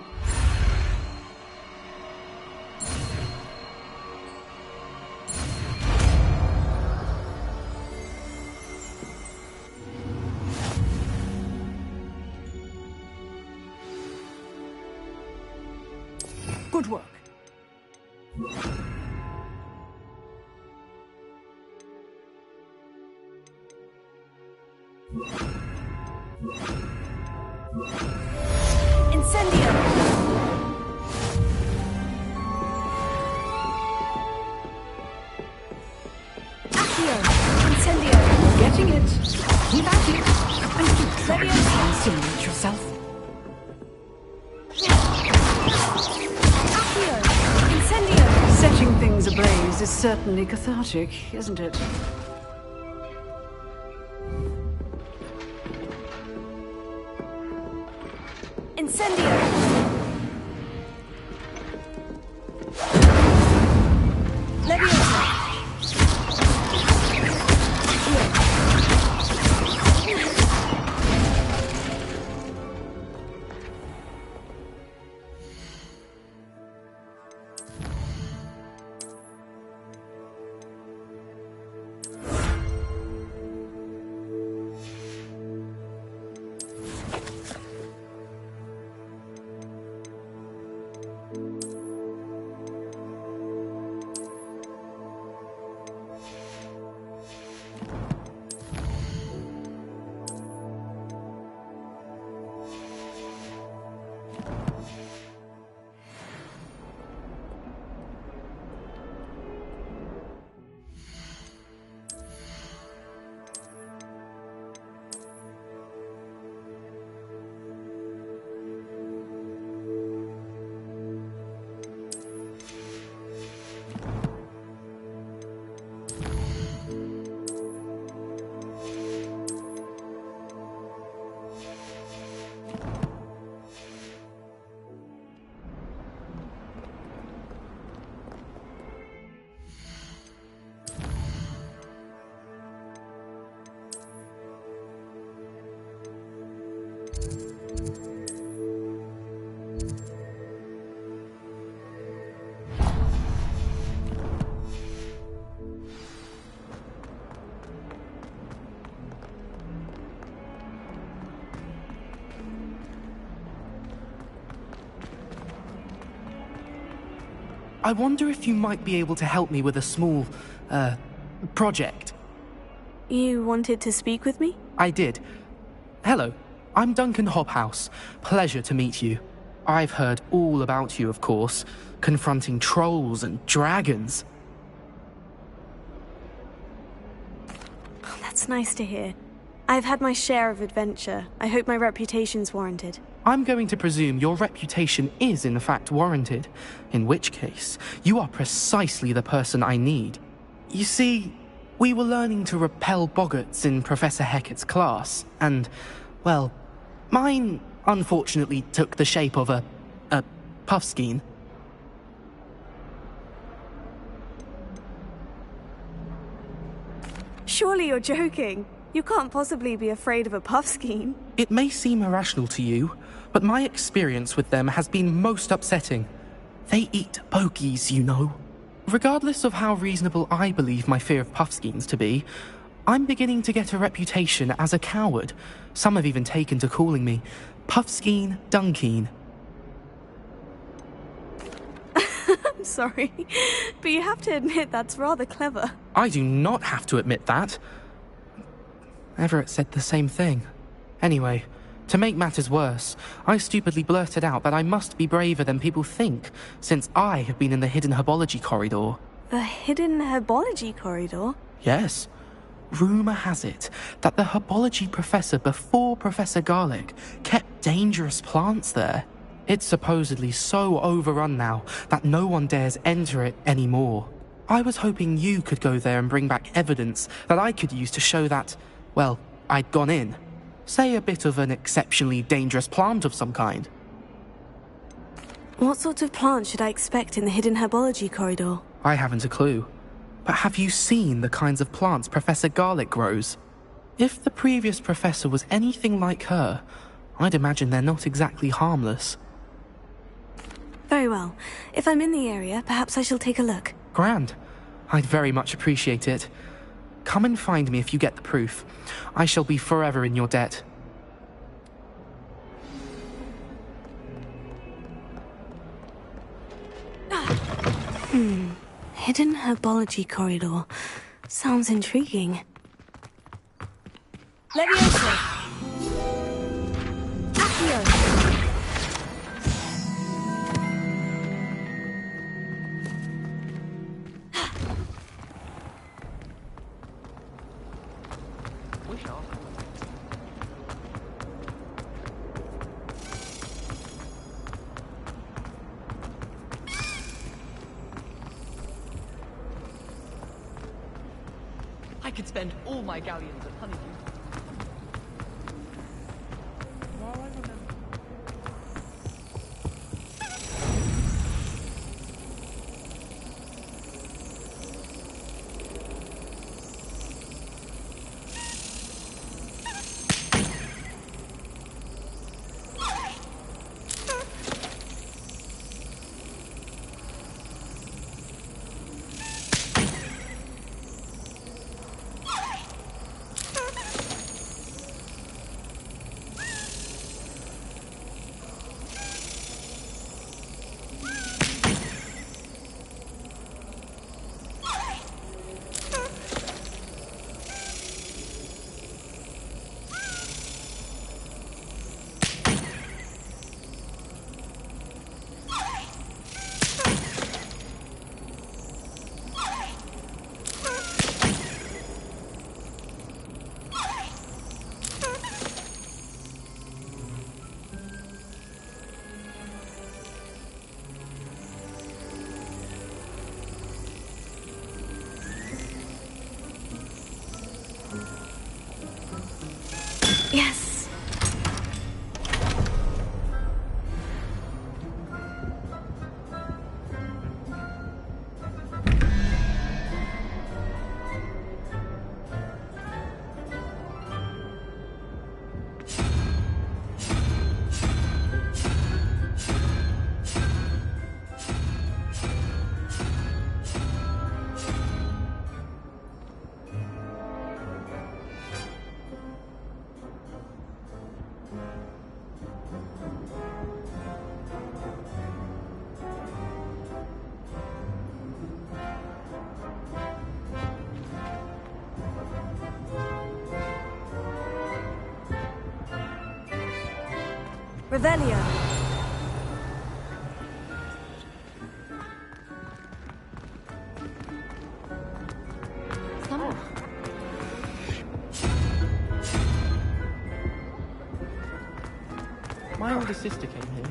Good work. Incendio! Accio! Incendio! Getting it. Keep at it. And keep trying to insinuate yourself. Accio! Incendio! Setting things ablaze is certainly cathartic, isn't it? Incendio! Leviosa! I wonder if you might be able to help me with a small, project. You wanted to speak with me? I did. Hello, I'm Duncan Hobhouse. Pleasure to meet you. I've heard all about you, of course, confronting trolls and dragons. Oh, that's nice to hear. I've had my share of adventure. I hope my reputation's warranted. I'm going to presume your reputation is in fact warranted, in which case, you are precisely the person I need. You see, we were learning to repel boggarts in Professor Hecat's class, and, well, mine unfortunately took the shape of a puffskein. Surely you're joking. You can't possibly be afraid of a puffskein. It may seem irrational to you, but my experience with them has been most upsetting. They eat bogies, you know. Regardless of how reasonable I believe my fear of puffskeins to be, I'm beginning to get a reputation as a coward. Some have even taken to calling me Puffskeen Dunkeen. I'm sorry, but you have to admit that's rather clever. I do not have to admit that. Everett said the same thing. Anyway, to make matters worse, I stupidly blurted out that I must be braver than people think, since I have been in the hidden herbology corridor. The hidden herbology corridor? Yes. Rumour has it that the herbology professor before Professor Garlic kept dangerous plants there. It's supposedly so overrun now that no one dares enter it anymore. I was hoping you could go there and bring back evidence that I could use to show that, well, I'd gone in. Say a bit of an exceptionally dangerous plant of some kind. What sort of plant should I expect in the hidden herbology corridor? I haven't a clue. But have you seen the kinds of plants Professor Garlic grows? If the previous professor was anything like her, I'd imagine they're not exactly harmless. Very well. If I'm in the area, perhaps I shall take a look. Grand. I'd very much appreciate it. Come and find me if you get the proof. I shall be forever in your debt. Hidden herbology corridor. Sounds intriguing. Leviosa! Accio! I could spend all my galleons at Honeydew. Yes. Revelio. My older sister came here.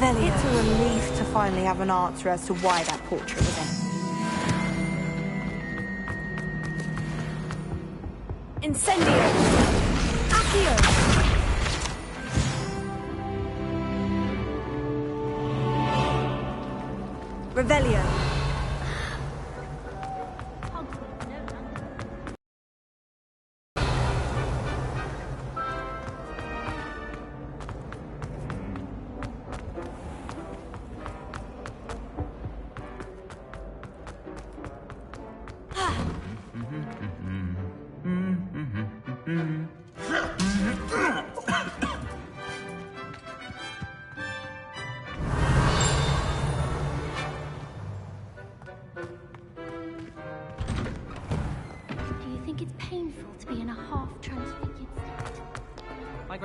It's a relief to finally have an answer as to why that portrait was empty. Incendio! Accio! Revelio.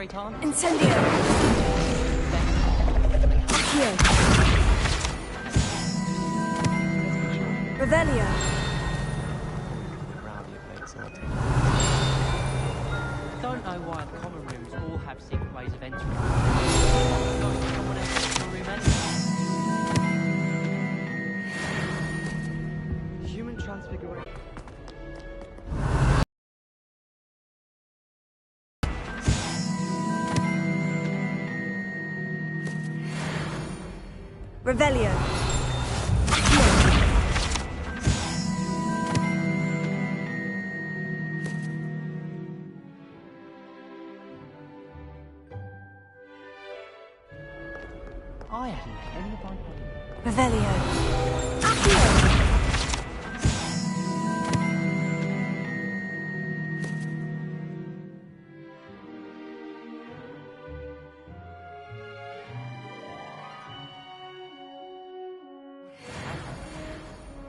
great aunt? Incendio! Accio! Revelio! Don't know why the common rooms all have secret ways of entering. Going to someone else's room anyway. Human transfiguration. Revelio! I hadn't had any of my Revelio!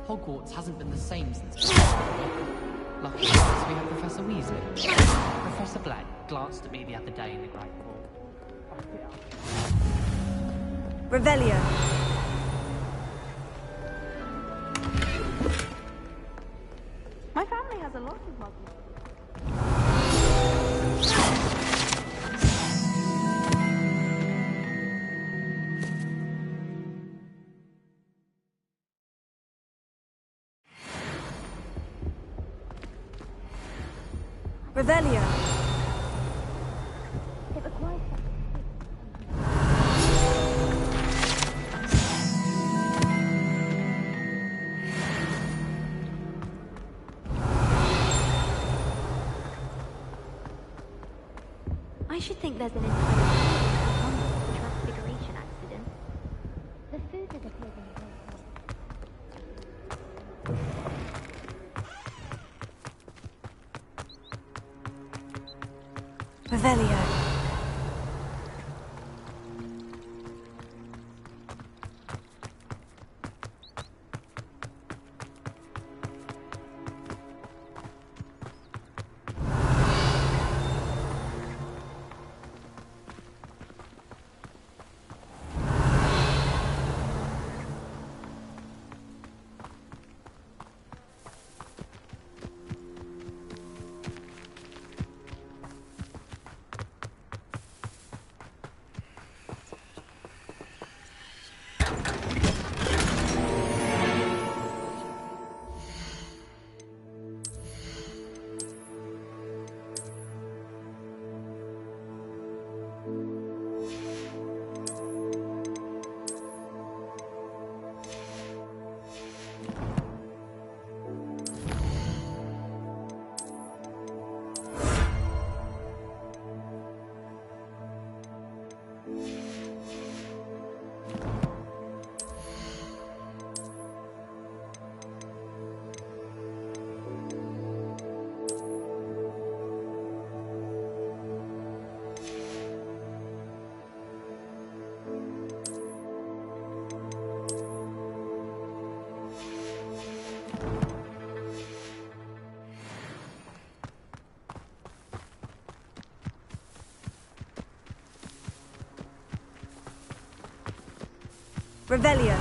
Hogwarts hasn't been the same since. Luckily, we have Professor Weasley. Professor Black glanced at me the other day in the Great Hall. Revelio! My family has a lot of muggles. Revelio! It requires I should think there's an entire transfiguration accident. The food that appears in the Revelio! Revelio!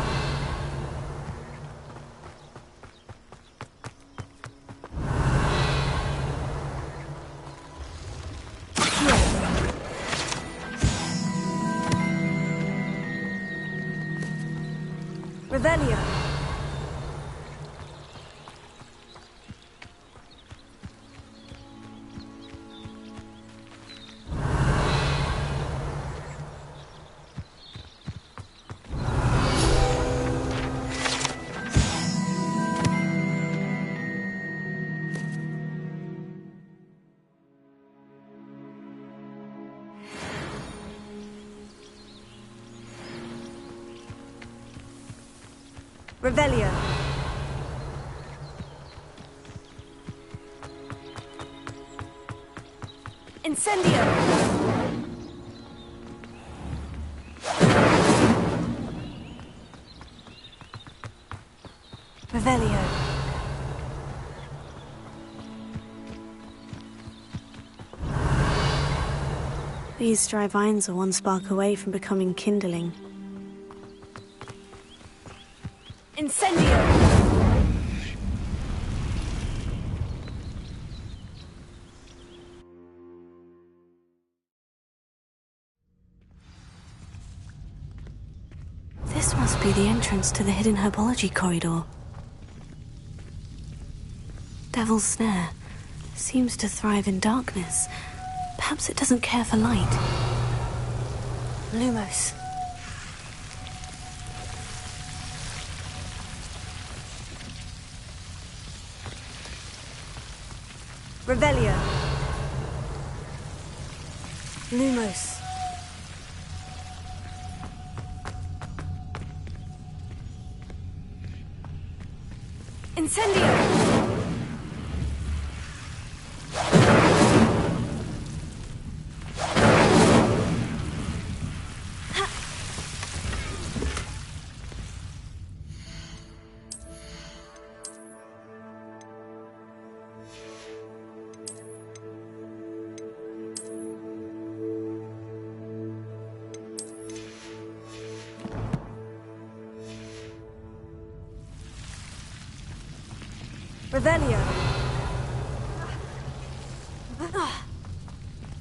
Revelio! Revelio! Incendio! Revelio! These dry vines are one spark away from becoming kindling. Incendio! This must be the entrance to the hidden herbology corridor. Devil's Snare seems to thrive in darkness. Perhaps it doesn't care for light. Lumos. Revelio. Lumos. Incendio! Revelio.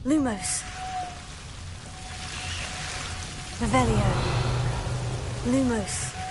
Lumos. Revelio. Lumos.